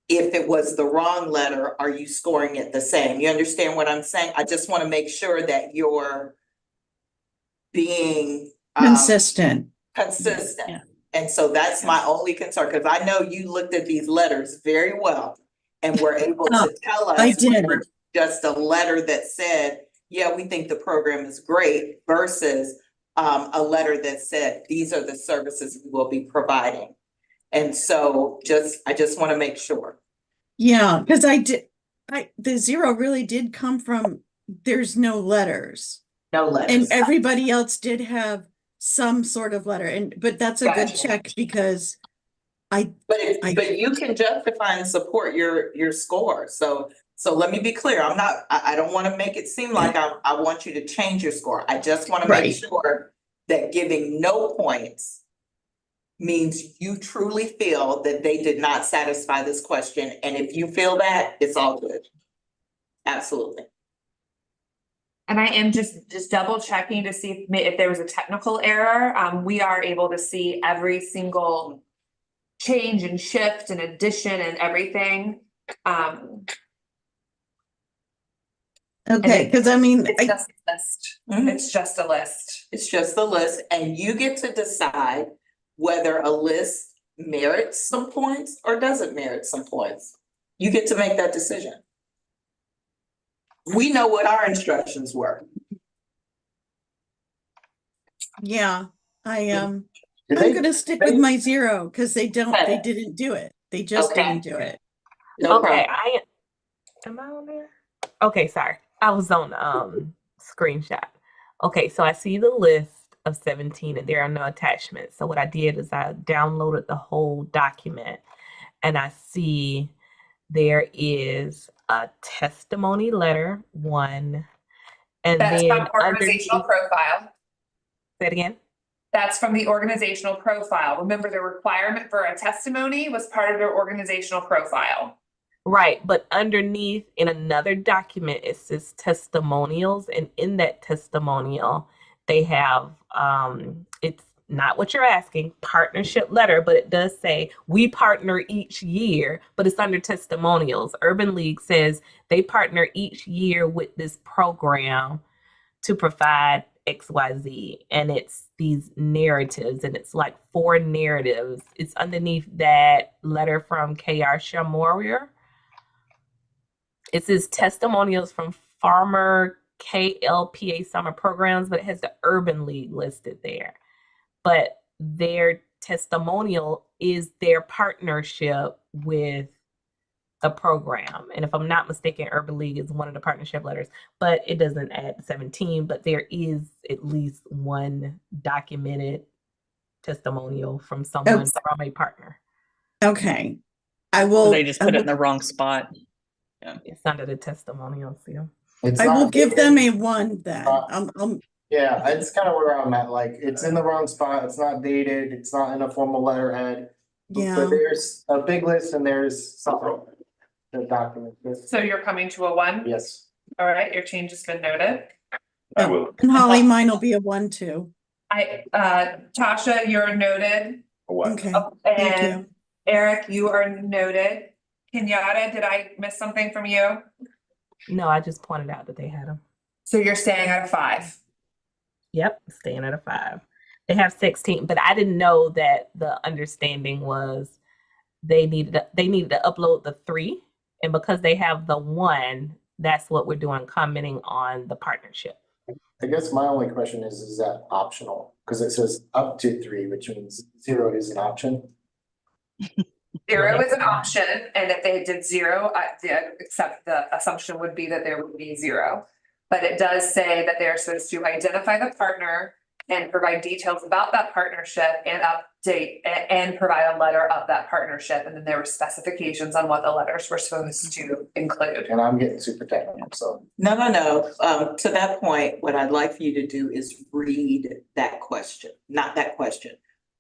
if it was the wrong letter, are you scoring it the same? You understand what I'm saying? I just want to make sure that you're being Consistent. consistent. Yeah. And so that's my only concern, because I know you looked at these letters very well and were able to tell us. I did. Just a letter that said, yeah, we think the program is great, versus a letter that said, these are the services we will be providing. And so I just want to make sure. Yeah, because the 0 really did come from, there's no letters. No letters. And everybody else did have some sort of letter, but that's a good Gotcha. check because I But you can justify and support your score. So let me be clear. I don't want to make it seem like I want you to change your score. I just want to make Right. sure that giving no points means you truly feel that they did not satisfy this question. And if you feel that, it's all good. Absolutely. And I am just double checking to see if there was a technical error. We are able to see every single change and shift and addition and everything. okay, because I mean, It's just a list. It's just a list. It's just the list, and you get to decide whether a list merits some points or doesn't merit some points. You get to make that decision. We know what our instructions were. yeah, I'm Did they- gonna stick with my 0 because they didn't do it. They just Okay. didn't do it. No Okay, problem. am I on there? Okay, sorry. I was on screenshot. Okay, so I see the list of 17 and there are no attachments. So what I did is I downloaded the whole document and I see there is a testimony letter 1 and That's then from organizational underneath, profile. say it again. That's from the organizational profile. Remember, the requirement for a testimony was part of their organizational profile. Right, but underneath in another document, it says testimonials, and in that testimonial, they have it's not what you're asking, partnership letter, but it does say we partner each year, but it's under testimonials. Urban League says they partner each year with this program to provide XYZ, and it's these narratives, and it's like 4 narratives. It's underneath that letter from KR Shamorier. It says testimonials from farmer KLPA summer programs, but it has the Urban League listed there. But their testimonial is their partnership with the program. And if I'm not mistaken, Urban League is one of the partnership letters, but it doesn't add 17, but there is at least one documented testimonial from someone from a partner. Okay. I So will. they just put it in the wrong spot. It's under the testimonials, yeah. I will give them a 1 then. Yeah, it's kind of where I'm at, like, it's in the wrong spot, it's not dated, it's not in a formal letterhead. Yeah. But there's a big list and there's something, the document, this, So you're coming to a 1? yes. All right, your change has been noted. I will, And Holly, mine will be a 1 too. Tasha, you're noted. what? Okay, Oh, thank and you. Eric, you are noted. Kenyatta, did I miss something from you? No, I just pointed out that they had them. So you're staying at a 5. Yep, staying at a 5. They have 16, but I didn't know that the understanding was they needed to upload the 3, and because they have the 1, that's what we're doing, commenting on the partnership. I guess my only question is that optional? Because it says up to 3, which means 0 is an option. 0 is an option, and if they did 0, except the assumption would be that there would be 0. But it does say that they're supposed to identify the partner and provide details about that partnership and update and provide a letter of that partnership. And then there were specifications on what the letters were supposed to include. And I'm getting super technical, so. No, to that point, what I'd like for you to do is read that question, not that question.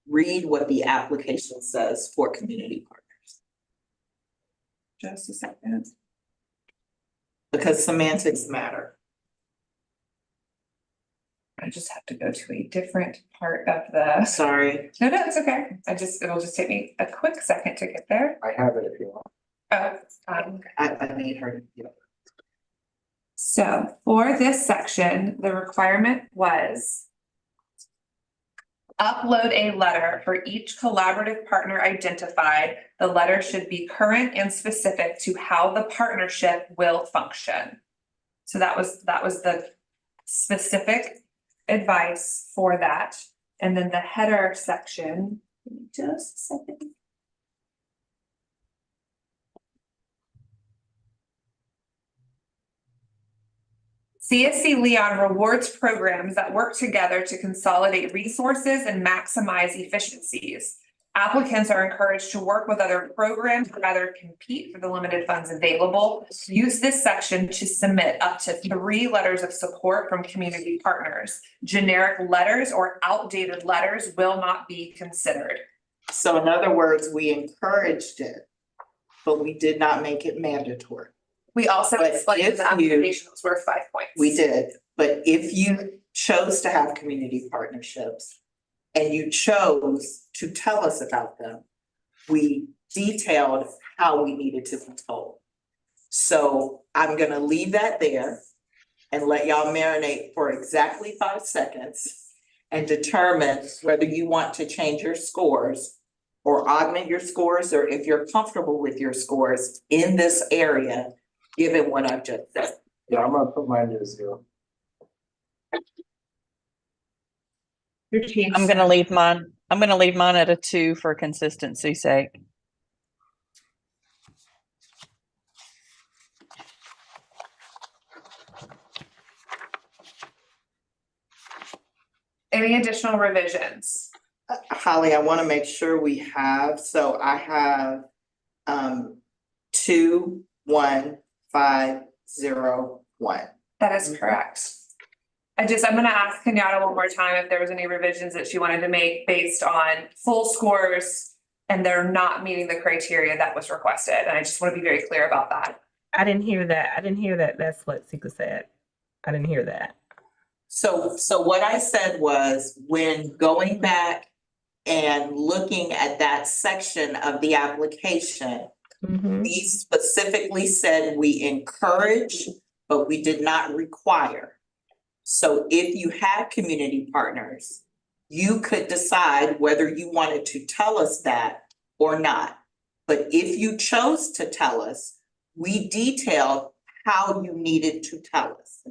Read what the application says for community partners. Just a second. Because semantics matter. I just have to go to a different part of the. Sorry. No, it's okay. It'll just take me a quick second to get there. I have it if you want. I need her to, you know. So for this section, the requirement was upload a letter for each collaborative partner identified. The letter should be current and specific to how the partnership will function. So that was the specific advice for that. And then the header section, give me just a second. CSC Leon rewards programs that work together to consolidate resources and maximize efficiencies. Applicants are encouraged to work with other programs rather than compete for the limited funds available. Use this section to submit up to 3 letters of support from community partners. Generic letters or outdated letters will not be considered. So in other words, we encouraged it, but we did not make it mandatory. We also But explained if the application was worth 5 points. We did, but if you chose to have community partnerships and you chose to tell us about them, we detailed how we needed to be told. So I'm gonna leave that there and let y'all marinate for exactly 5 seconds and determine whether you want to change your scores or augment your scores, or if you're comfortable with your scores in this area, given what I've just said. Yeah, I'm gonna put mine to a 0. I'm gonna leave mine at a 2 for consistency's sake. Any additional revisions? Holly, I want to make sure we have, so I have 2, 1, 5, 0, 1. That is correct. I'm gonna ask Kenyatta one more time if there was any revisions that she wanted to make based on full scores and they're not meeting the criteria that was requested. And I just want to be very clear about that. I didn't hear that. That's what Sika said. I didn't hear that. So what I said was, when going back and looking at that section of the application, we specifically said we encourage, but we did not require. So if you had community partners, you could decide whether you wanted to tell us that or not. But if you chose to tell us, we detailed how you needed to tell us.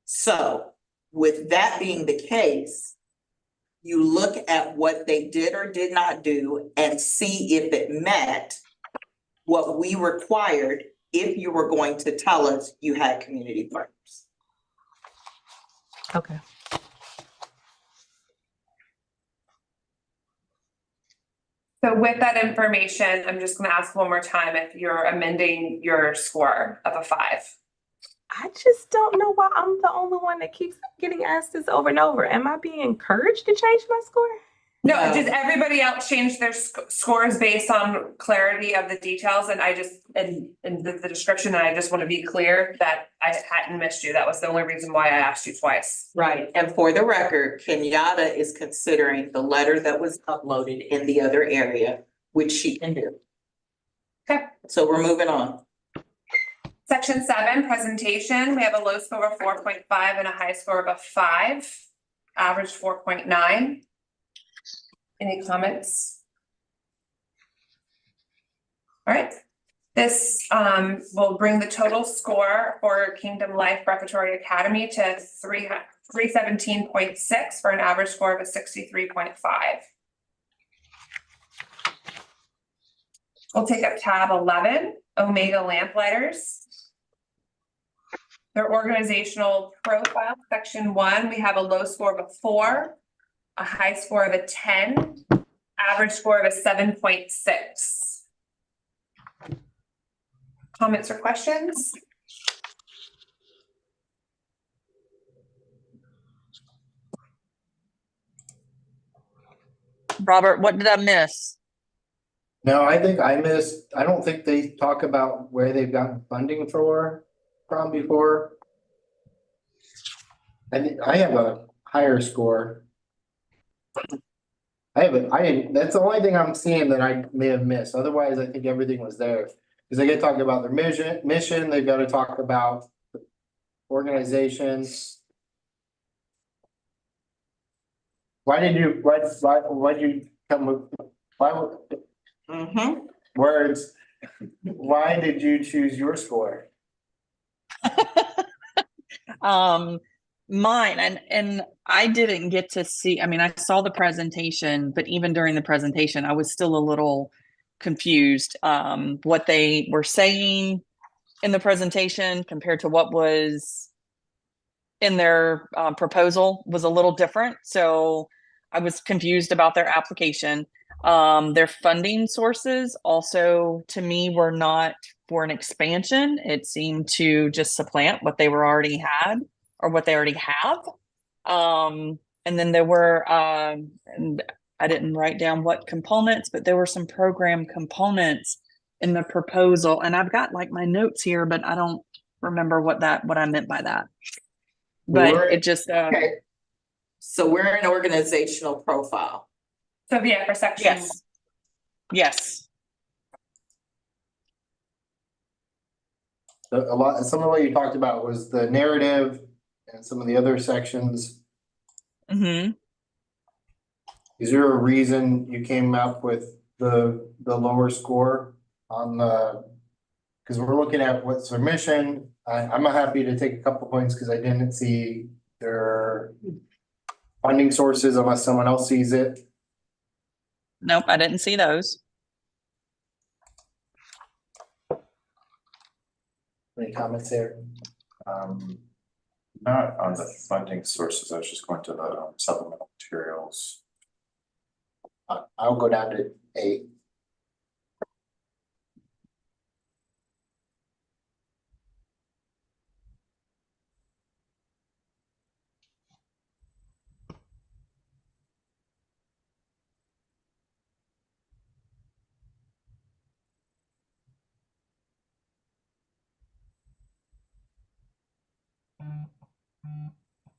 So with that being the case, you look at what they did or did not do and see if it met what we required if you were going to tell us you had community partners. Okay. So with that information, I'm just gonna ask one more time if you're amending your score of a 5. I just don't know why I'm the only one that keeps getting asked this over and over. Am I being encouraged to change my score? No, No. does everybody else change their scores based on clarity of the details? And I just, in the description, and I just want to be clear that I hadn't missed you. That was the only reason why I asked you twice. Right, and for the record, Kenyatta is considering the letter that was uploaded in the other area, which she can do. Okay. So we're moving on. Section 7, presentation. We have a low score of 4.5 and a high score of a 5, average 4.9. Any comments? All right. This will bring the total score for Kingdom Life Preparatory Academy to 317.6 for an average score of a 63.5. We'll take up tab 11, Omega Lamplighters. Their organizational profile, section 1, we have a low score of a 4, a high score of a 10, average score of a 7.6. Comments or questions? Robert, what did I miss? No, I think I missed, I don't think they talk about where they've gotten funding from before. I have a higher score. That's the only thing I'm seeing that I may have missed. Otherwise, I think everything was there. Cause they gotta talk about their mission, they've gotta talk about organizations. Why did you come with, words? Why did you choose your score? Mine, and I didn't get to see, I mean, I saw the presentation, but even during the presentation, I was still a little confused. What they were saying in the presentation compared to what was in their proposal was a little different. So I was confused about their application. Their funding sources also, to me, were not for an expansion. It seemed to just supplant what they were already had or what they already have. And then there were, and I didn't write down what components, but there were some program components in the proposal. And I've got like my notes here, but I don't remember what I meant by that. But it just, Okay. So we're in organizational profile. So yeah, for section. yes. Yes. Some of what you talked about was the narrative and some of the other sections. Mm-hmm. Is there a reason you came up with the lower score on the, because we're looking at what's their mission. I'm happy to take a couple points because I didn't see their funding sources unless someone else sees it. Nope, I didn't see those. Any comments there? Not on the funding sources, I was just going to the supplemental materials. I'll go down to 8.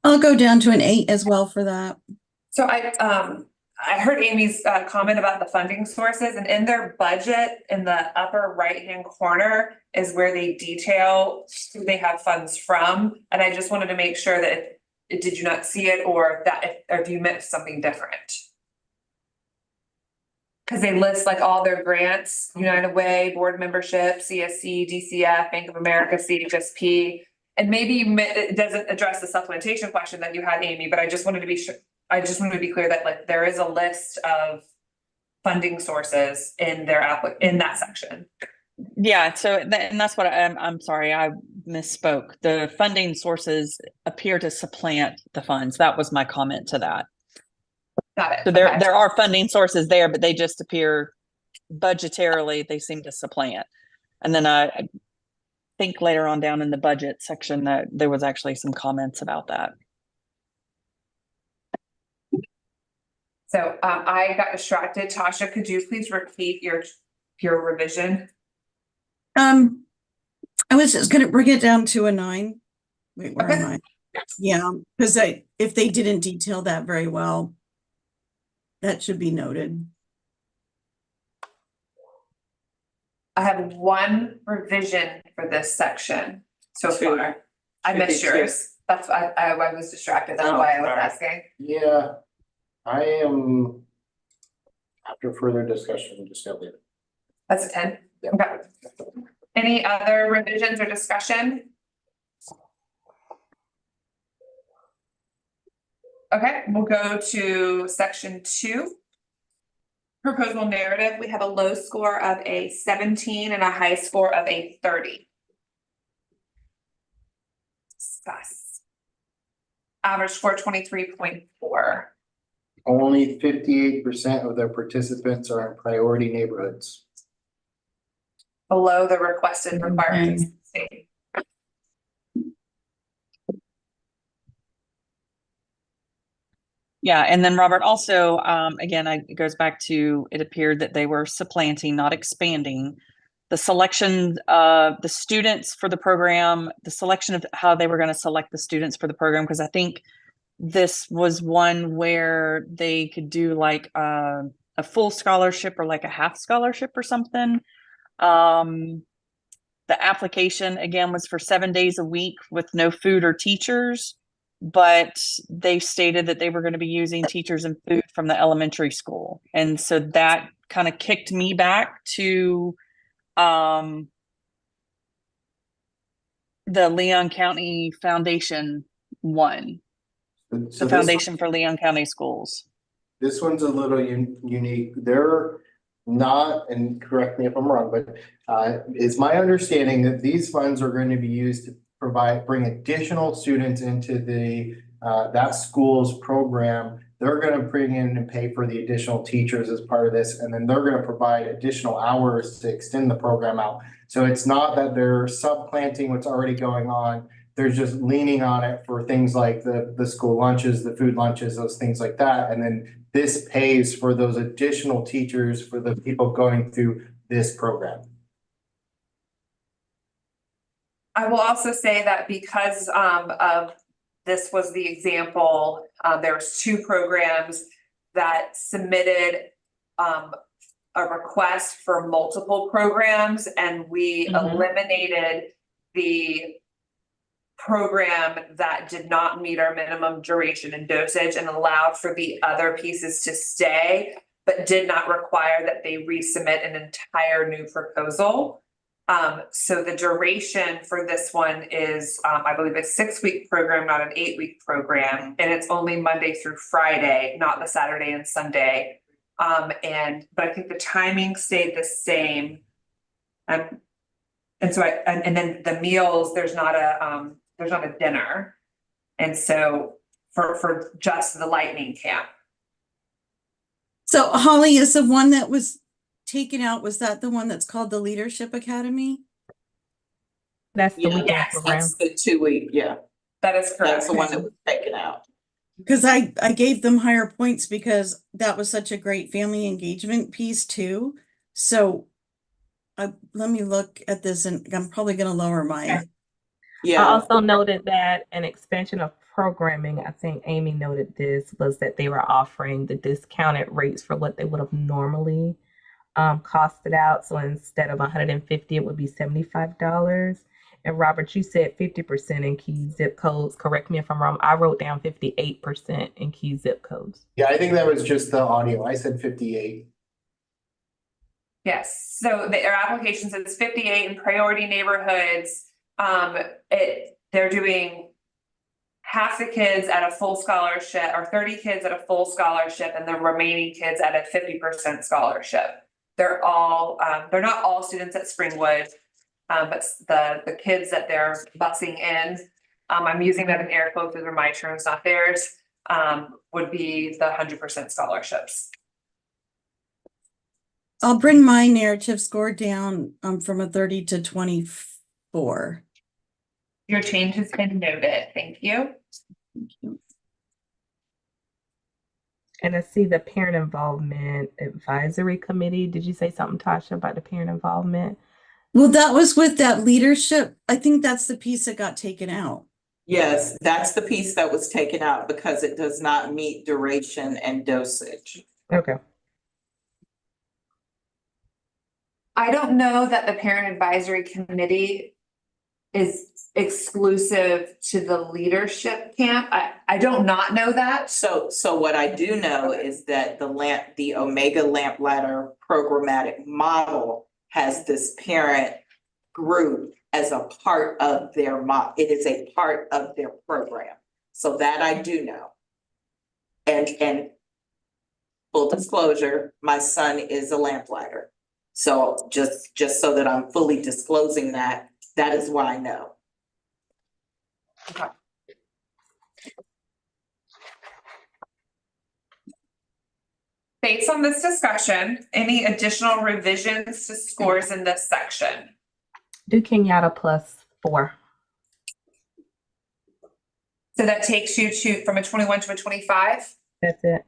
I'll go down to an 8 as well for that. So I heard Amy's comment about the funding sources, and in their budget in the upper right-hand corner is where they detail who they have funds from. And I just wanted to make sure that did you not see it, or if you missed something different? Because they list like all their grants, United Way, board membership, CSC, DCF, Bank of America, CHSP. And maybe it doesn't address the supplementation question that you had, Amy, but I just wanted to be sure. I just want to be clear that like there is a list of funding sources in their in that section. Yeah, so and that's what I'm sorry, I misspoke. The funding sources appear to supplant the funds. That was my comment to that. Got it. So Okay. there are funding sources there, but they just appear budgetarily, they seem to supplant. And then I think later on down in the budget section that there was actually some comments about that. So I got distracted. Tasha, could you please repeat your revision? I was just gonna bring it down to a 9. Wait, where am Okay. I? Yeah, because if they didn't detail that very well, that should be noted. I have one revision for this section so Two. far. I Should be missed two. yours. That's why I was distracted. That's Oh, why I was sorry. asking. Yeah, I am, after further discussion, I'm just gonna leave it. That's a 10. Yeah. Okay. Any other revisions or discussion? Okay, we'll go to section 2. Proposal narrative, we have a low score of a 17 and a high score of a 30. Discuss. Average score 23.4. Only 58% of their participants are in priority neighborhoods. Below the requested Okay. requirements. State. Yeah, and then Robert also, again, it goes back to, it appeared that they were supplanting, not expanding. The selection of the students for the program, the selection of how they were going to select the students for the program, because I think this was one where they could do like a full scholarship or like a half scholarship or something. The application again was for 7 days a week with no food or teachers, but they stated that they were going to be using teachers and food from the elementary school. And so that kind of kicked me back to the Leon County Foundation one, So the this- Foundation for Leon County Schools. This one's a little unique. They're not, and correct me if I'm wrong, but it's my understanding that these funds are going to be used to bring additional students into that school's program. They're going to bring in and pay for the additional teachers as part of this, and then they're going to provide additional hours to extend the program out. So it's not that they're supplanting what's already going on. They're just leaning on it for things like the school lunches, the food lunches, those things like that. And then this pays for those additional teachers for the people going through this program. I will also say that because of this was the example, there was 2 programs that submitted a request for multiple programs, and we eliminated the program that did not meet our minimum duration and dosage and allowed for the other pieces to stay, but did not require that they resubmit an entire new proposal. So the duration for this one is, I believe, a 6-week program, not an 8-week program, and it's only Monday through Friday, not the Saturday and Sunday. But I think the timing stayed the same. And so and then the meals, there's not a dinner. And so for just the lightning camp. So Holly, is the one that was taken out, was that the one that's called the Leadership Academy? That's the weekend Yes, program. That's the 2-week, yeah, That is correct. that's the one that was taken out. Because I gave them higher points because that was such a great family engagement piece too. So let me look at this, and I'm probably going to lower my. I Yeah, also noted that an expansion of programming, I think Amy noted this, was that they were offering the discounted rates for what they would have normally costed out. So instead of $150, it would be $75. And Robert, you said 50% in key zip codes. Correct me if I'm wrong. I wrote down 58% in key zip codes. Yeah, I think that was just the audio. I said 58. Yes, so their application says 58 in priority neighborhoods. They're doing half the kids at a full scholarship, or 30 kids at a full scholarship, and the remaining kids at a 50% scholarship. They're all, they're not all students at Springwood, but the kids that they're busing in, I'm using that in air quotes, those are my terms, not theirs, would be the 100% scholarships. I'll bring my narrative score down from a 30 to 24. Your change has been noted. Thank you. And I see the parent involvement advisory committee. Did you say something, Tasha, about the parent involvement? Well, that was with that leadership. I think that's the piece that got taken out. Yes, that's the piece that was taken out because it does not meet duration and dosage. Okay. I don't know that the parent advisory committee is exclusive to the leadership camp. I don't not know that. So what I do know is that the Omega Lamplighter programmatic model has this parent group as a part of their it is a part of their program. So that I do know. And full disclosure, my son is a lamplighter. So just so that I'm fully disclosing that is why I know. Okay. Based on this discussion, any additional revisions to scores in this section? Do Kenyatta +4. So that takes you from a 21 to a 25? That's it.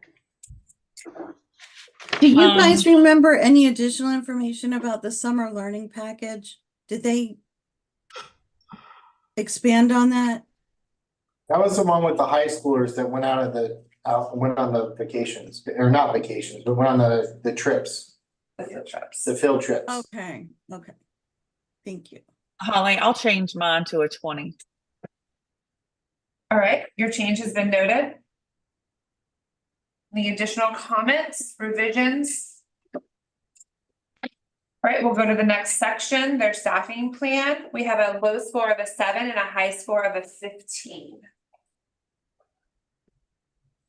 Do you guys remember any additional information about the summer learning package? Did they expand on that? That was the one with the high schoolers that went went on the vacations, or not vacations, but went on the trips, The field trips. the field trips. Okay, thank you. Holly, I'll change mine to a 20. All right, your change has been noted. Any additional comments, revisions? All right, we'll go to the next section, their staffing plan. We have a low score of a 7 and a high score of a 15.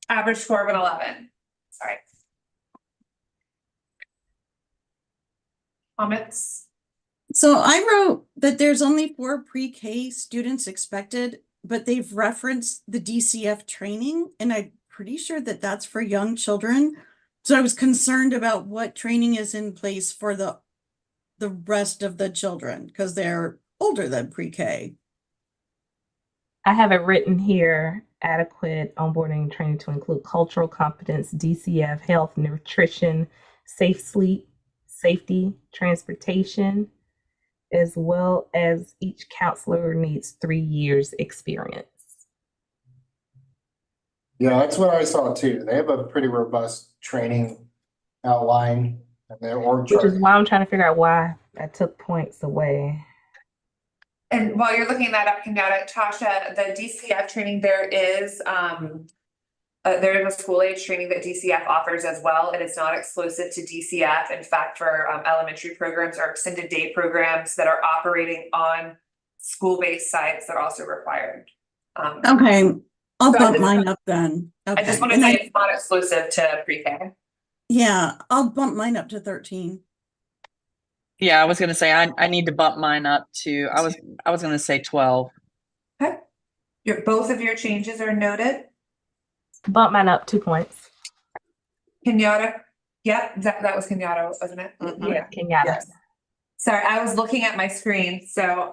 Average score of an 11. Sorry. Comments? So I wrote that there's only 4 pre-K students expected, but they've referenced the DCF training, and I'm pretty sure that that's for young children. So I was concerned about what training is in place for the rest of the children, because they're older than pre-K. I have it written here, adequate onboarding training to include cultural competence, DCF, health, nutrition, safe sleep, safety, transportation, as well as each counselor needs 3 years experience. Yeah, that's what I saw too. They have a pretty robust training outline and their org Which chart. is why I'm trying to figure out why I took points away. And while you're looking that up, Kenyatta, Tasha, the DCF training, there is a school age training that DCF offers as well. It is not exclusive to DCF. In fact, for elementary programs or extended day programs that are operating on school-based sites, they're also required. Okay, I'll So bump mine up then. I just Okay. want to And say it's not exclusive to pre-K. yeah, I'll bump mine up to 13. Yeah, I was gonna say I need to bump mine up to I was gonna say 12. Okay. Both of your changes are noted. Bump mine up 2 points. Kenyatta, yeah, that was Kenyatta, wasn't it? Mhm. Yeah, Kenyatta. Yes. Sorry, I was looking at my screen, so.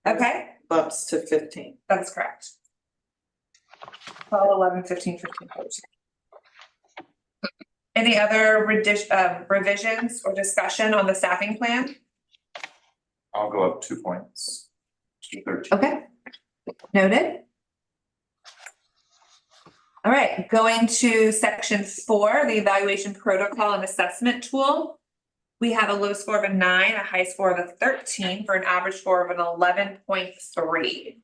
Okay, Bumps to 15. that's correct. 12, 11, 15, 15, 14. Any other revisions or discussion on the staffing plan? I'll go up 2 points to 13. Okay, noted. All right, going to section 4, the evaluation protocol and assessment tool. We have a low score of a 9, a high score of a 13 for an average score of an 11.3.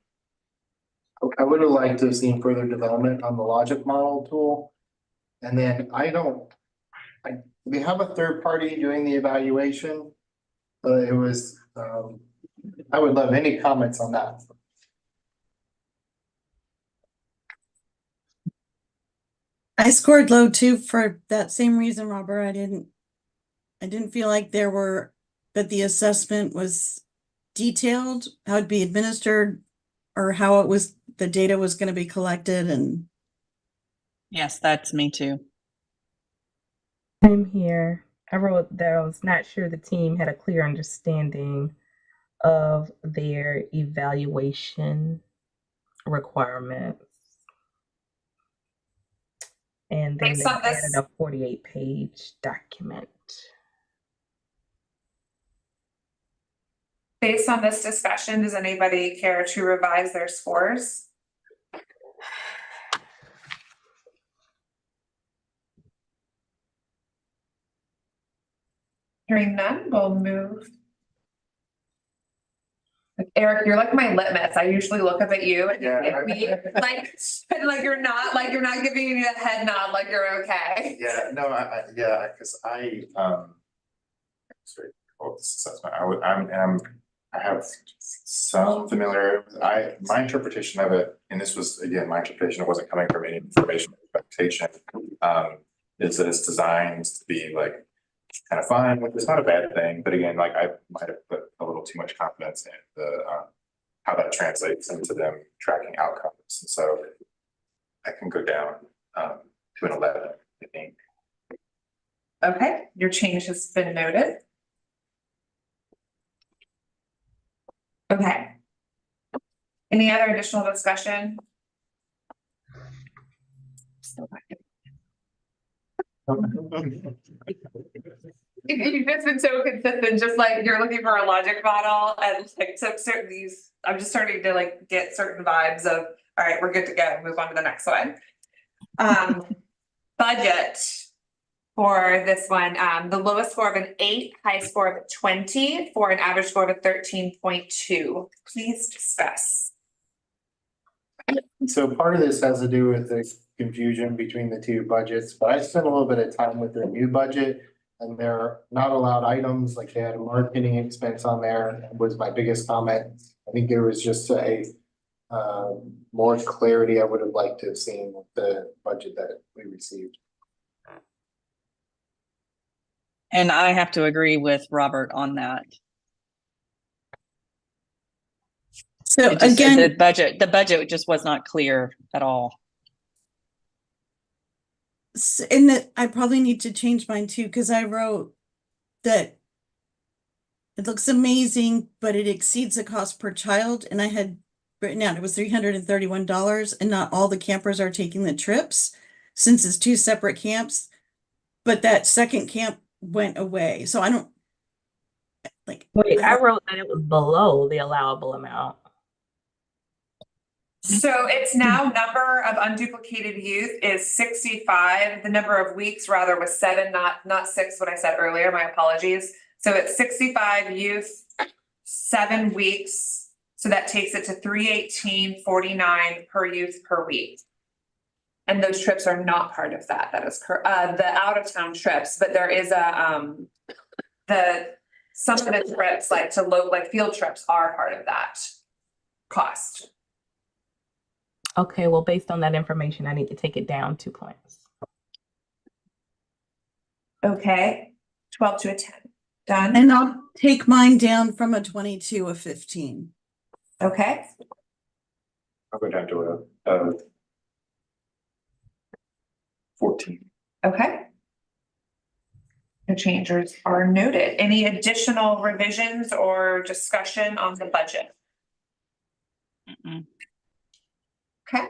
I would have liked to have seen further development on the logic model tool. And then we have a third party doing the evaluation. It was, I would love any comments on that. I scored low too for that same reason, Robert. I didn't feel like that the assessment was detailed, how it'd be administered, or how the data was gonna be collected and. Yes, that's me too. I'm here. I wrote that I was not sure the team had a clear understanding of their evaluation requirements. And then Based they on this- added a 48-page document. Based on this discussion, does anybody care to revise their scores? Hearing none, we'll move. Eric, you're like my litmus. I usually look up at you and you give me like you're not giving me a head nod like you're okay. Yeah, no, because sorry, this assessment, I have some familiarity with, my interpretation of it, and this was, again, my interpretation, it wasn't coming from any information expectation, is that it's designed to be like kind of fun, which is not a bad thing, but again, like I might have put a little too much confidence in the how that translates into them tracking outcomes, and so I can go down to an 11, I think. Okay, your change has been noted. Okay. Any other additional discussion? You've just been so consistent, just like you're looking for a logic model and like so certain these, I'm just starting to like get certain vibes of, all right, we're good to go, move on to the next one. Budget for this one, the lowest score of an 8, high score of a 20 for an average score of a 13.2. Please discuss. So part of this has to do with the confusion between the two budgets, but I spent a little bit of time with their new budget. And they're not allowed items, like they had a marketing expense on there, was my biggest comment. I think there was just more clarity I would have liked to have seen with the budget that we received. And I have to agree with Robert on that. So It just- again, the budget just was not clear at all. and that I probably need to change mine too, because I wrote that it looks amazing, but it exceeds the cost per child. And I had written out it was $331, and not all the campers are taking the trips since it's 2 separate camps. But that second camp went away. So I don't like. Wait, I wrote that it was below the allowable amount. So it's now number of unduplicated youth is 65. The number of weeks rather was 7, not 6, what I said earlier, my apologies. So it's 65 youth, 7 weeks. So that takes it to 318.49 per youth per week. And those trips are not part of that. That is the out of town trips, but there is some of the trips like field trips are part of that cost. Okay, well, based on that information, I need to take it down 2 points. Okay, 12 to a 10. Done. And I'll take mine down from a 20 to a 15. Okay, I'll go down to a 14. okay. The changes are noted. Any additional revisions or discussion on the budget? Mm-mm. Okay,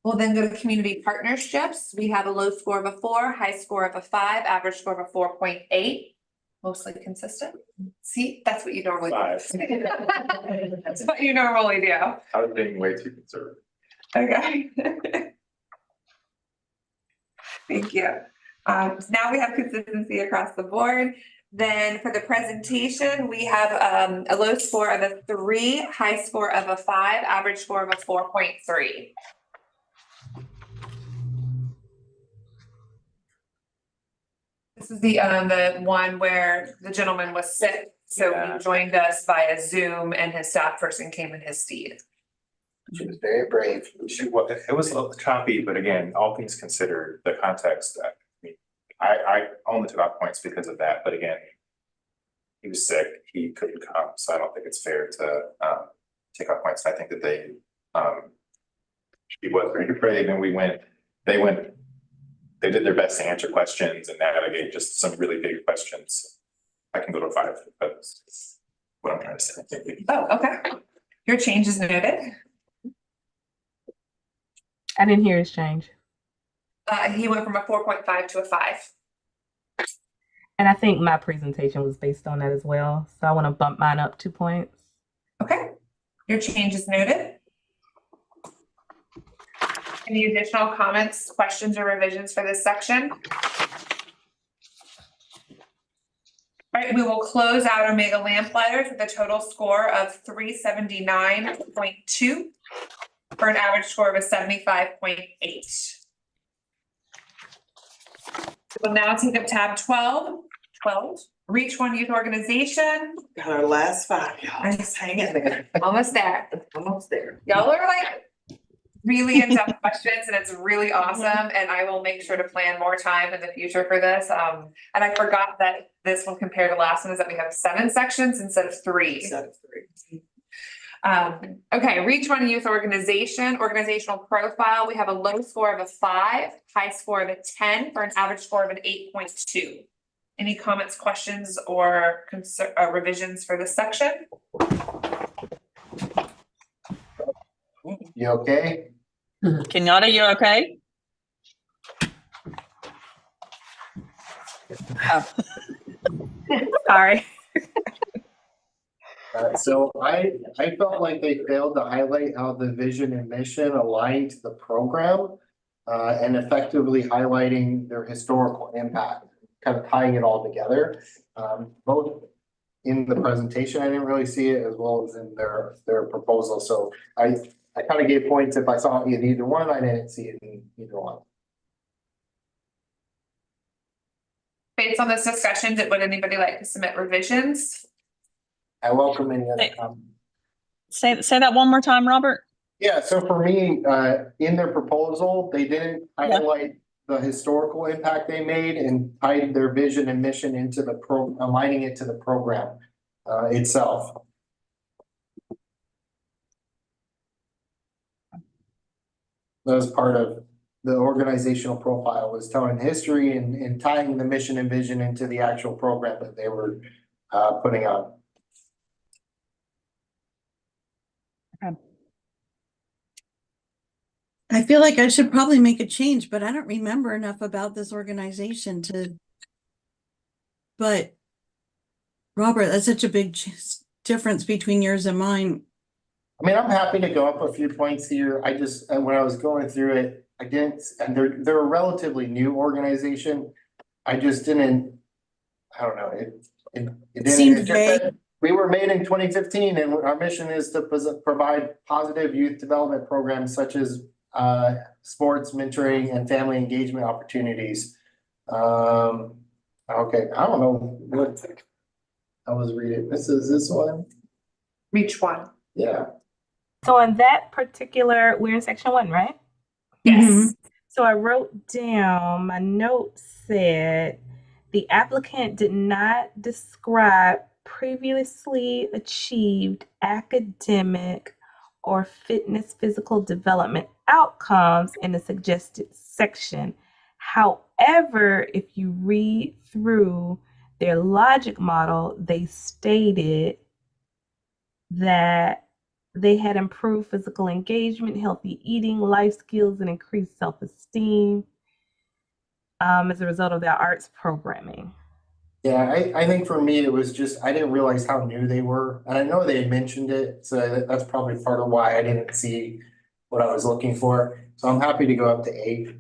we'll then go to community partnerships. We have a low score of a 4, high score of a 5, average score of a 4.8. Mostly consistent. See, that's what you normally do. 5. That's what you normally do. I was being way too conservative. Okay. Thank you. Now we have consistency across the board. Then for the presentation, we have a low score of a 3, high score of a 5, average score of a 4.3. This is the one where the gentleman was sick, so Yeah. he joined us via Zoom and his staff person came in his stead. She was very brave. It was a little choppy, but again, all things considered, the context, I mean, I only took out points because of that, but again, he was sick, he couldn't come, so I don't think it's fair to take out points. I think that she was very brave and they did their best to answer questions and navigate just some really big questions. I can go to 5, but that's what I'm trying to say. Oh, okay. Your change is noted. I didn't hear his change. He went from a 4.5 to a 5. And I think my presentation was based on that as well. So I want to bump mine up 2 points. Okay. Your change is noted. Any additional comments, questions, or revisions for this section? All right, we will close out Omega Lamplighters with a total score of 379.2 for an average score of a 75.8. We'll now take up tab 12. Reach One Youth Organization. Got our last 5, y'all. Just hang in there. Almost there. Almost there. Y'all are like really in-depth questions and it's really awesome. And I will make sure to plan more time in the future for this. And I forgot that this one compared to last one is that we have 7 sections instead of 3. Instead of 3. Okay, Reach One Youth Organization, organizational profile. We have a low score of a 5, high score of a 10 for an average score of an 8.2. Any comments, questions, or revisions for this section? You okay? Kenyatta, you okay? Sorry. So I felt like they failed to highlight how the vision and mission align to the program and effectively highlighting their historical impact, kind of tying it all together. Both in the presentation, I didn't really see it, as well as in their proposal. So I kind of gave points if I saw it in either one. I didn't see it in either one. Based on this discussion, would anybody like to submit revisions? I welcome any other comments. Say that one more time, Robert. Yeah, so for me, in their proposal, they didn't highlight the historical impact they made and tied their vision and mission into the aligning it to the program itself. That was part of the organizational profile, was telling history and tying the mission and vision into the actual program that they were putting on. I feel like I should probably make a change, but I don't remember enough about this organization to. But Robert, that's such a big difference between yours and mine. I mean, I'm happy to go up a few points here. I just, when I was going through it, I didn't, and they're a relatively new organization. I just didn't, I don't know, it didn't. Seemed vague. We were made in 2015 and our mission is to provide positive youth development programs such as sports, mentoring, and family engagement opportunities. Okay, I don't know what I was reading. This one? Reach One. Yeah. So in that particular, we're in section 1, right? Yes. So I wrote down, my note said, the applicant did not describe previously achieved academic or fitness physical development outcomes in the suggested section. However, if you read through their logic model, they stated that they had improved physical engagement, healthy eating, life skills, and increased self-esteem as a result of their arts programming. Yeah, I think for me, it was just, I didn't realize how new they were. And I know they had mentioned it, so that's probably part of why I didn't see what I was looking for. So I'm happy to go up to 8.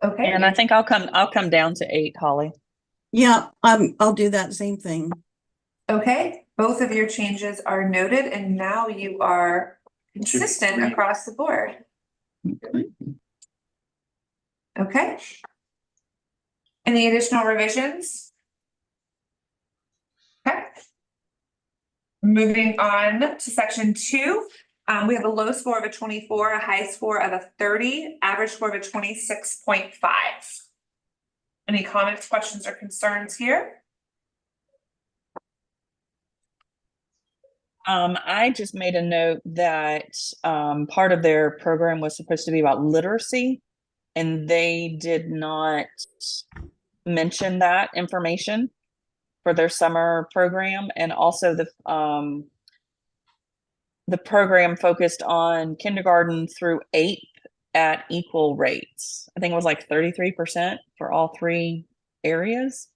Okay. And I think I'll come down to 8, Holly. Yeah, I'll do that same thing. Okay, both of your changes are noted and now you are consistent across the board. Okay. Any additional revisions? Okay. Moving on to section 2, We have a low score of a 24, a high score of a 30, average score of a 26.5. Any comments, questions, or concerns here? I just made a note that part of their program was supposed to be about literacy, and they did not mention that information for their summer program. And also the program focused on kindergarten through 8th at equal rates. I think it was like 33% for all 3 areas.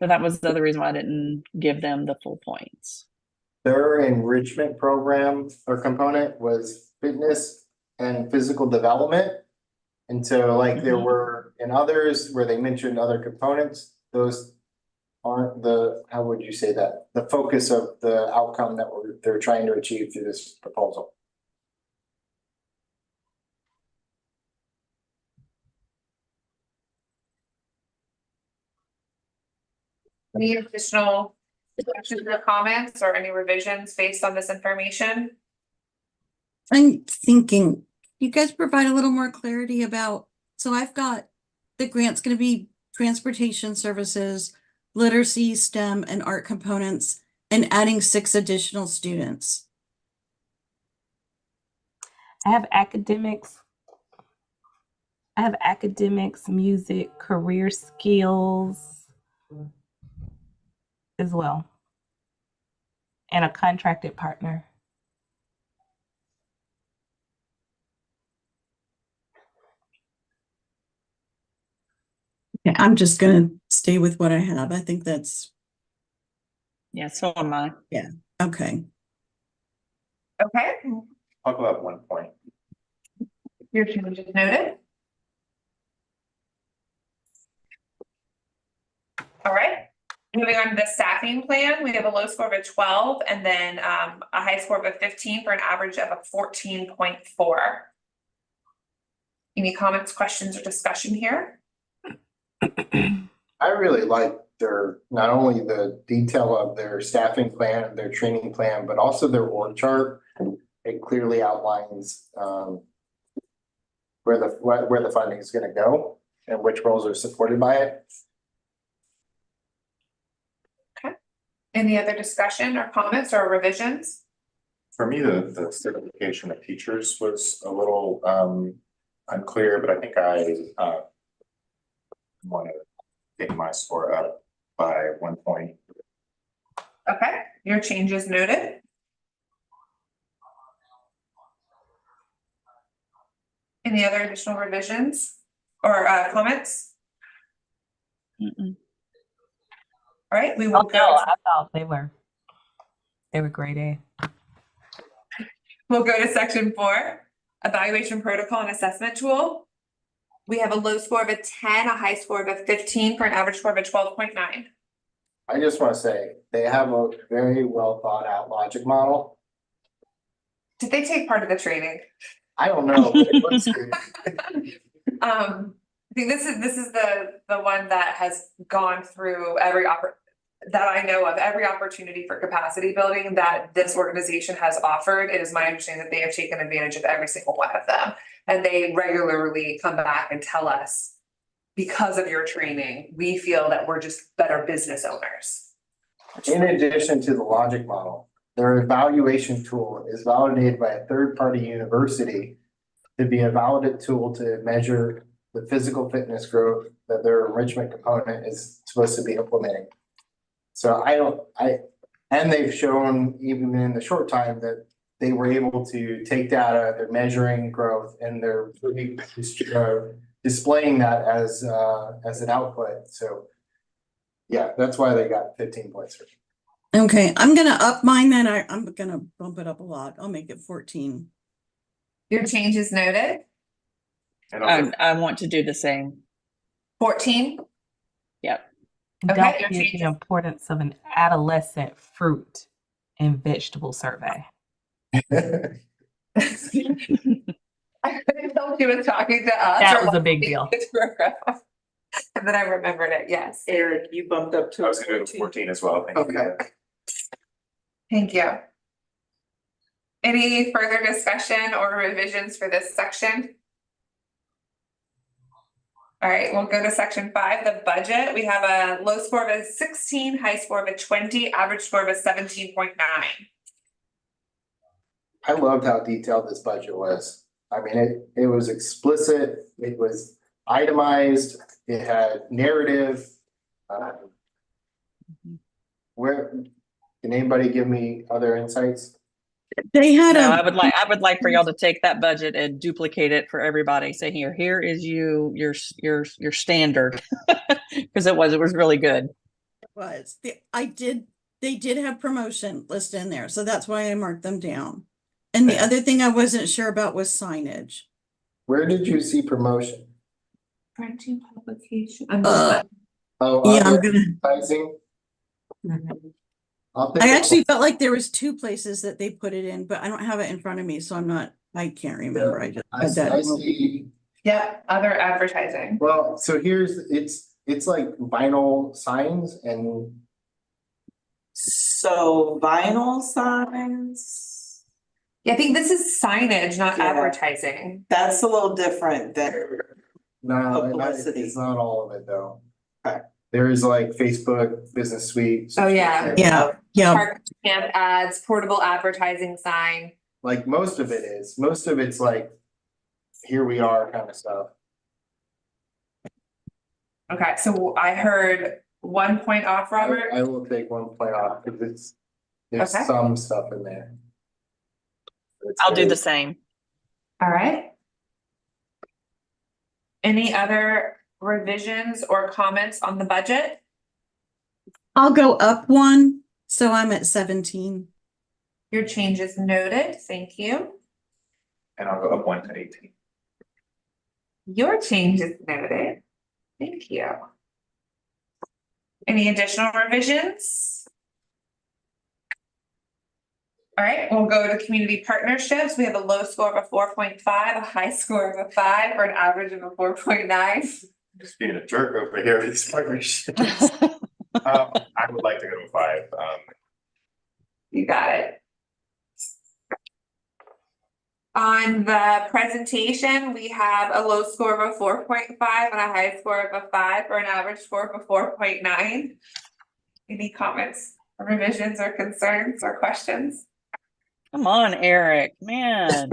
So that was the other reason why I didn't give them the full points. Their enrichment program or component was fitness and physical development. And so like there were in others where they mentioned other components, those aren't the, how would you say that? The focus of the outcome that they're trying to achieve through this proposal. Any additional questions or comments or any revisions based on this information? I'm thinking, you guys provide a little more clarity about, so I've got the grant's gonna be transportation services, literacy, STEM, and art components, and adding 6 additional students. I have academics. Music, career skills as well. And a contracted partner. Yeah, I'm just gonna stay with what I have. I think that's Yeah, so am I. okay. Okay, Talk about 1 point. your changes noted. All right, moving on to the staffing plan, we have a low score of a 12 and then a high score of a 15 for an average of a 14.4. Any comments, questions, or discussion here? I really like their, not only the detail of their staffing plan, their training plan, but also their org chart. It clearly outlines where the funding is gonna go and which roles are supported by it. Any other discussion or comments or revisions? For me, the certification of teachers was a little unclear, but I think I want to get my score up by 1 point. Okay, your changes noted. Any other additional revisions or comments? Mm-mm. All right, we Oh will no, go. I thought they were grade A. We'll go to section 4, evaluation protocol and assessment tool. We have a low score of a 10, a high score of a 15 for an average score of a 12.9. I just want to say, they have a very well thought out logic model. Did they take part of the training? I don't know, but it looks good. I think this is the one that has gone through that I know of, every opportunity for capacity building that this organization has offered. It is my understanding that they have taken advantage of every single one of them. And they regularly come back and tell us, because of your training, we feel that we're just better business owners. In addition to the logic model, their evaluation tool is validated by a third-party university to be a valid tool to measure the physical fitness growth that their enrichment component is supposed to be implementing. So and they've shown even in the short time that they were able to take data, they're measuring growth, and they're displaying that as an output. So yeah, that's why they got 15 points. Okay, I'm gonna up mine then. I'm gonna bump it up a lot. I'll make it 14. Your changes noted. And I want to do the same. 14. Yep. Okay, Don't your forget changes. the importance of an adolescent fruit and vegetable survey. I couldn't tell she was talking to us. That or was a big wanting deal. this program. And then I remembered it, yes. Eric, you bumped up to I was gonna go to 14 as well. Thank you. Okay. Thank you. Any further discussion or revisions for this section? All right, we'll go to section 5, the budget. We have a low score of a 16, high score of a 20, average score of a 17.9. I loved how detailed this budget was. I mean, it was explicit, it was itemized, it had narrative. Where, can anybody give me other insights? They had No, a, I would like for y'all to take that budget and duplicate it for everybody. Say here is your standard. Because it was really good. they did have promotion list in there, so that's why I marked them down. And the other thing I wasn't sure about was signage. Where did you see promotion? Printing publication. Oh, Yeah, I'm other gonna, advertising? I'll pick I it actually up. felt like there was 2 places that they put it in, but I don't have it in front of me, so I can't remember. I just had that. I see, Yep, other advertising. well, so it's like vinyl signs and So vinyl signs, Yeah, I think this is signage, not Yeah. advertising. that's a little different than, no, Publicity. it's not all of it though. Okay. There is like Facebook Business Suite. Oh, yeah. Yeah, yeah. Park camp ads, portable advertising sign. Like most of it's like, here we are kind of stuff. Okay, so I heard 1 point off, Robert. I will take 1 point off because there's Okay. some stuff in there. It's I'll do very- the same. All right. Any other revisions or comments on the budget? I'll go up 1, so I'm at 17. Your changes noted, thank you. And I'll go up 1 to 18. Your changes noted, thank you. Any additional revisions? All right, we'll go to community partnerships. We have a low score of a 4.5, a high score of a 5, or an average of a 4.9. Just being a jerk over here with these partnerships. I would like to go to 5. You got it. On the presentation, we have a low score of a 4.5 and a high score of a 5, or an average score of a 4.9. Any comments, or revisions, or concerns, or questions? Come on, Eric, man.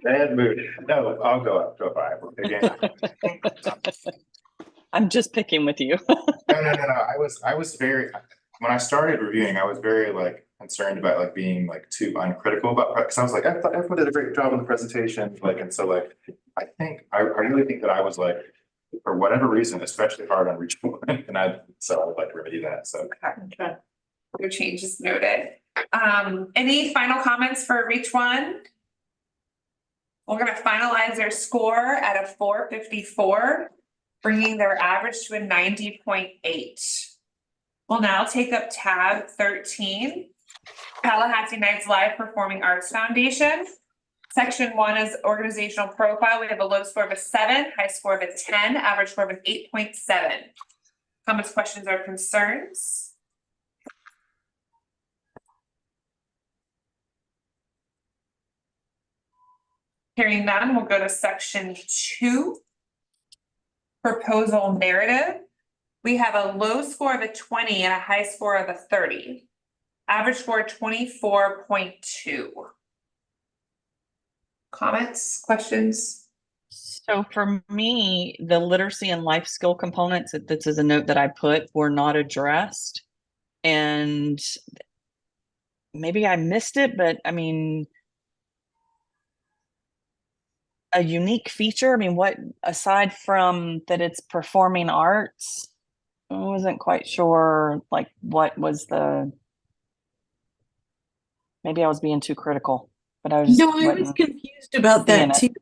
Bad mood. No, I'll go up to a 5. Again, I'm just picking with you. no. I was very, when I started reviewing, I was very like concerned about like being like too uncritical about, because I was like, I thought everyone did a great job in the presentation, like, and so like, I really think that I was like, for whatever reason, especially hard on reach one, and I would like to remedy that, so. Okay. Your changes noted. Any final comments for Reach One? We're gonna finalize their score at a 454, bringing their average to a 90.8. We'll now take up tab 13, Tallahassee Nights Live Performing Arts Foundation. Section 1 is organizational profile. We have a low score of a 7, high score of a 10, average score of an 8.7. Comments, questions, or concerns? Hearing none, we'll go to section 2. Proposal narrative. We have a low score of a 20 and a high score of a 30. Average score 24.2. Comments, questions? So for me, the literacy and life skill components, this is a note that I put, were not addressed. And maybe I missed it, but I mean, a unique feature. I mean, what, aside from that it's performing arts, I wasn't quite sure like what was maybe I was being too critical, but I was No, I was confused about seeing that it. too,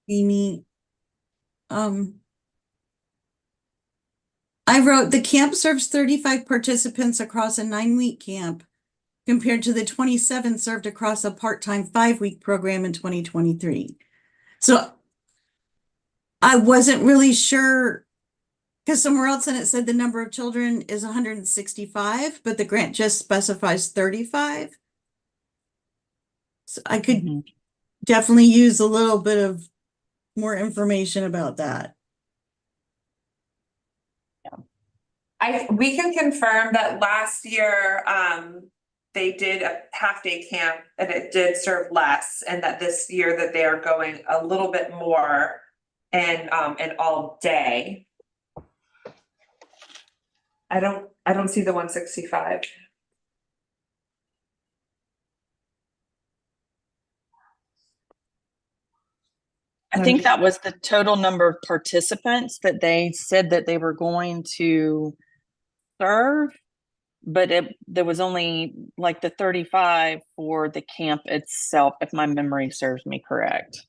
Amy. I wrote the camp serves 35 participants across a 9-week camp compared to the 27 served across a part-time 5-week program in 2023. So I wasn't really sure because somewhere else in it said the number of children is 165, but the grant just specifies 35. So I could Mhm. definitely use a little bit of more information about that. We can confirm that last year, they did a half-day camp and it did serve less, and that this year that they are going a little bit more and all day. I don't see the 165. I think that was the total number of participants that they said that they were going to serve. But there was only like the 35 for the camp itself, if my memory serves me correct.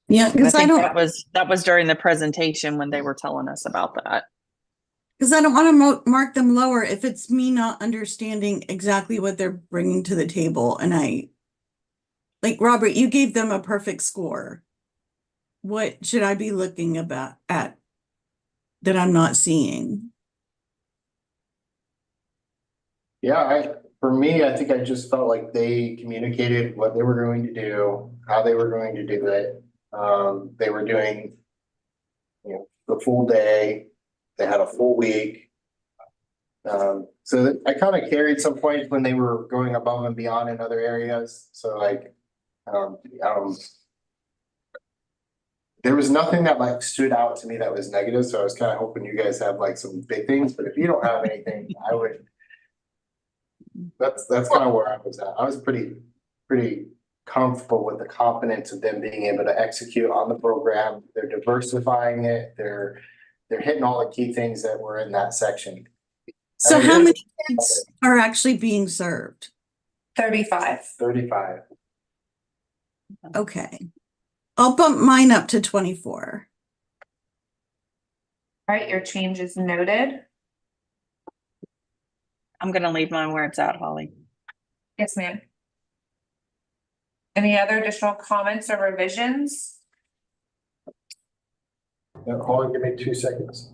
Yeah, I because I think don't, that was during the presentation when they were telling us about that. because I don't want to mark them lower if it's me not understanding exactly what they're bringing to the table. And like Robert, you gave them a perfect score. What should I be looking at that I'm not seeing? Yeah, for me, I think I just felt like they communicated what they were going to do, how they were going to do it. They were doing, the full day. They had a full week. So I kind of carried some points when they were going above and beyond in other areas. So like, there was nothing that like stood out to me that was negative. So I was kind of hoping you guys have like some big things, but if you don't have anything, that's kind of where I was at. I was pretty comfortable with the confidence of them being able to execute on the program. They're diversifying it. They're hitting all the key things that were in that section. So I mean, how there's- many kids are actually being served? 35. 35. Okay. I'll bump mine up to 24. All right, your change is noted. I'm gonna leave mine where it's at, Holly. Yes, ma'am. Any other additional comments or revisions? Now, hold on, give me 2 seconds.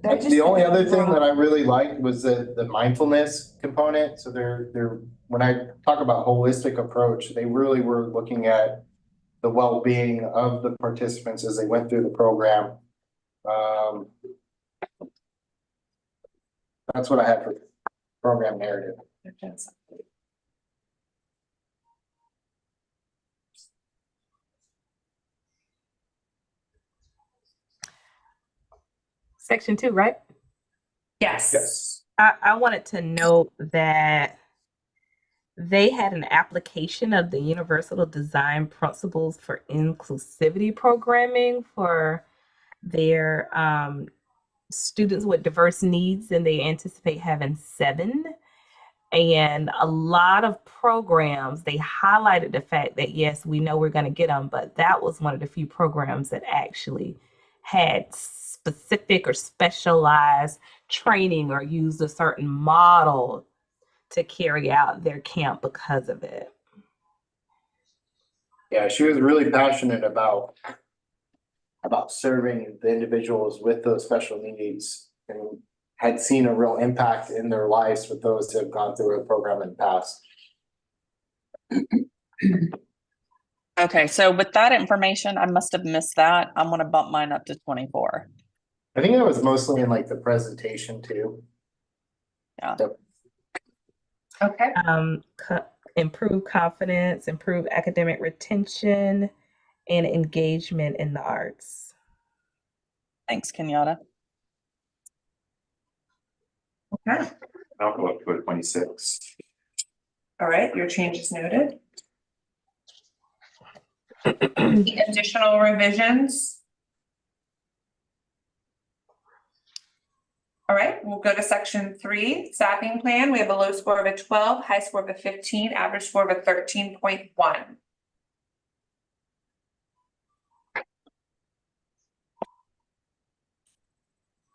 Did I just- The only other thing that I really liked was the mindfulness component. So they're when I talk about holistic approach, they really were looking at the well-being of the participants as they went through the program. That's what I had for program narrative. Section 2, right? Yes. I wanted to note that they had an application of the Universal Design Principles for Inclusivity programming for their students with diverse needs, and they anticipate having 7. And a lot of programs, they highlighted the fact that, yes, we know we're going to get them, but that was one of the few programs that actually had specific or specialized training or used a certain model to carry out their camp because of it. Yeah, she was really passionate about serving the individuals with those special needs and had seen a real impact in their lives with those who have gone through a program in the past. Okay, so with that information, I must have missed that. I'm gonna bump mine up to 24. I think that was mostly in like the presentation too. Yeah. Okay. Improve confidence, improve academic retention, and engagement in the arts. Thanks, Kenyatta. Okay. I'll go up to a 26. All right, your change is noted. Any additional revisions? All right, we'll go to section 3, staffing plan. We have a low score of a 12, high score of a 15, average score of a 13.1.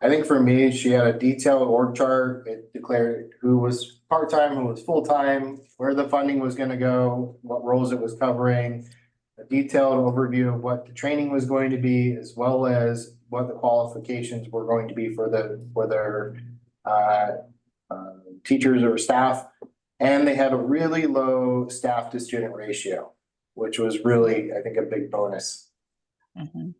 I think for me, she had a detailed org chart. It declared who was part-time, who was full-time, where the funding was gonna go, what roles it was covering. A detailed overview of what the training was going to be, as well as what the qualifications were going to be for their teachers or staff. And they had a really low staff to student ratio, which was really, I think, a big bonus. Mhm.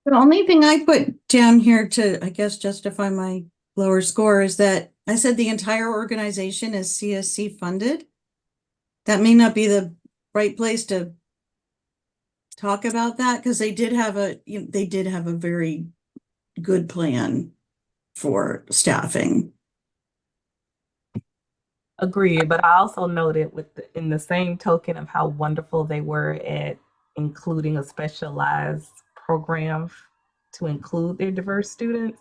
The only thing I put down here to, I guess, justify my lower score is that I said the entire organization is CSC funded. That may not be the right place to talk about that because they did have a very good plan for staffing. Agreed, but I also noted in the same token of how wonderful they were at including a specialized program to include their diverse students,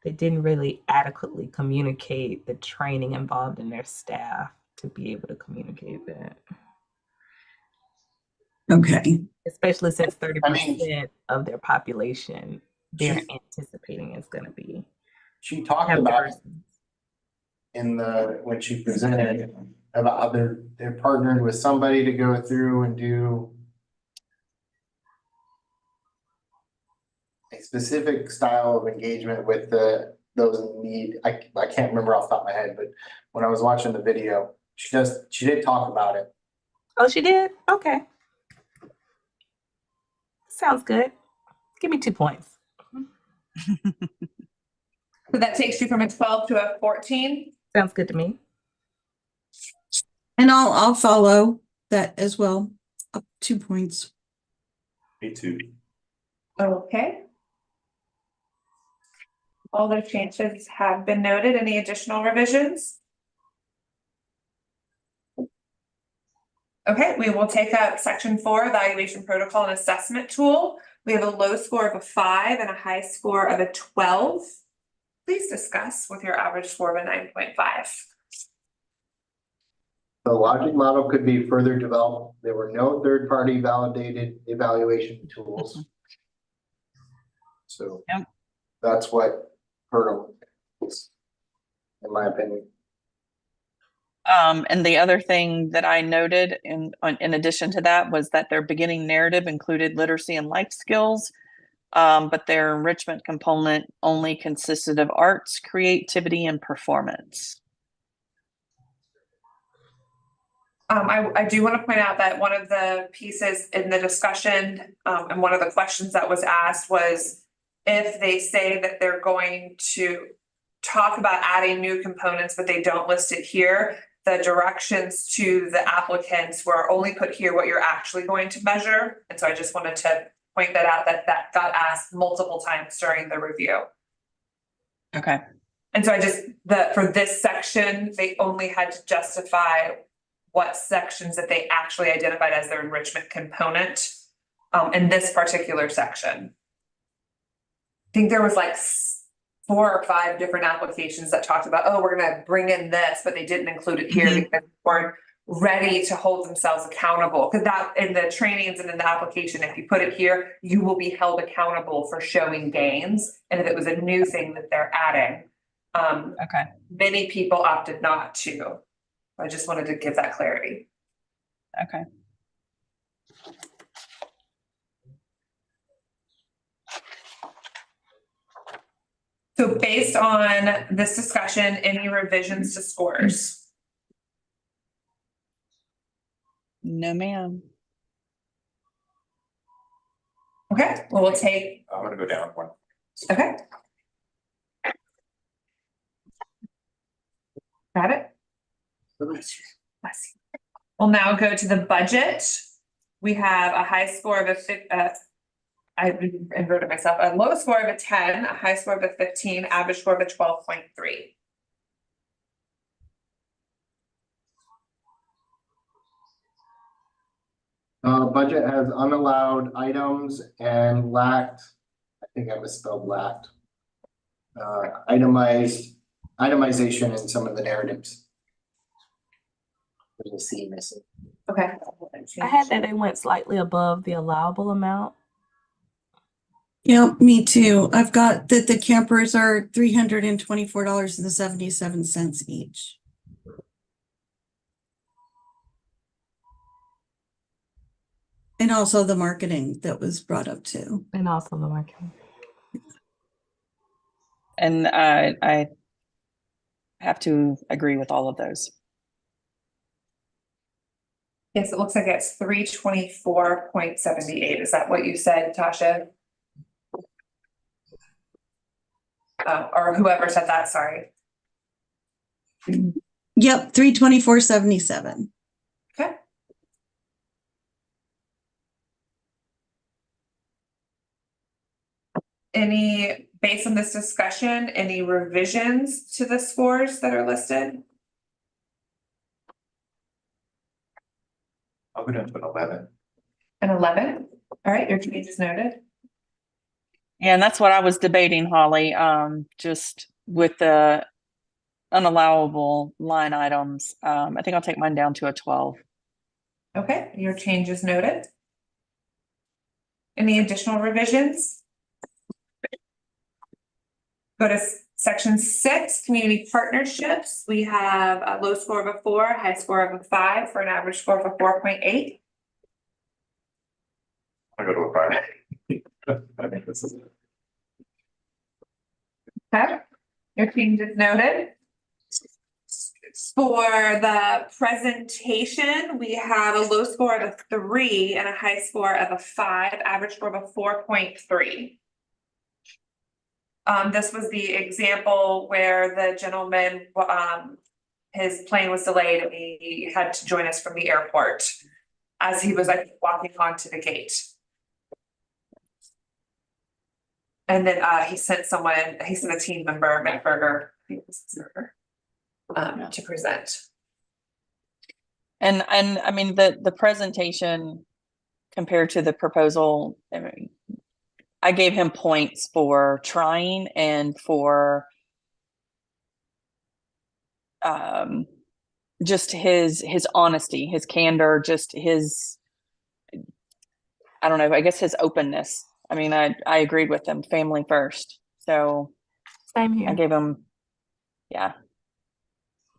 they didn't really adequately communicate the training involved in their staff to be able to communicate that. Okay. Especially since 30% I mean, of their population they're she- anticipating is going to be She talked have about diverse. when she presented about how they're partnered with somebody to go through and do a specific style of engagement with those in need. I can't remember off the top of my head, but when I was watching the video, she did talk about it. Oh, she did? Okay. Sounds good. Give me 2 points. So that takes you from a 12 to a 14. Sounds good to me. And I'll follow that as well. Up 2 points. Me too. Okay. All those changes have been noted. Any additional revisions? Okay, we will take up section 4, evaluation protocol and assessment tool. We have a low score of a 5 and a high score of a 12. Please discuss with your average score of a 9.5. The logic model could be further developed. There were no third-party validated evaluation tools. So Yep. that's what hurdle is, in my opinion. And the other thing that I noted in addition to that was that their beginning narrative included literacy and life skills, but their enrichment component only consisted of arts, creativity, and performance. I do want to point out that one of the pieces in the discussion, and one of the questions that was asked was if they say that they're going to talk about adding new components, but they don't list it here, the directions to the applicants were only put here what you're actually going to measure. And so I just wanted to point that out, that got asked multiple times during the review. Okay. And so for this section, they only had to justify what sections that they actually identified as their enrichment component in this particular section. I think there was like 4 or 5 different applications that talked about, oh, we're gonna bring in this, but they didn't include it here because they weren't ready to hold themselves accountable. Because that in the trainings and in the application, if you put it here, you will be held accountable for showing gains. And if it was a new thing that they're adding, Okay. many people opted not to. I just wanted to give that clarity. Okay. So based on this discussion, any revisions to scores? No, ma'am. Okay, well, we'll take, I'm gonna go down one. okay. Got it? Bless you. We'll now go to the budget. We have a high score of I wrote it myself, a low score of a 10, a high score of a 15, average score of a 12.3. Budget has unallowed items and lacked, I think I misspelled lacked. Itemization in some of the narratives. There's a C missing. Okay. I had that they went slightly above the allowable amount. Yeah, me too. I've got that the campers are $324.77 each. And also the marketing that was brought up too. And also the marketing. And I have to agree with all of those. Yes, it looks like it's 324.78. Is that what you said, Tasha? Or whoever said that, sorry. Yep, 324.77. Okay. Based on this discussion, any revisions to the scores that are listed? I'll go down to an 11. An 11? All right, your change is noted. And that's what I was debating, Holly, just with the unallowable line items. I think I'll take mine down to a 12. Okay, your change is noted. Any additional revisions? Go to section 6, community partnerships. We have a low score of a 4, high score of a 5 for an average score of a 4.8. I'll go to a 5. I think this is. Okay, your change is noted. For the presentation, we have a low score of a 3 and a high score of a 5, average score of a 4.3. This was the example where the gentleman, his plane was delayed and he had to join us from the airport as he was walking onto the gate. And then he sent a team member, Matt Berger, to present. And I mean, the presentation compared to the proposal, I gave him points for trying and for just his honesty, his candor, just his, I don't know, I guess his openness. I mean, I agreed with him, family first. So Same here. I gave him, yeah.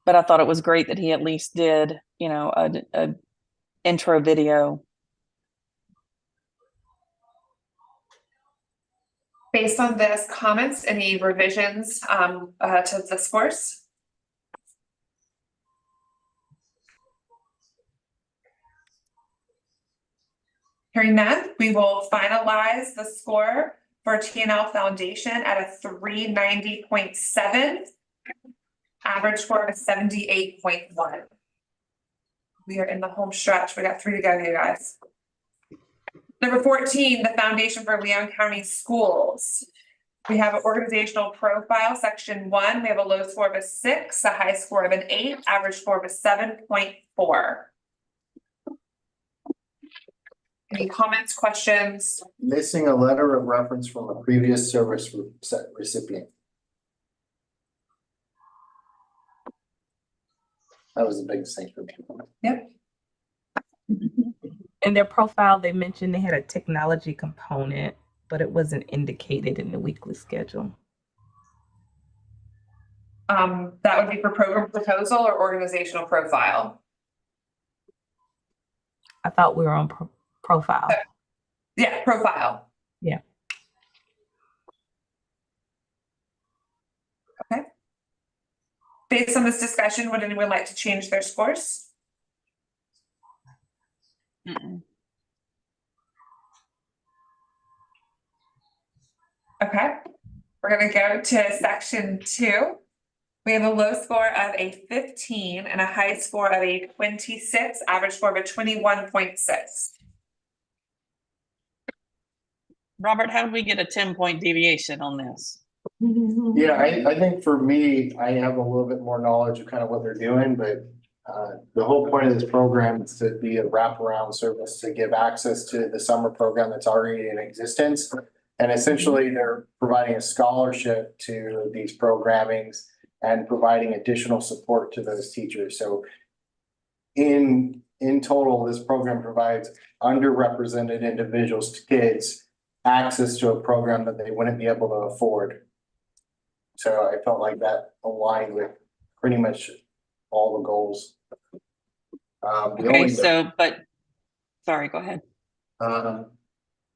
But I thought it was great that he at least did, you know, a intro video. Based on this comments, any revisions to the scores? Hearing none, we will finalize the score for TNL Foundation at a 390.7, average score of 78.1. We are in the home stretch. We got 3 to go here, guys. Number 14, the Foundation for Leon County Schools. We have an organizational profile, section 1. We have a low score of a 6, a high score of an 8, average score of a 7.4. Any comments, questions? Missing a letter of reference from a previous service recipient. That was the biggest thing for me. Yep. In their profile, they mentioned they had a technology component, but it wasn't indicated in the weekly schedule. That would be for program proposal or organizational profile. I thought we were on profile. Yeah, profile. Yeah. Okay. Based on this discussion, would anyone like to change their scores? Mm-mm. Okay, we're gonna go to section 2. We have a low score of a 15 and a high score of a 26, average score of a 21.6. Robert, how did we get a 10-point deviation on this? Yeah, I think for me, I have a little bit more knowledge of kind of what they're doing, but the whole point of this program is to be a wraparound service to give access to the summer program that's already in existence. And essentially, they're providing a scholarship to these programmings and providing additional support to those teachers. So in total, this program provides underrepresented individuals, kids, access to a program that they wouldn't be able to afford. So I felt like that aligned with pretty much all the goals. Okay, so, but, sorry, go ahead. The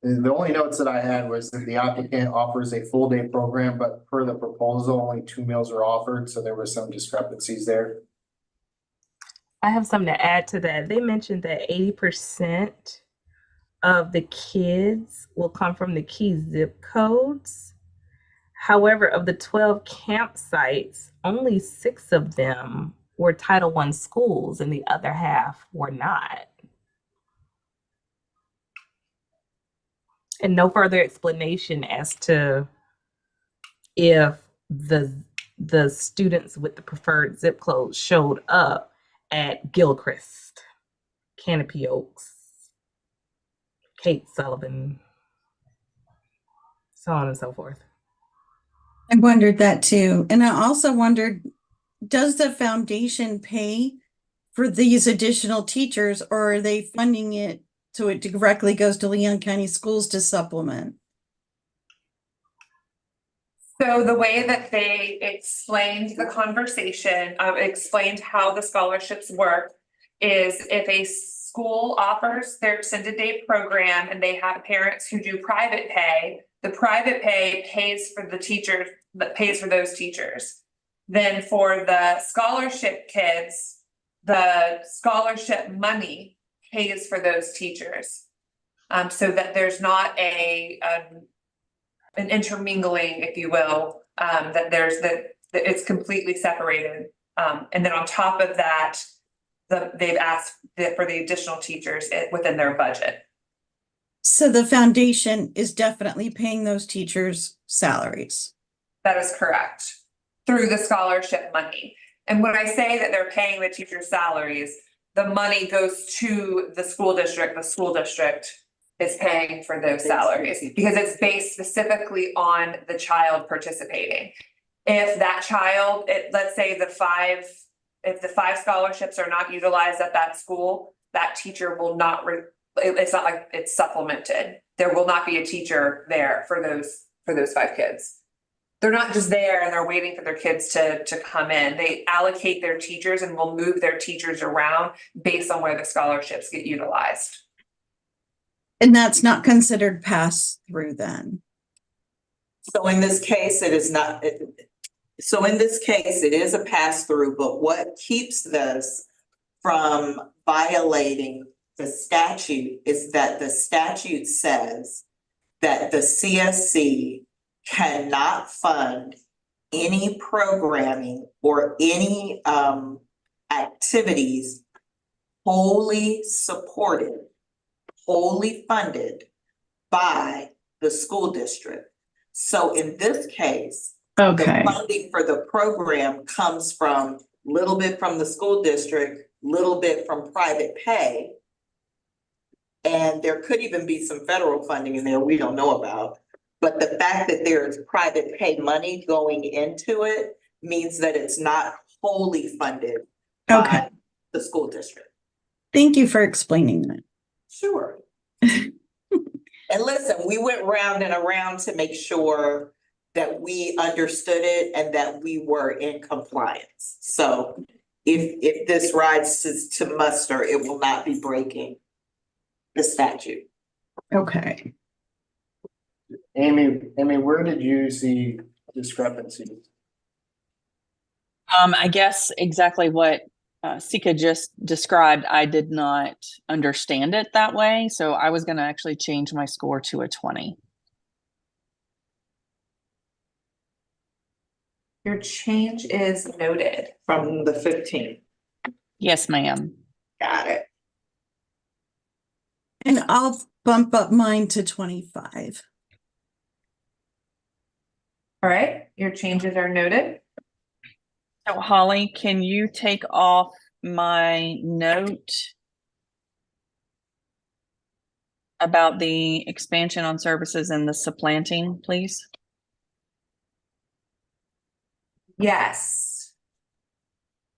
The only notes that I had was that the applicant offers a full day program, but per the proposal, only 2 meals are offered, so there were some discrepancies there. I have something to add to that. They mentioned that 80% of the kids will come from the key zip codes. However, of the 12 campsites, only 6 of them were Title I schools and the other half were not. And no further explanation as to if the students with the preferred zip codes showed up at Gilchrist, Canopy Oaks, Kate Sullivan, so on and so forth. I wondered that too. And I also wondered, does the foundation pay for these additional teachers, or are they funding it so it directly goes to Leon County Schools to supplement? So the way that they explained the conversation, explained how the scholarships work is if a school offers their extended day program and they have parents who do private pay, the private pay pays for the teachers, that pays for those teachers. Then for the scholarship kids, the scholarship money pays for those teachers. So that there's not an intermingling, if you will, that it's completely separated. And then on top of that, they've asked for the additional teachers within their budget. So the foundation is definitely paying those teachers' salaries. That is correct, through the scholarship money. And when I say that they're paying the teachers' salaries, the money goes to the school district is paying for those salaries because it's based specifically on the child participating. If that child, let's say if the 5 scholarships are not utilized at that school, that teacher will not, it's not like it's supplemented. There will not be a teacher there for those 5 kids. They're not just there and they're waiting for their kids to come in. They allocate their teachers and will move their teachers around based on where the scholarships get utilized. And that's not considered pass through then. So in this case, it is not, so in this case, it is a pass through, but what keeps this from violating the statute is that the statute says that the CSC cannot fund any programming or any activities wholly supported, wholly funded by the school district. So in this case, the funding for the program comes from little bit from the school district, little bit from private pay. And there could even be some federal funding in there we don't know about. But the fact that there's private pay money going into it means that it's not wholly funded by the school district. Thank you for explaining that. Sure. And listen, we went round and around to make sure that we understood it and that we were in compliance. So if this rises to muster, it will not be breaking the statute. Okay. Amy, where did you see discrepancies? I guess exactly what Sika just described. I did not understand it that way, so I was going to actually change my score to a 20. Your change is noted. From the 15. Yes, ma'am. Got it. And I'll bump up mine to 25. All right, your changes are noted. So Holly, can you take off my note about the expansion on services and the supplanting, please? Yes.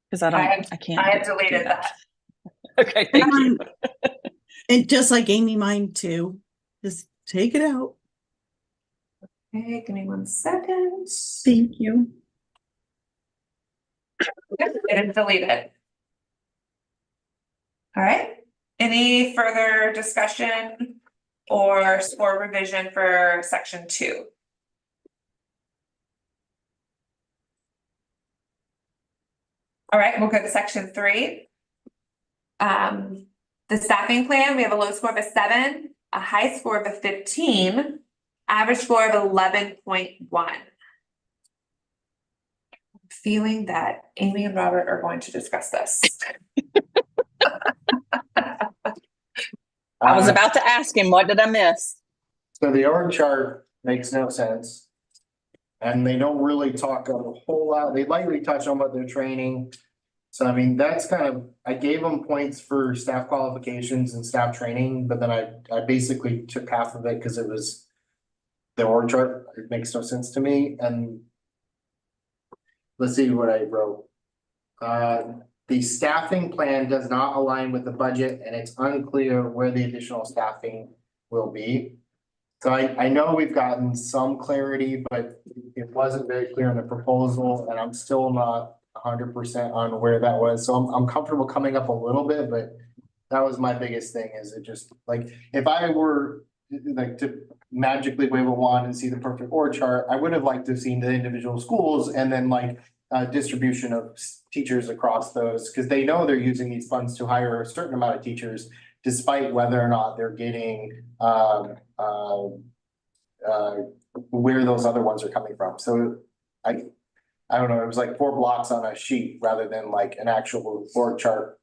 Because I can't. have deleted that. Okay, thank you. And just like Amy, mine too. Just take it out. Okay, give me 1 second. Thank you. And delete it. All right, any further discussion or score revision for section 2? All right, we'll go to section 3. The staffing plan, we have a low score of a 7, a high score of a 15, average score of 11.1. Feeling that Amy and Robert are going to discuss this. I was about to ask him, what did I miss? So the org chart makes no sense. And they don't really talk a whole lot. They lightly touch on what they're training. So I mean, that's kind of, I gave them points for staff qualifications and staff training, but then I basically took half of it because it was the org chart. It makes no sense to me. And let's see what I wrote. The staffing plan does not align with the budget and it's unclear where the additional staffing will be. So I know we've gotten some clarity, but it wasn't very clear in the proposal and I'm still not 100% on where that was. So I'm comfortable coming up a little bit, but that was my biggest thing is it just like, if I were like to magically wave a wand and see the perfect org chart, I would have liked to have seen the individual schools and then like distribution of teachers across those, because they know they're using these funds to hire a certain amount of teachers, despite whether or not they're getting where those other ones are coming from. So I don't know, it was like 4 blocks on a sheet rather than like an actual org chart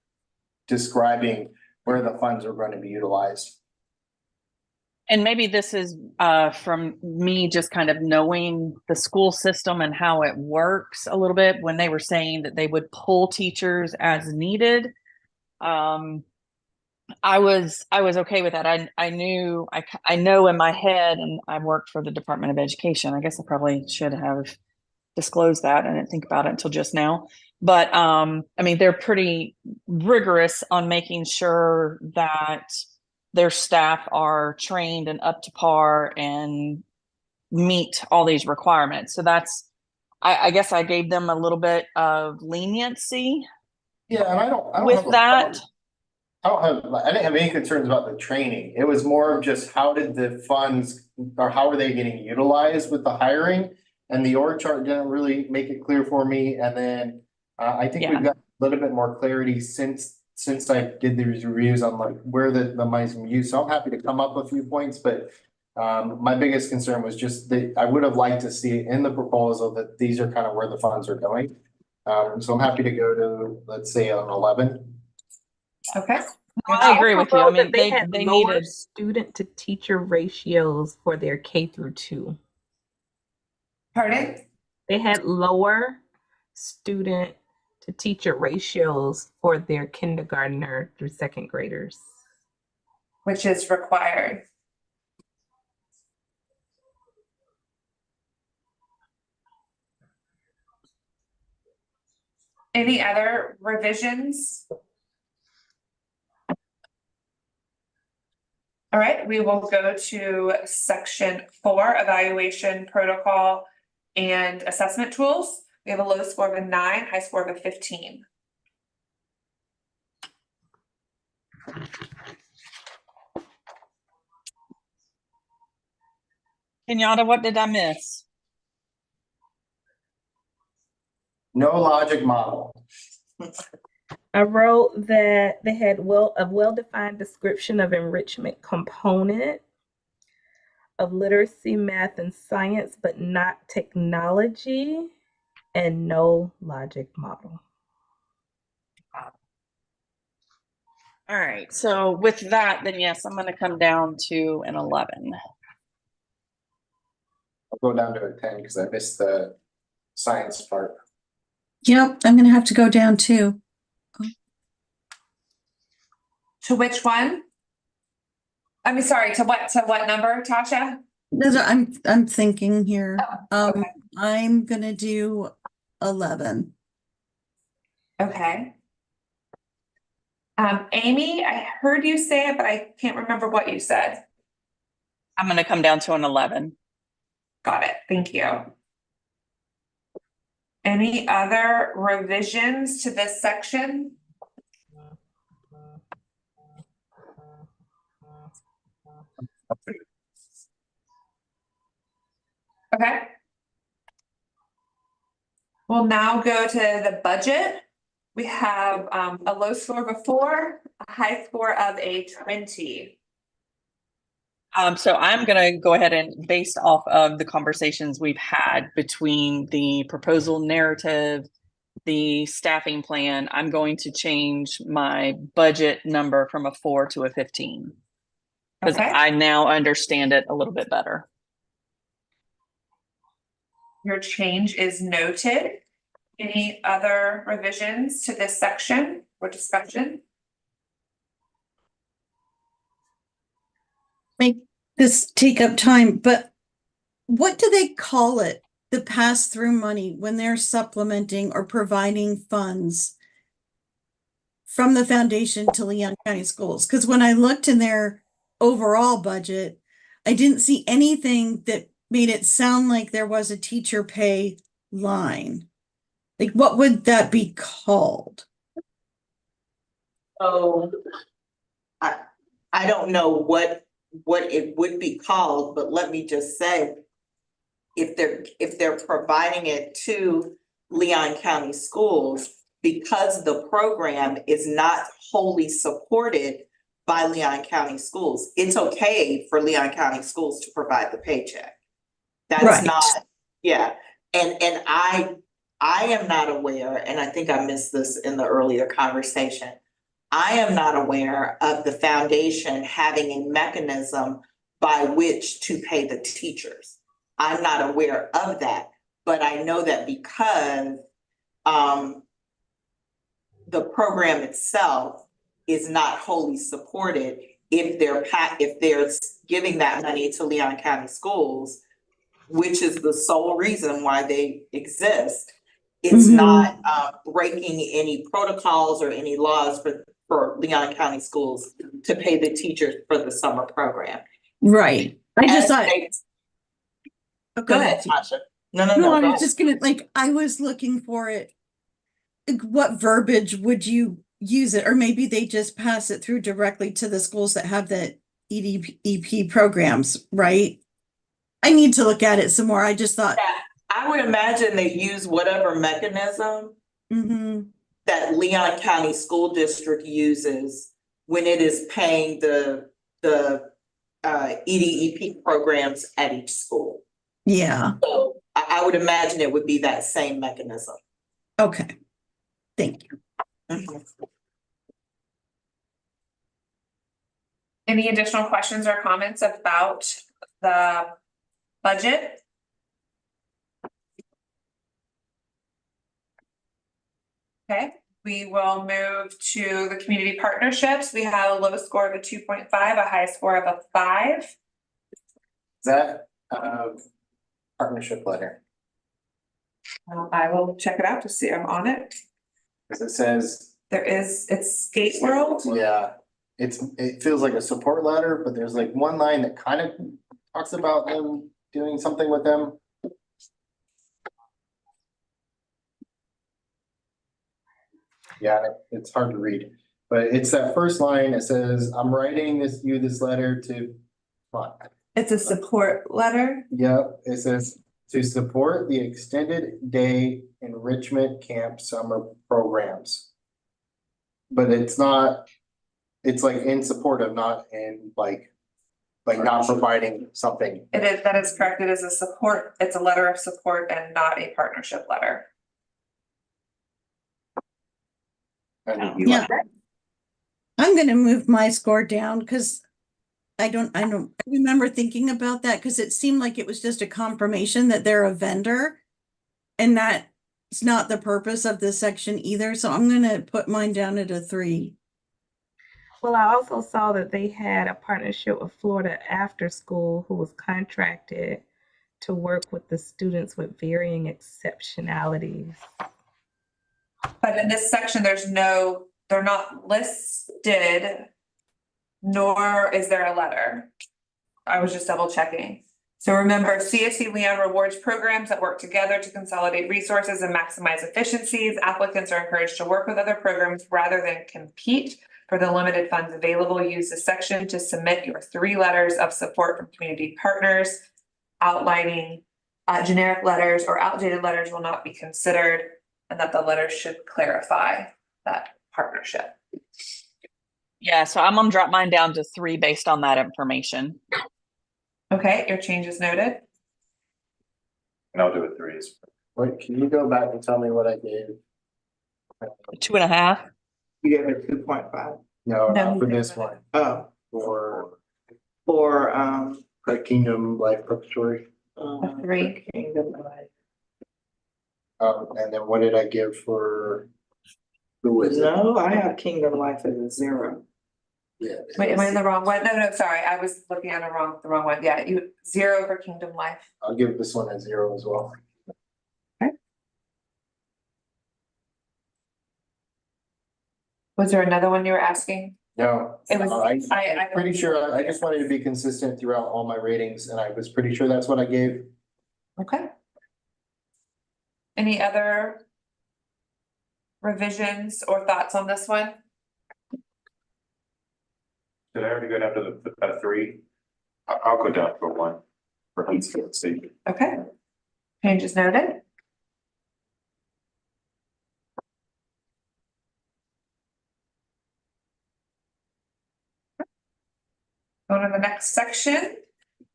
describing where the funds are going to be utilized. And maybe this is from me just kind of knowing the school system and how it works a little bit when they were saying that they would pull teachers as needed. I was okay with that. I know in my head, and I worked for the Department of Education. I guess I probably should have disclosed that. I didn't think about it until just now. But I mean, they're pretty rigorous on making sure that their staff are trained and up to par and meet all these requirements. So that's, I guess I gave them a little bit of leniency. Yeah, and I don't with have a that. problem. I didn't have any concerns about the training. It was more of just how did the funds or how are they getting utilized with the hiring? And the org chart didn't really make it clear for me. And then I think we've got a little bit more clarity since I did these reviews on like where the money's being used. So I'm happy to come up a few points, but my biggest concern was just that I would have liked to see in the proposal that these are kind of where the funds are going. So I'm happy to go to, let's say, an 11. Okay. I agree with you. I mean, they had they lower needed student to teacher ratios for their K through 2. Pardon? They had lower student to teacher ratios for their kindergartner through 2nd graders. Which is required. Any other revisions? All right, we will go to section 4, evaluation protocol and assessment tools. We have a low score of a 9, high score of a 15. Kenyatta, what did I miss? No logic model. I wrote that they had a well-defined description of enrichment component of literacy, math, and science, but not technology, and no logic model. All right, so with that, then yes, I'm going to come down to an 11. I'll go down to a 10 because I missed the science part. Yep, I'm gonna have to go down too. To which one? I mean, sorry, to what number, Tasha? I'm thinking here. okay. I'm gonna do 11. Okay. Amy, I heard you say it, but I can't remember what you said. I'm going to come down to an 11. Got it. Thank you. Any other revisions to this section? will now go to the budget. We have a low score of a 4, a high score of a 20. So I'm gonna go ahead and, based off of the conversations we've had between the proposal narrative, the staffing plan, I'm going to change my budget number from a 4 to a 15. Because Okay. I now understand it a little bit better. Your change is noted. Any other revisions to this section or discussion? Make this take up time, but what do they call it? The pass-through money when they're supplementing or providing funds from the foundation to Leon County Schools? Because when I looked in their overall budget, I didn't see anything that made it sound like there was a teacher pay line. Like, what would that be called? So I don't know what it would be called, but let me just say, if they're providing it to Leon County Schools, because the program is not wholly supported by Leon County Schools, it's okay for Leon County Schools to provide the paycheck. That's Right. not, yeah, and I am not aware, and I think I missed this in the earlier conversation. I am not aware of the foundation having a mechanism by which to pay the teachers. I'm not aware of that, but I know that because the program itself is not wholly supported, if they're giving that money to Leon County Schools, which is the sole reason why they exist, it's not breaking any protocols or any laws for Leon County Schools to pay the teachers for the summer program. Right. I just thought. Go ahead, Tasha. No, No, go I was ahead. just gonna, like, I was looking for it. Like, what verbiage would you use it? Or maybe they just pass it through directly to the schools that have the EDP programs, right? I need to look at it some more. I just thought. Yeah, I would imagine they use whatever mechanism Mhm. that Leon County School District uses when it is paying the EDEP programs at each school. Yeah, So I would imagine it would be that same mechanism. okay. Thank you. Any additional questions or comments about the budget? Okay, we will move to the community partnerships. We have a low score of a 2.5, a high score of a 5. Is that partnership letter? I will check it out to see I'm on it. Because it says, It's Skate World. yeah, it feels like a support letter, but there's like one line that kind of talks about them doing something with them. Yeah, it's hard to read, but it's that first line that says, I'm writing this letter to, what? It's a support letter. Yep, it says to support the extended day enrichment camp summer programs. But it's not, it's like in support of, not in like not providing something. That is correct. It is a support. It's a letter of support and not a partnership letter. Yeah. I'm gonna move my score down because I remember thinking about that because it seemed like it was just a confirmation that they're a vendor. And that's not the purpose of this section either. So I'm gonna put mine down at a 3. Well, I also saw that they had a partnership with Florida After School, who was contracted to work with the students with varying exceptionalities. But in this section, they're not listed, nor is there a letter. I was just double checking. So remember, CSC Leon rewards programs that work together to consolidate resources and maximize efficiencies. Applicants are encouraged to work with other programs rather than compete for the limited funds available. Use this section to submit your 3 letters of support from community partners, outlining generic letters or outdated letters will not be considered, and that the letters should clarify that partnership. Yeah, so I'm gonna drop mine down to 3 based on that information. Okay, your change is noted. And I'll do it 3s. Wait, can you go back and tell me what I gave? 2.5. You gave it 2.5. No, No, not for he this didn't. one, Oh, for for, the Kingdom Life Preparatory. A 3. Kingdom Life. And then what did I give for? Who was it? No, I have Kingdom Life as a 0. Yeah. Wait, am I in the wrong one? No, sorry, I was looking at the wrong one. Yeah, 0 for Kingdom Life. I'll give this one a 0 as well. Was there another one you were asking? No, It was, I'm pretty sure, I just wanted to be consistent throughout all my ratings, and I was pretty sure that's what I gave. Okay. Any other revisions or thoughts on this one? Did I already go down to the 3? I'll go down to a 1 for Huntsville State. Okay. Changes noted. Going to the next section.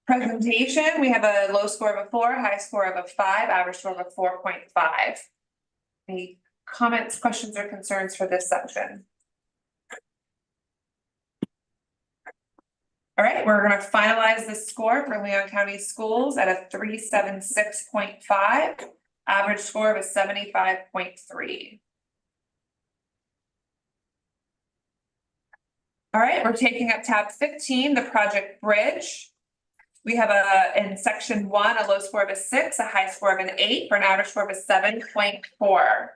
Presentation, we have a low score of a 4, high score of a 5, average score of a 4.5. Any comments, questions, or concerns for this section? All right, we're gonna finalize the score for Leon County Schools at a 376.5, average score of a 75.3. All right, we're taking up tab 15, the project bridge. We have in section 1, a low score of a 6, a high score of an 8, for an average score of a 7.4.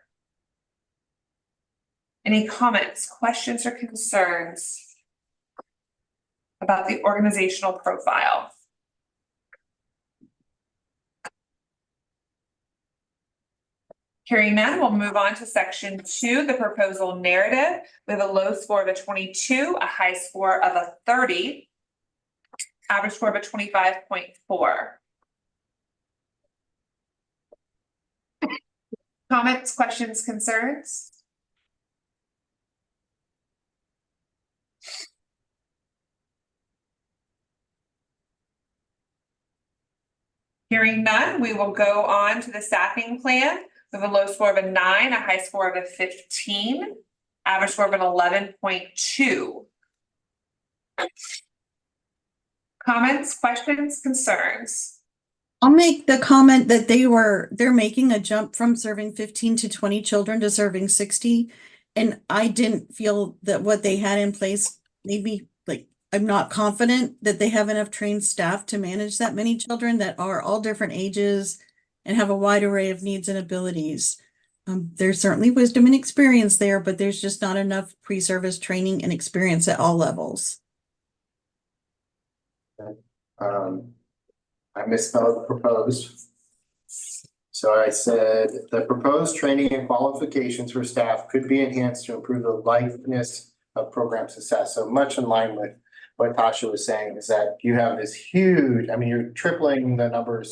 Any comments, questions, or concerns about the organizational profile? Hearing none, we'll move on to section 2, the proposal narrative. We have a low score of a 22, a high score of a 30, average score of a 25.4. Comments, questions, concerns? Hearing none, we will go on to the staffing plan. We have a low score of a 9, a high score of a 15, average score of an 11.2. Comments, questions, concerns? I'll make the comment that they're making a jump from serving 15 to 20 children to serving 60. And I didn't feel that what they had in place made me I'm not confident that they have enough trained staff to manage that many children that are all different ages and have a wide array of needs and abilities. There's certainly wisdom and experience there, but there's just not enough pre-service training and experience at all levels. I misspelled proposed. So I said, the proposed training and qualifications for staff could be enhanced to improve the likeness of program success. So much in line with what Tasha was saying, is that you have this huge, I mean, you're tripling the number of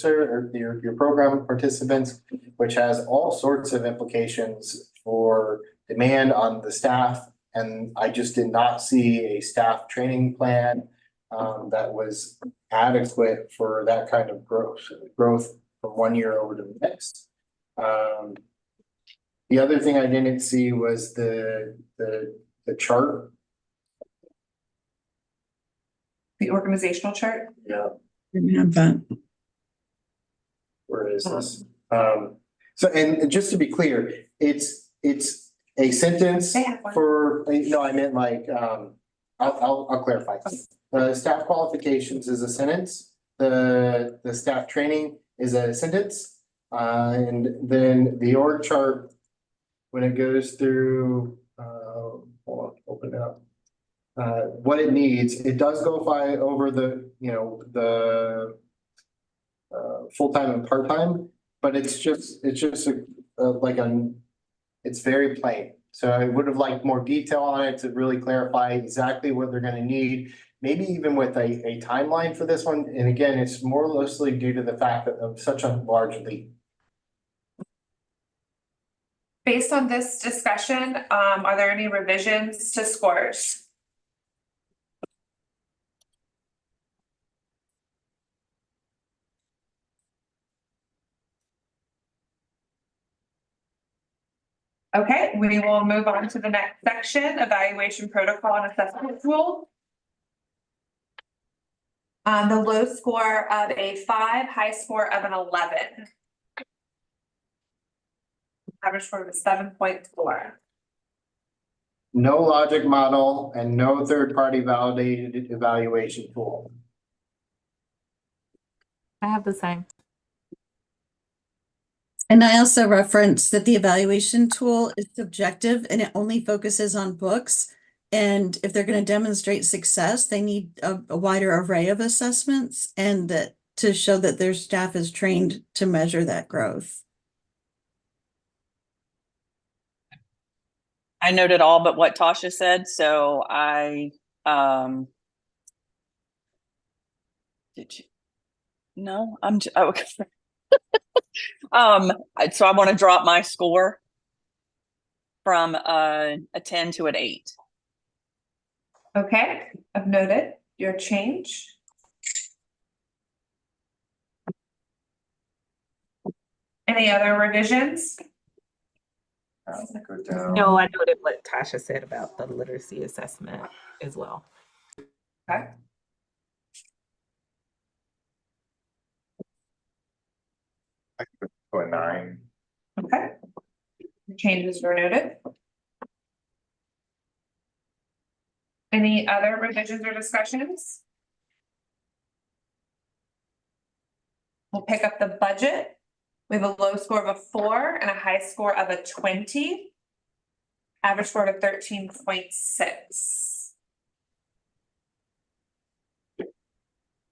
your program participants, which has all sorts of implications for demand on the staff. And I just did not see a staff training plan that was adequate for that kind of growth from one year over to the next. The other thing I didn't see was the chart. The organizational chart? Yeah. Didn't have that. Where is this? So, and just to be clear, it's a sentence They have one. for, no, I meant I'll clarify. Staff qualifications is a sentence, the staff training is a sentence. And then the org chart, when it goes through, hold on, open it up. What it needs, it does go over the, full-time and part-time, but it's very plain. So I would have liked more detail on it to really clarify exactly what they're gonna need. Maybe even with a timeline for this one. And again, it's more mostly due to the fact that of such a large leap. Based on this discussion, are there any revisions to scores? Okay, we will move on to the next section, evaluation protocol and assessment tool. The low score of a 5, high score of an 11. Average score of a 7.4. No logic model and no third-party validated evaluation tool. I have the same. And I also referenced that the evaluation tool is subjective and it only focuses on books. And if they're going to demonstrate success, they need a wider array of assessments and that to show that their staff is trained to measure that growth. I noted all but what Tasha said, so did you? No, okay. So I want to drop my score from a 10 to an 8. Okay, I've noted your change. Any other revisions? Go down. No, I noted what Tasha said about the literacy assessment as well. Okay. I could go a 9. Okay. Changes were noted. Any other revisions or discussions? We'll pick up the budget. We have a low score of a 4 and a high score of a 20. Average score of 13.6.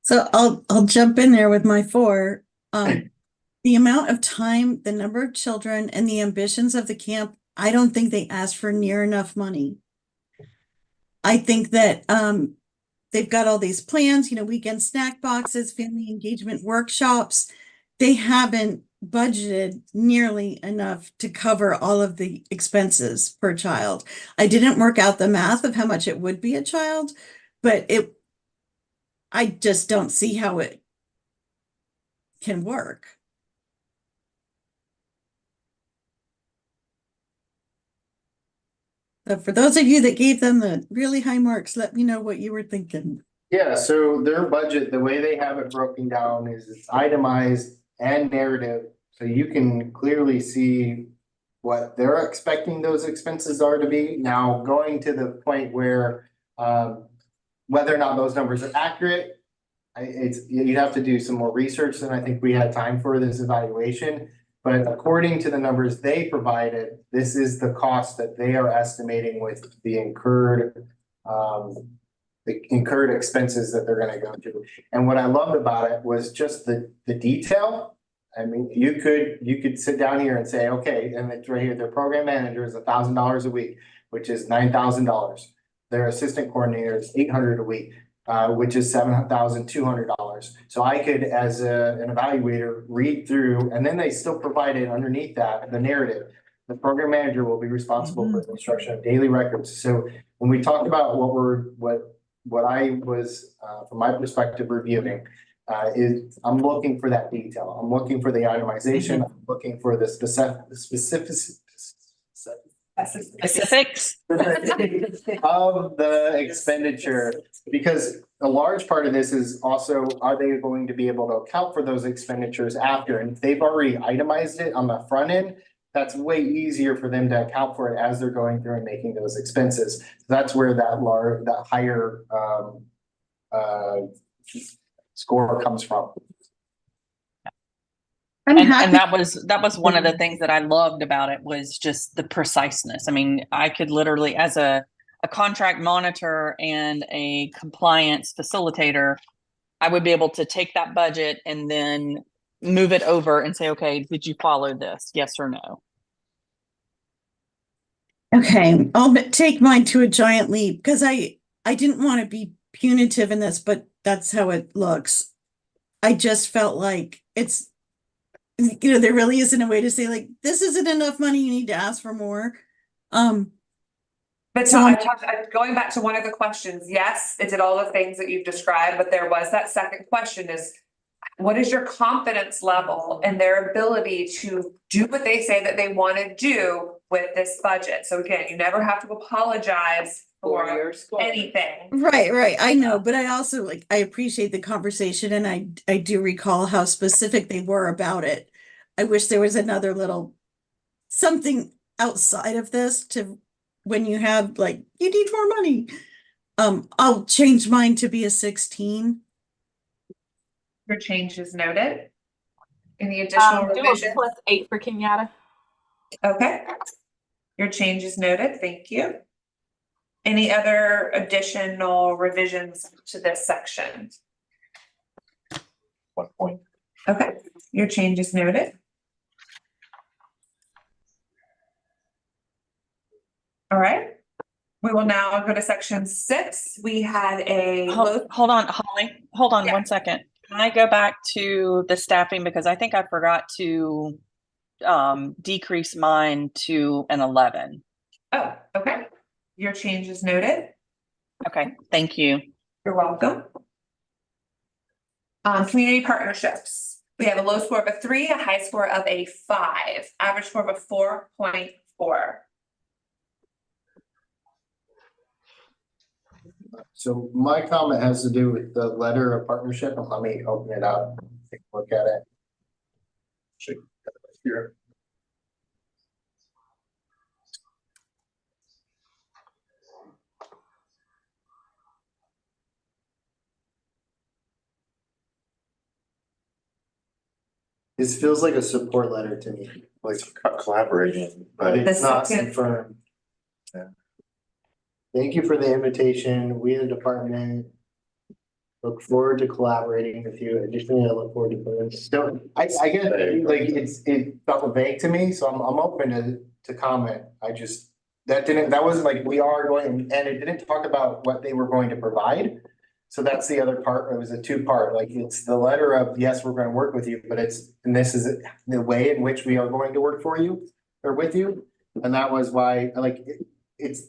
So I'll jump in there with my 4. The amount of time, the number of children, and the ambitions of the camp, I don't think they asked for near enough money. I think that they've got all these plans, weekend snack boxes, family engagement workshops. They haven't budgeted nearly enough to cover all of the expenses per child. I didn't work out the math of how much it would be a child, but I just don't see how it can work. But for those of you that gave them the really high marks, let me know what you were thinking. Yeah, so their budget, the way they have it broken down is it's itemized and narrative. So you can clearly see what they're expecting those expenses are to be. Now, going to the point where whether or not those numbers are accurate, you'd have to do some more research than I think we had time for this evaluation. But according to the numbers they provided, this is the cost that they are estimating with the incurred expenses that they're gonna go through. And what I loved about it was just the detail. I mean, you could sit down here and say, okay, and it's right here, their program manager is $1,000 a week, which is $9,000. Their assistant coordinator is $800 a week, which is $7,200. So I could, as an evaluator, read through, and then they still provided underneath that, the narrative. The program manager will be responsible for the instruction of daily records. So when we talk about what I was, from my perspective, reviewing, is I'm looking for that detail. I'm looking for the itemization. I'm looking for the specifics of the expenditure, because a large part of this is also, are they going to be able to account for those expenditures after? And if they've already itemized it on the front end, that's way easier for them to account for it as they're going through and making those expenses. That's where that higher score comes from. And that was one of the things that I loved about it, was just the preciseness. I mean, I could literally, as a contract monitor and a compliance facilitator, I would be able to take that budget and then move it over and say, okay, did you follow this? Yes or no? Okay, I'll take mine to a giant leap because I didn't want to be punitive in this, but that's how it looks. I just felt like it's, there really isn't a way to say like, this isn't enough money, you need to ask for more. But So so I'm- going back to one of the questions, yes, it did all the things that you've described, but there was that second question is, what is your confidence level and their ability to do what they say that they want to do with this budget? So again, you never have to apologize For for your school. anything. right, I know, but I also like, I appreciate the conversation and I do recall how specific they were about it. I wish there was another little something outside of this to when you have like, you need more money. I'll change mine to be a 16. Your change is noted. Any additional Do a revision? +8 for Kenyatta. Okay. Your change is noted, thank you. Any other additional revisions to this section? 1 point. Okay, your change is noted. All right, we will now go to section 6. We had a Hold on, Holly, hold on Yeah. 1 second. Can I go back to the staffing because I think I forgot to decrease mine to an 11. Oh, okay. Your change is noted. Okay, thank you. You're welcome. Community partnerships. We have a low score of a 3, a high score of a 5, average score of a 4.4. So my comment has to do with the letter of partnership, and let me open it up, take a look at it. Here. This feels like a support letter to me, Like collaborating, but but it's The not second- confirmed. Yeah. Thank you for the invitation. We, the department, look forward to collaborating with you. Additionally, I look forward to doing this. So I get, like, it felt vague to me, so I'm open to comment. I just, that wasn't like, we are going, and it didn't talk about what they were going to provide. So that's the other part. It was a 2-part, like, it's the letter of, yes, we're gonna work with you, but and this is the way in which we are going to work for you or with you. And that was why, like,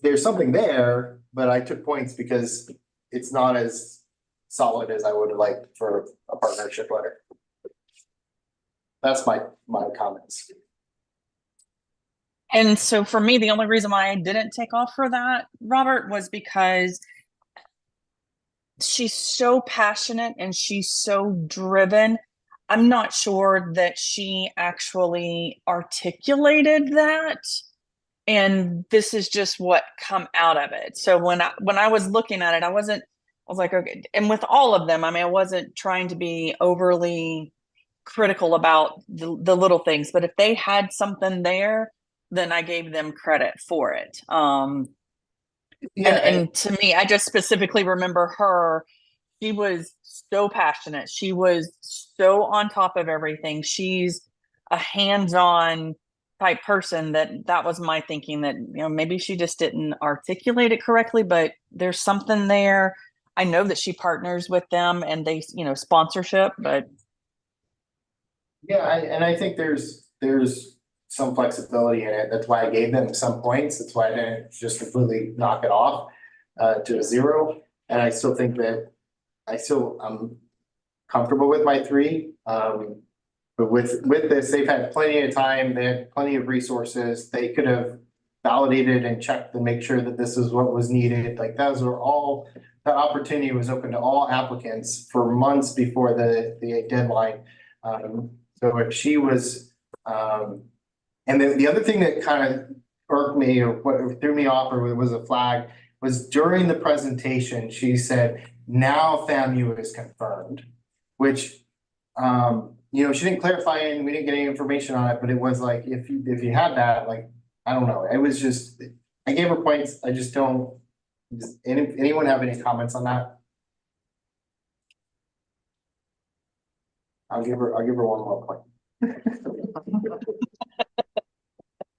there's something there, but I took points because it's not as solid as I would have liked for a partnership letter. That's my comments. And so for me, the only reason why I didn't take off for that, Robert, was because she's so passionate and she's so driven. I'm not sure that she actually articulated that. And this is just what come out of it. So when I was looking at it, I was like, okay, and with all of them, I mean, I wasn't trying to be overly critical about the little things, but if they had something there, then I gave them credit for it. And to me, I just specifically remember her. She was so passionate. She was so on top of everything. She's a hands-on type person that was my thinking that, maybe she just didn't articulate it correctly, but there's something there. I know that she partners with them and they, sponsorship, but. Yeah, and I think there's some flexibility in it. That's why I gave them some points. That's why I didn't just completely knock it off to a 0. And I still think that I'm comfortable with my 3. But with this, they've had plenty of time, they had plenty of resources, they could have validated and checked to make sure that this is what was needed. Like, those were all, the opportunity was open to all applicants for months before the deadline. So if she was, and then the other thing that kind of irked me or what threw me off or was a flag was during the presentation, she said, now FAMU is confirmed, which, she didn't clarify and we didn't get any information on it, but it was like, if you had that, like, I don't know, it was just, I gave her points, I just don't, does anyone have any comments on that? I'll give her 1 more point.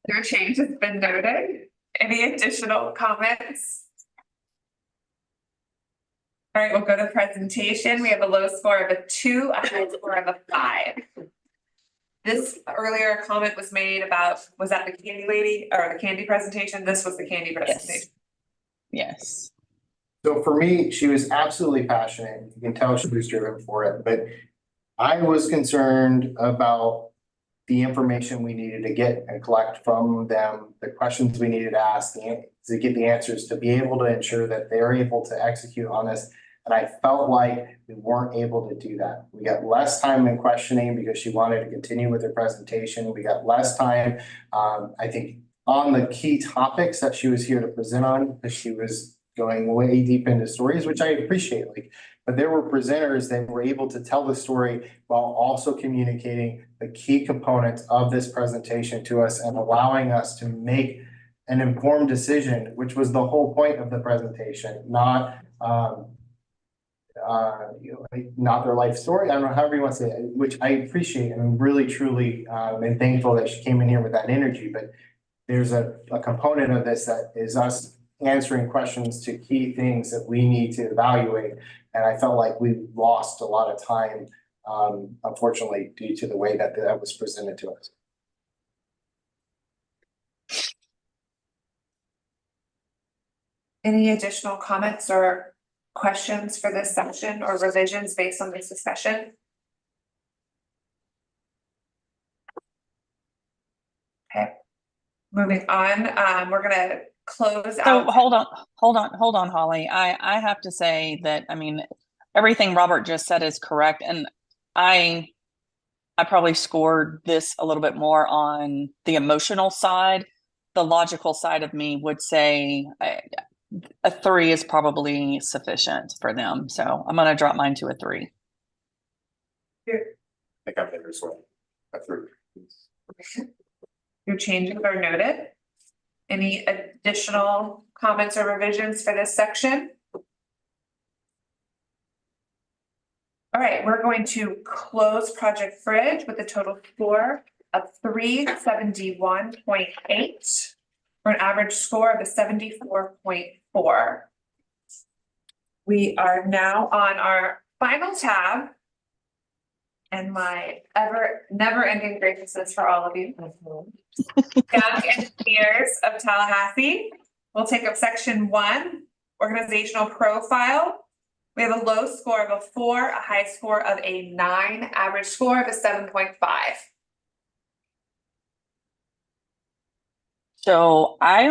Your change has been noted. Any additional comments? All right, we'll go to presentation. We have a low score of a 2, a high score of a 5. This earlier comment was made about, was that the candy lady or the candy presentation? This was the candy presentation. Yes. So for me, she was absolutely passionate. You can tell she was driven for it, but I was concerned about the information we needed to get and collect from them, the questions we needed to ask, to get the answers, to be able to ensure that they're able to execute on this. And I felt like we weren't able to do that. We got less time in questioning because she wanted to continue with her presentation. We got less time, I think, on the key topics that she was here to present on, because she was going way deep into stories, which I appreciate. But there were presenters that were able to tell the story while also communicating the key components of this presentation to us and allowing us to make an informed decision, which was the whole point of the presentation, not not their life story. I don't know, however you want to say it, which I appreciate and I'm really truly and thankful that she came in here with that energy. But there's a component of this that is us answering questions to key things that we need to evaluate. And I felt like we lost a lot of time, unfortunately, due to the way that that was presented to us. Any additional comments or questions for this section or revisions based on this discussion? Okay, moving on, we're gonna close So out. hold on, Holly. I have to say that, I mean, everything Robert just said is correct. And I probably scored this a little bit more on the emotional side. The logical side of me would say a 3 is probably sufficient for them. So I'm going to drop mine to a 3. I think I'm there as well. A 3. Your changes are noted. Any additional comments or revisions for this section? All right, we're going to close Project Fridge with a total score of 371.8 for an average score of a 74.4. We are now on our final tab. And my never-ending graciousness for all of you. Young Engineers of Tallahassee. We'll take up section 1, organizational profile. We have a low score of a 4, a high score of a 9, average score of a 7.5. So I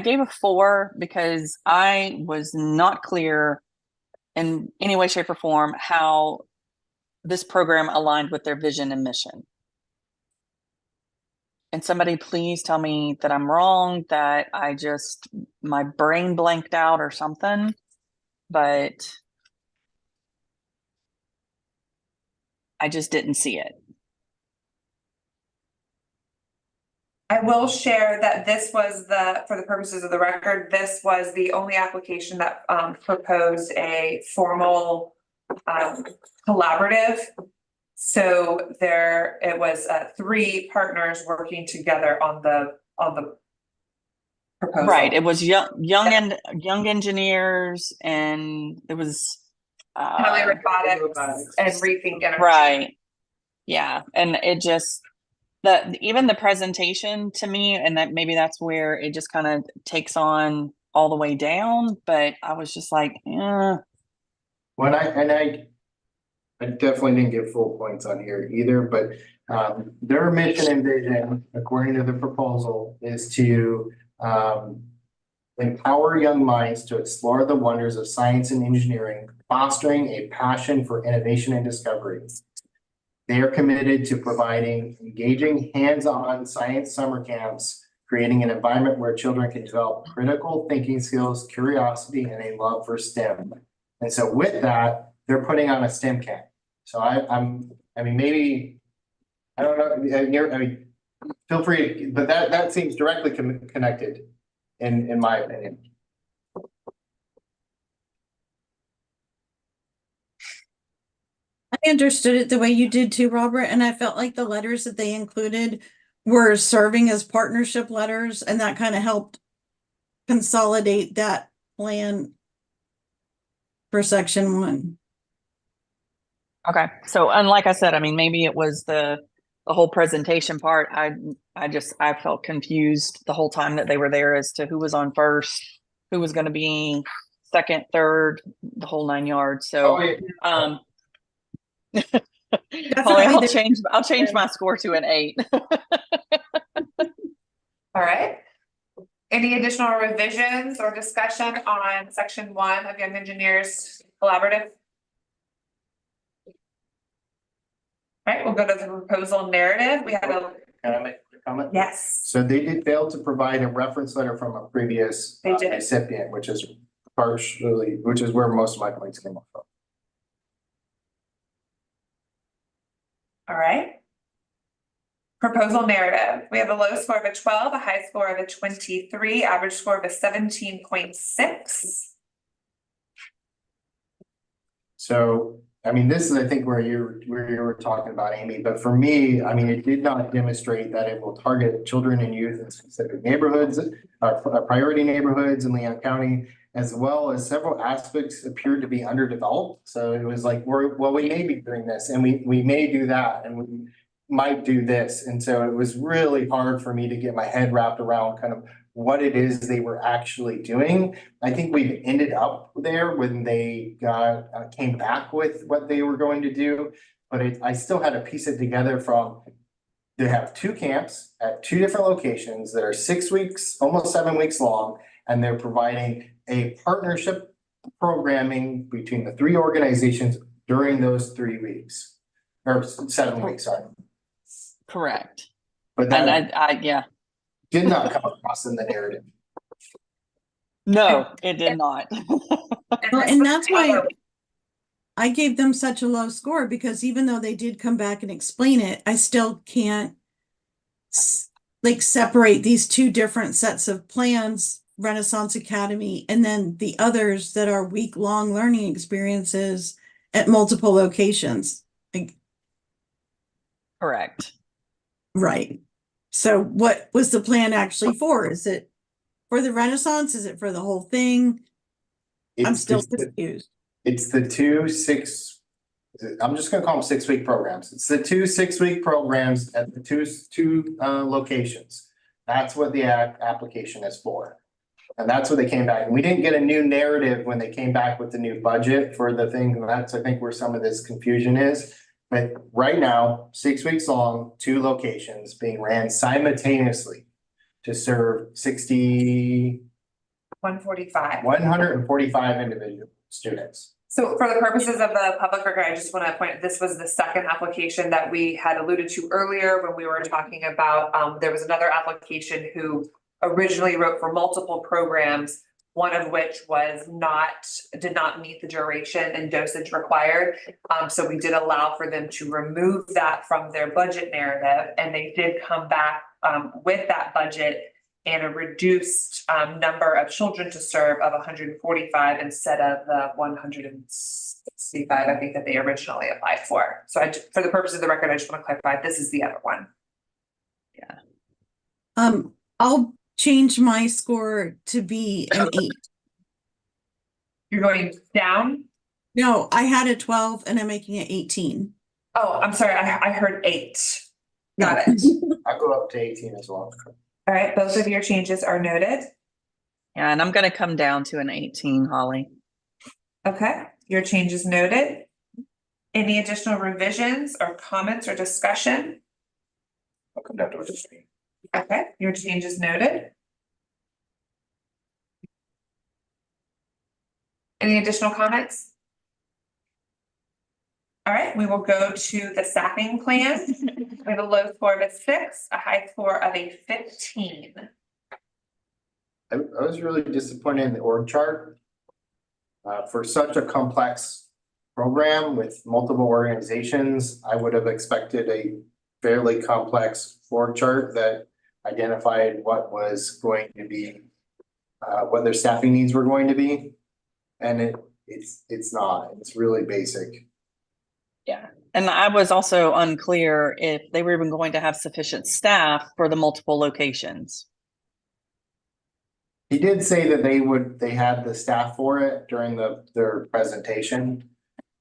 gave a 4 because I was not clear in any way, shape, or form how this program aligned with their vision and mission. And somebody please tell me that I'm wrong, that my brain blanked out or something, but I just didn't see it. I will share that this was for the purposes of the record, this was the only application that proposed a formal collaborative. So it was 3 partners working together on the proposal. Right. It was young engineers, and it was Tele robotics and rethink energy. Right. Yeah. And it just even the presentation to me, and that maybe that's where it just kind of takes on all the way down. But I was just like, I definitely didn't get full points on here either, but their mission and vision, according to the proposal, is to empower young minds to explore the wonders of science and engineering, fostering a passion for innovation and discovery. They are committed to providing engaging hands-on science summer camps, creating an environment where children can develop critical thinking skills, curiosity, and a love for STEM. And so with that, they're putting on a STEM camp. So I mean, maybe, I don't know, feel free, but that seems directly connected in my opinion. I understood it the way you did too, Robert, and I felt like the letters that they included were serving as partnership letters, and that kind of helped consolidate that plan for section 1. Okay, so, and like I said, I mean, maybe it was the whole presentation part. I felt confused the whole time that they were there as to who was on first, who was gonna be second, third, the whole 9 yards, so, Holly, I'll change my score to an 8. All right. Any additional revisions or discussion on section 1 of Young Engineers Collaborative? All right, we'll go to the proposal narrative. We have a, Can I make a comment? yes, So they did fail to provide a reference letter from a previous They did. recipient, which is where most of my points came from. all right. Proposal narrative. We have a low score of a 12, a high score of a 23, average score of a 17.6. So, I mean, this is, I think, where you were talking about, Amy, but for me, I mean, it did not demonstrate that it will target children and youth in specific neighborhoods, priority neighborhoods in Leon County, as well as several aspects appeared to be underdeveloped. So it was like, we may be doing this and we may do that and we might do this. And so it was really hard for me to get my head wrapped around kind of what it is they were actually doing. I think we've ended up there when they came back with what they were going to do, but I still had to piece it together from, they have 2 camps at 2 different locations that are 6 weeks, almost 7 weeks long, and they're providing a partnership programming between the 3 organizations during those 3 weeks, or 7 weeks, sorry. Correct. But that And yeah. did not come across in the narrative. No, it did not. Well, and that's why I gave them such a low score, because even though they did come back and explain it, I still can't like separate these 2 different sets of plans, Renaissance Academy, and then the others that are week-long learning experiences at multiple locations. Like, Correct. right. So what was the plan actually for? Is it for the Renaissance? Is it for the whole thing? I'm still confused. It's the 2 6, I'm just gonna call them 6-week programs. It's the 2 6-week programs at the two locations. That's what the application is for. And that's what they came back. And we didn't get a new narrative when they came back with the new budget for the thing. And that's, I think, where some of this confusion is. But right now, 6 weeks long, 2 locations being ran simultaneously to serve 145 individual students. So for the purposes of the public record, I just want to point, this was the second application that we had alluded to earlier when we were talking about, there was another application who originally wrote for multiple programs, one of which did not meet the duration and dosage required. So we did allow for them to remove that from their budget narrative, and they did come back with that budget and a reduced number of children to serve of 145 instead of the 165, I think, that they originally applied for. So for the purpose of the record, I just want to clarify, this is the other one. Yeah. I'll change my score to be an 8. You're going down? No, I had a 12 and I'm making it 18. Oh, I'm sorry, I heard 8. Got it. I'll go up to 18 as well. All right, both of your changes are noted. Yeah, and I'm gonna come down to an 18, Holly. Okay, your change is noted. Any additional revisions or comments or discussion? I'll come down to a 15. Okay, your change is noted. Any additional comments? All right, we will go to the staffing plan. We have a low score of a 6, a high score of a 15. I was really disappointed in the org chart. For such a complex program with multiple organizations, I would have expected a fairly complex org chart that identified what was going to be, what their staffing needs were going to be. And it's not, it's really basic. Yeah. And I was also unclear if they were even going to have sufficient staff for the multiple locations. He did say that they had the staff for it during their presentation.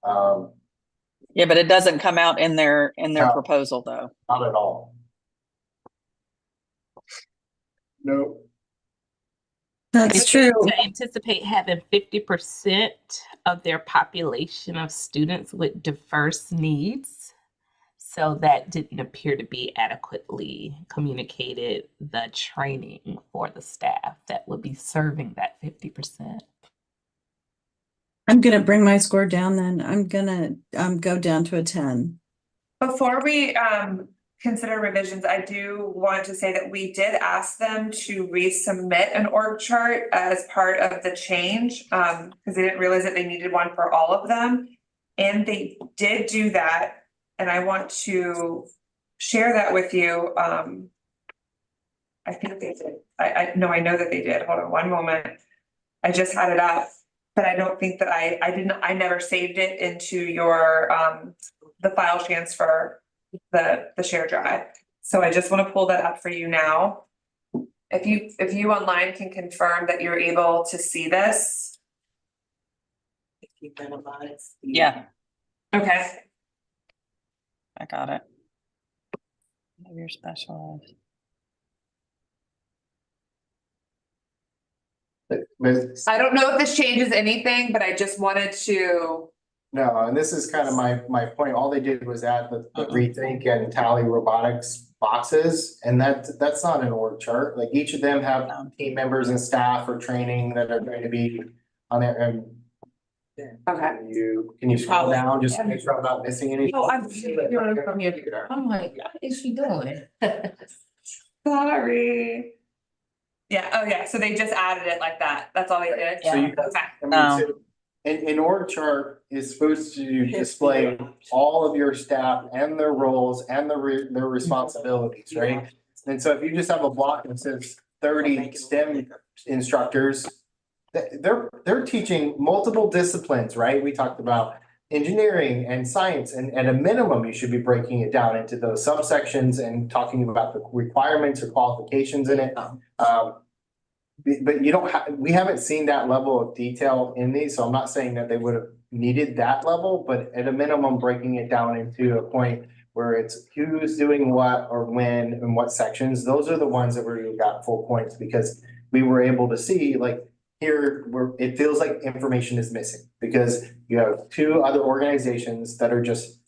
Yeah, but it doesn't come out in their No. proposal though. Not at all. No. That's true. To anticipate having 50% of their population of students with diverse needs. So that didn't appear to be adequately communicated, the training for the staff that would be serving that 50%. I'm gonna bring my score down then. I'm gonna go down to a 10. Before we consider revisions, I do want to say that we did ask them to resubmit an org chart as part of the change, because they didn't realize that they needed one for all of them. And they did do that, and I want to share that with you. I think they did. I know that they did. Hold on one moment. I just had it up, but I don't think that I never saved it into your the file transfer, the share drive. So I just want to pull that up for you now. If you online can confirm that you're able to see this. If you minimize. Yeah, Okay. I got it. Your specialized. But I don't know if this changes anything, but I just wanted to. no, and this is kind of my point. All they did was add the rethink and tally robotics boxes, and that's not an org chart. Like each of them have team members and staff or training that are going to be on there. And Okay. can you scroll down just to make sure I'm not missing anything? Oh, I'm from your. I'm like, what is she doing? sorry. Yeah, oh yeah, so they just added it like that. That's all they did? So you, Okay. I mean, No. so an org chart is supposed to display all of your staff and their roles and their responsibilities, right? And so if you just have a block that says 30 STEM instructors, they're teaching multiple disciplines, right? We talked about engineering and science, and at a minimum, you should be breaking it down into those subsections and talking about the requirements or qualifications in it. But you don't have, we haven't seen that level of detail in these, so I'm not saying that they would have needed that level, but at a minimum, breaking it down into a point where it's who's doing what or when and what sections. Those are the ones that we got full points because we were able to see like here where it feels like information is missing because you have two other organizations that are just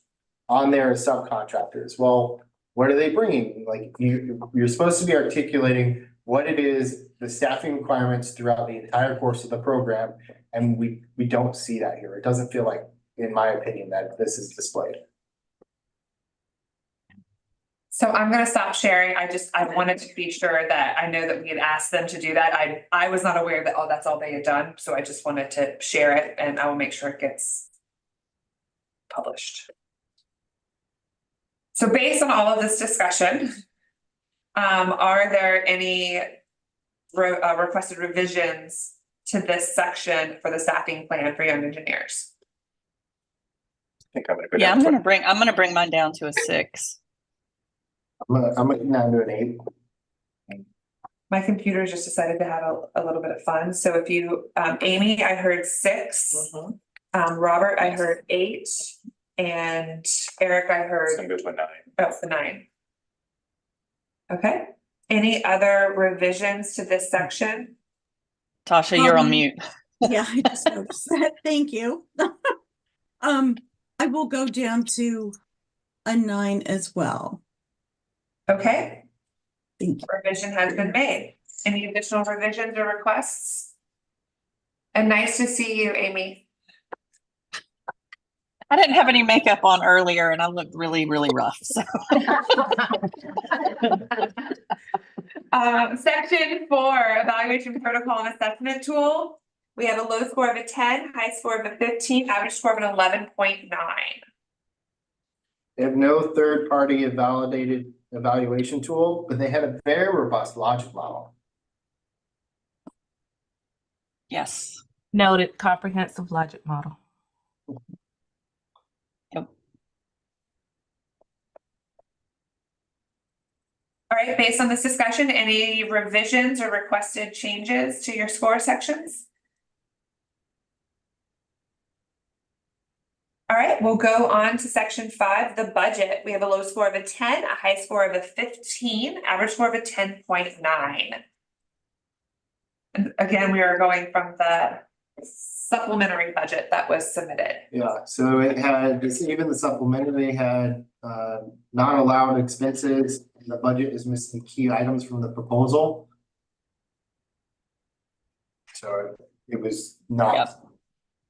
on there as subcontractors. Well, what are they bringing? Like you're supposed to be articulating what it is, the staffing requirements throughout the entire course of the program. And we don't see that here. It doesn't feel like, in my opinion, that this is displayed. So I'm gonna stop sharing. I wanted to be sure that I know that we had asked them to do that. I was not aware that, oh, that's all they had done. So I just wanted to share it and I will make sure it gets published. So based on all of this discussion, are there any requested revisions to this section for the staffing plan for young engineers? I think I'm gonna go Yeah, down. I'm gonna bring mine down to a 6. I'm gonna now do an 8. My computer just decided to have a little bit of fun. So if you, Amy, I heard 6. Robert, I heard 8. And Eric, I It's heard, gonna go to a 9. oh, the 9. Okay. Any other revisions to this section? Tasha, you're on mute. Yeah, I just noticed that. Thank you. I will go down to a 9 as well. Okay, Thank you. revision has been made. Any additional revisions or requests? And nice to see you, Amy. I didn't have any makeup on earlier and I looked really, really rough. So Section 4, evaluation protocol and assessment tool. We have a low score of a 10, high score of a 15, average score of an 11.9. They have no third-party validated evaluation tool, but they had a very robust logic model. yes. Noted comprehensive logic model. All right, based on this discussion, any revisions or requested changes to your score sections? All right, we'll go on to section 5, the budget. We have a low score of a 10, a high score of a 15, average score of a 10.9. And again, we are going from the supplementary budget that was submitted. Yeah, so it had, even the supplementary had not allowed expenses. The budget is missing key items from the proposal. So it was not. Yep.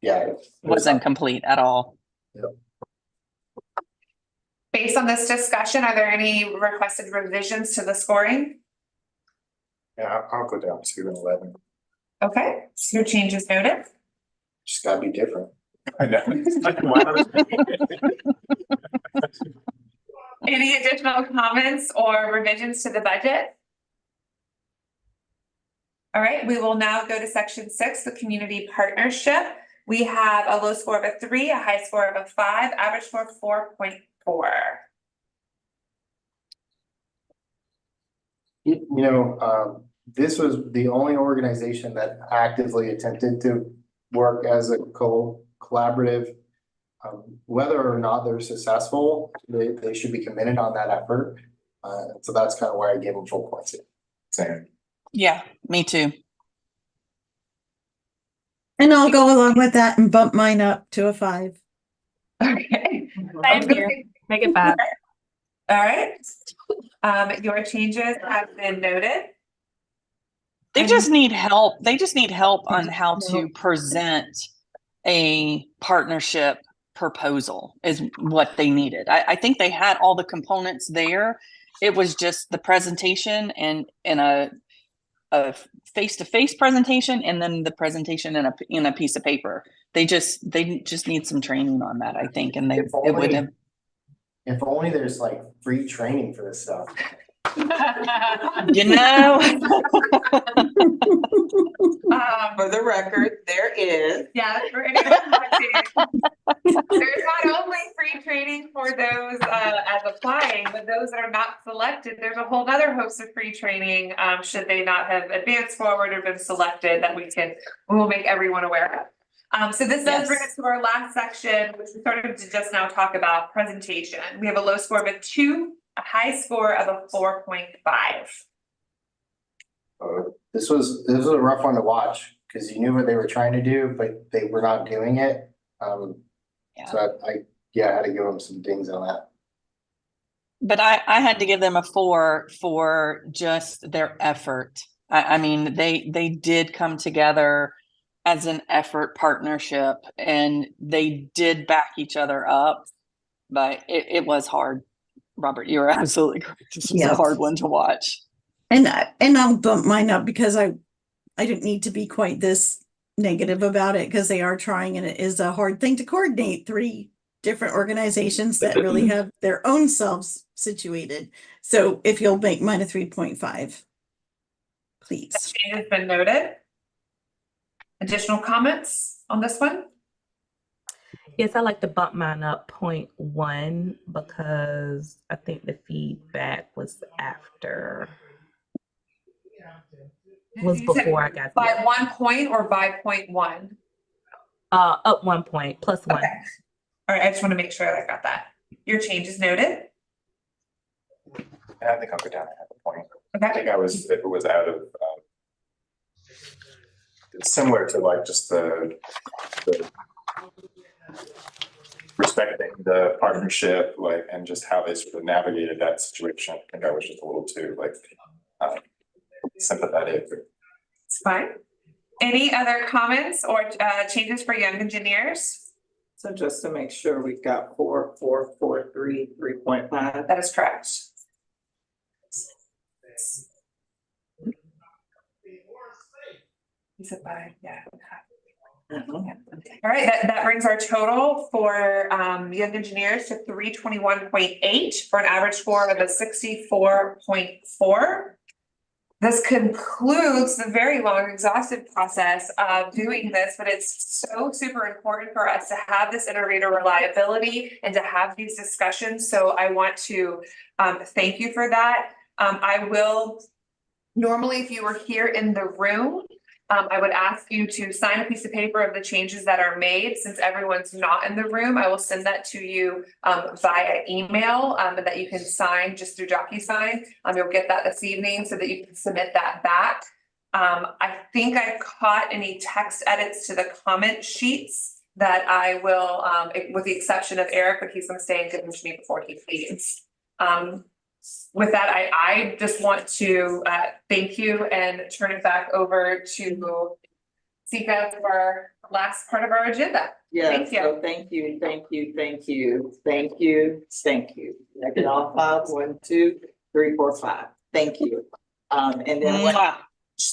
Yeah. It Wasn't complete at all. Based on this discussion, are there any requested revisions to the scoring? Yeah, I'll go down 2 and 11. Okay, so your changes noted. Just gotta be different. I know. Wow. Any additional comments or revisions to the budget? All right, we will now go to section 6, the community partnership. We have a low score of a 3, a high score of a 5, average score of 4.4. This was the only organization that actively attempted to work as a collaborative. Whether or not they're successful, they should be commended on that effort. So that's kind of why I gave them full points. Same. Yeah, me too. And I'll go along with that and bump mine up to a 5. Okay. Same here. Make it 5. All right. Your changes have been noted. They just need help. They just need help on how to present a partnership proposal is what they needed. I think they had all the components there. It was just the presentation and in a face-to-face presentation, and then the presentation in a piece of paper. They just need some training on that, I think, and it would have. If only there's like free training for this stuff. You know. For the record, there is. Yeah, for anyone watching, there's not only free training for those as applying, but those that are not selected, there's a whole other host of free training should they not have advanced forward or been selected that we will make everyone aware of. So this does bring us to our last section, which we started to just now talk about presentation. We have a low score of a 2, a high score of a 4.5. This was a rough one to watch because you knew what they were trying to do, but they were not doing it. So I had to give them some dings on that. But I had to give them a 4 for just their effort. I mean, they did come together as an effort partnership, and they did back each other up, but it was hard. Robert, you're absolutely correct. This was a hard one to watch. And I'll bump mine up because I didn't need to be quite this negative about it because they are trying, and it is a hard thing to coordinate 3 different organizations that really have their own selves situated. So if you'll make mine a 3.5, please. That change has been noted. Additional comments on this one? Yes, I like to bump mine up 0.1 because I think the feedback was before I got By there. 1 point or by 0.1? Up 1 point, plus 1. Okay. All right, I just want to make sure I got that. Your change is noted. And I think I'll go down at a point. Okay. I think it was out of similar to like just the respecting the partnership, like, and just how they sort of navigated that situation. I think I was just a little too like sympathetic. It's fine. Any other comments or changes for young engineers? So just to make sure we got 4, 4, 4, 3, 3.5. That is correct. You said 5, yeah. All right, that brings our total for young engineers to 321.8 for an average score of a 64.4. This concludes the very long, exhaustive process of doing this, but it's so super important for us to have this innovator reliability and to have these discussions. So I want to thank you for that. I will, normally, if you were here in the room, I would ask you to sign a piece of paper of the changes that are made. Since everyone's not in the room, I will send that to you via email that you can sign just through DocuSign. You'll get that this evening so that you can submit that back. I think I caught any text edits to the comment sheets that I will, with the exception of Eric, but he's gonna stay and give them to me before he leaves. With that, I just want to thank you and turn it back over to Sika for our last part of our agenda. Yeah, Thank you. so thank you, thank you, thank you, thank you, thank you. Make it all five, 1, 2, 3, 4, 5. Thank you. And then Mwah.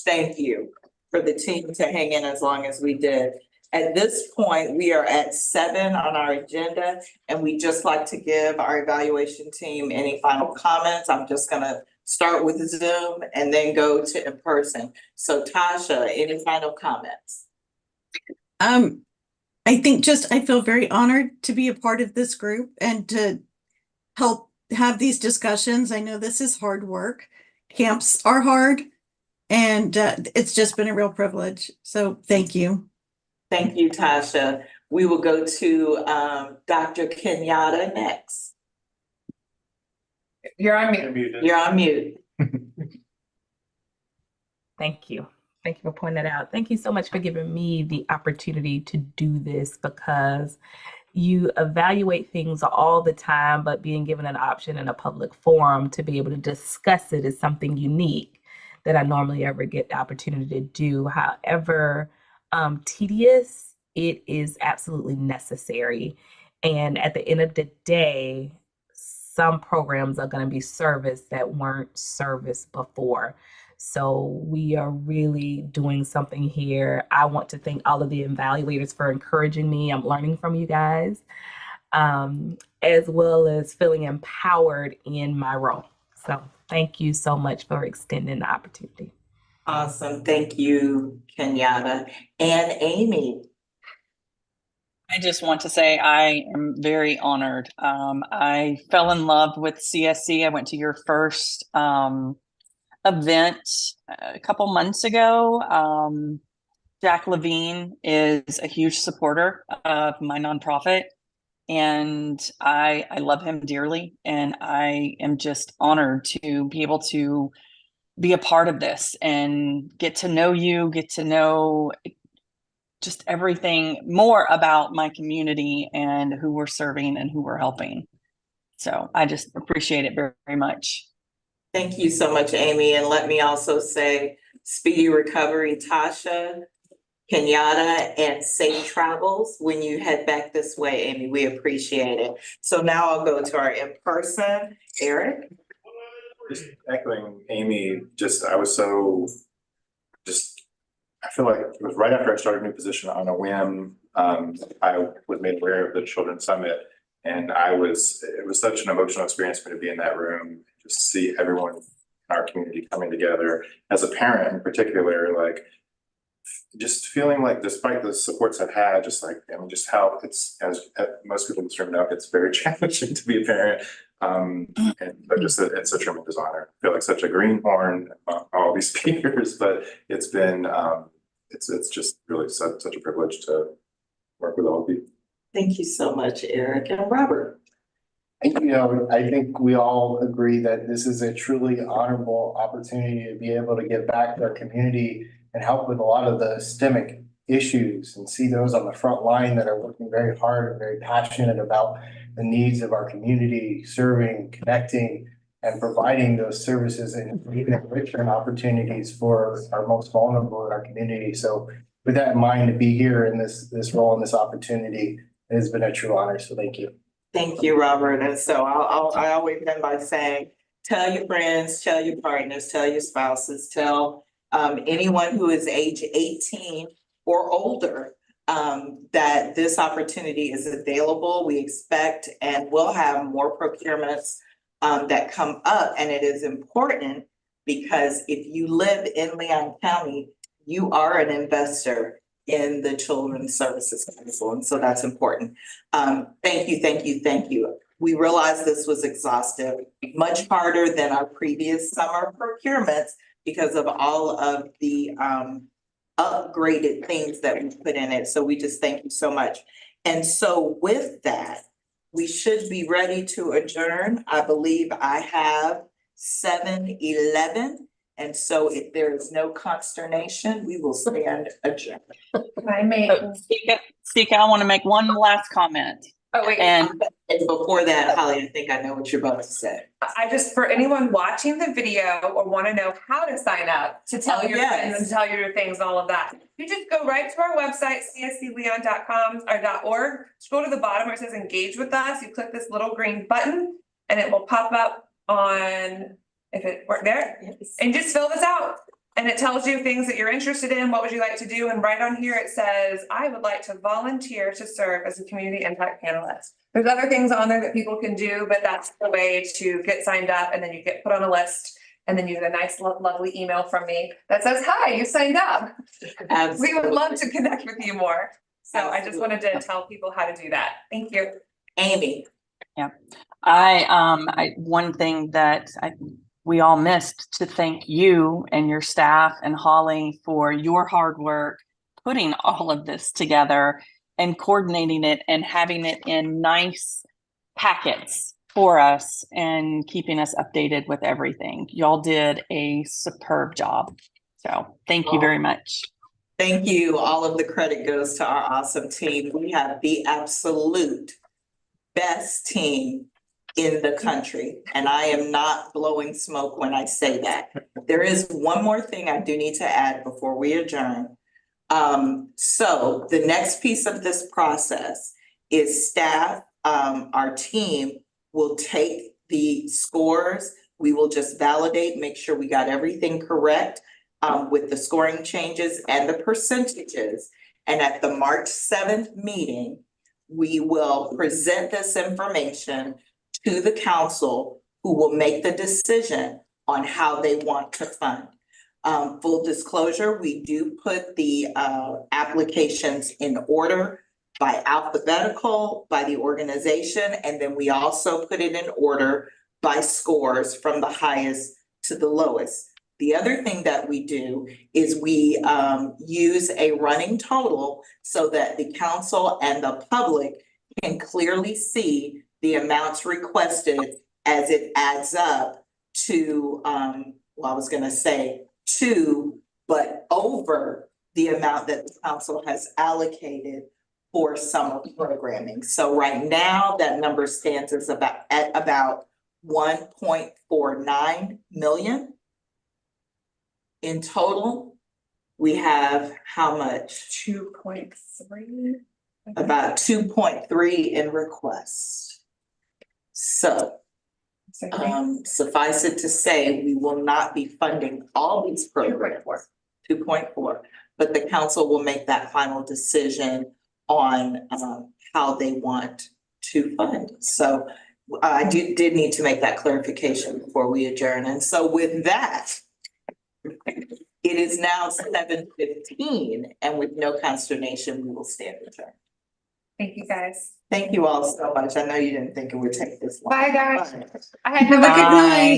thank you for the team to hang in as long as we did. At this point, we are at 7 on our agenda, and we just like to give our evaluation team any final comments. I'm just gonna start with Zoom and then go to in person. So Tasha, any final comments? I think I feel very honored to be a part of this group and to help have these discussions. I know this is hard work. Camps are hard, and it's just been a real privilege. So thank you. Thank you, Tasha. We will go to Dr. Kenyatta next. You're on mute. You're on mute. Thank you. Thank you for pointing that out. Thank you so much for giving me the opportunity to do this, because you evaluate things all the time, but being given an option in a public forum to be able to discuss it is something unique that I normally ever get the opportunity to do. However, tedious, it is absolutely necessary. And at the end of the day, some programs are going to be serviced that weren't serviced before. So we are really doing something here. I want to thank all of the evaluators for encouraging me. I'm learning from you guys, as well as feeling empowered in my role. So thank you so much for extending the opportunity. Awesome. Thank you, Kenyatta. And Amy. I just want to say I am very honored. I fell in love with CSC. I went to your first event a couple months ago. Jack Levine is a huge supporter of my nonprofit, and I love him dearly. And I am just honored to be able to be a part of this and get to know you, get to know just everything more about my community and who we're serving and who we're helping. So I just appreciate it very, very much. Thank you so much, Amy. And let me also say speedy recovery, Tasha, Kenyatta, and safe travels when you head back this way, Amy. We appreciate it. So now I'll go to our in-person, Eric. Just echoing Amy, I feel like it was right after I started a new position on a whim. I was made aware of the Children's Summit, and it was such an emotional experience for me to be in that room, just see everyone in our community coming together. As a parent in particular, like just feeling like despite the supports I've had, just how it's, as most people in this room know, it's very challenging to be a parent. It's a tremendous honor. I feel like such a greenhorn among all these speakers, but it's been it's just really such a privilege to work with all of you. Thank you so much, Eric. And Robert. You know, I think we all agree that this is a truly honorable opportunity to be able to give back to our community and help with a lot of the systemic issues and see those on the front line that are working very hard and very passionate about the needs of our community, serving, connecting, and providing those services and even enrichment opportunities for our most vulnerable in our community. So with that in mind, to be here in this role and this opportunity, it has been a true honor. So thank you. Thank you, Robert. And so I always end by saying, tell your friends, tell your partners, tell your spouses, tell anyone who is age 18 or older that this opportunity is available. We expect and will have more procurements that come up. And it is important because if you live in Leon County, you are an investor in the Children's Services Council. And so that's important. Thank you, thank you, thank you. We realized this was exhaustive, much harder than our previous summer procurements because of all of the upgraded things that we put in it. So we just thank you so much. And so with that, we should be ready to adjourn. I believe I have 7:11. And so if there is no consternation, we will stand adjourned. I may, Sika, I want to make one last comment. oh wait, And And before that, Holly, I think I know what you're about to say. I just, for anyone watching the video or want to know how to sign up to tell Oh, your yes. friends and tell your things and all of that, you just go right to our website, cscleon.com or .org. Scroll to the bottom where it says engage with us. You click this little green button and it will pop up on, if it worked there, and just fill this out. And it tells you things that you're interested in. What would you like to do? And right on here, it says, I would like to volunteer to serve as a community impact panelist. There's other things on there that people can do, but that's the way to get signed up. And then you get put on a list. And then you get a nice, lovely email from me that says, hi, you signed up. We would love to connect with you more. So I just wanted to tell people how to do that. Thank you. Amy. One thing that we all missed to thank you and your staff and Holly for your hard work, putting all of this together and coordinating it and having it in nice packets for us and keeping us updated with everything. Y'all did a superb job. So thank you very much. Thank you. All of the credit goes to our awesome team. We have the absolute best team in the country. And I am not blowing smoke when I say that. There is one more thing I do need to add before we adjourn. So the next piece of this process is staff, our team will take the scores. We will just validate, make sure we got everything correct with the scoring changes and the percentages. And at the March 7th meeting, we will present this information to the council, who will make the decision on how they want to fund. Full disclosure, we do put the applications in order by alphabetical, by the organization, and then we also put it in order by scores from the highest to the lowest. The other thing that we do is we use a running total so that the council and the public can clearly see the amounts requested as it adds up to, well, I was gonna say but over the amount that the council has allocated for summer programming. So right now, that number stands as at about 1.49 million. In total, we have how much? 2.3. About 2.3 in requests. So suffice it to say, we will not be funding all these programs, 2.4, but the council will make that final decision on how they want to fund. So I did need to make that clarification before we adjourn. And so with that, it is now 7:15, and with no consternation, we will stand adjourned. Thank you, guys. Thank you all so much. I know you didn't think it would take this long. Bye, guys. Bye. I had Have a good Bye. night.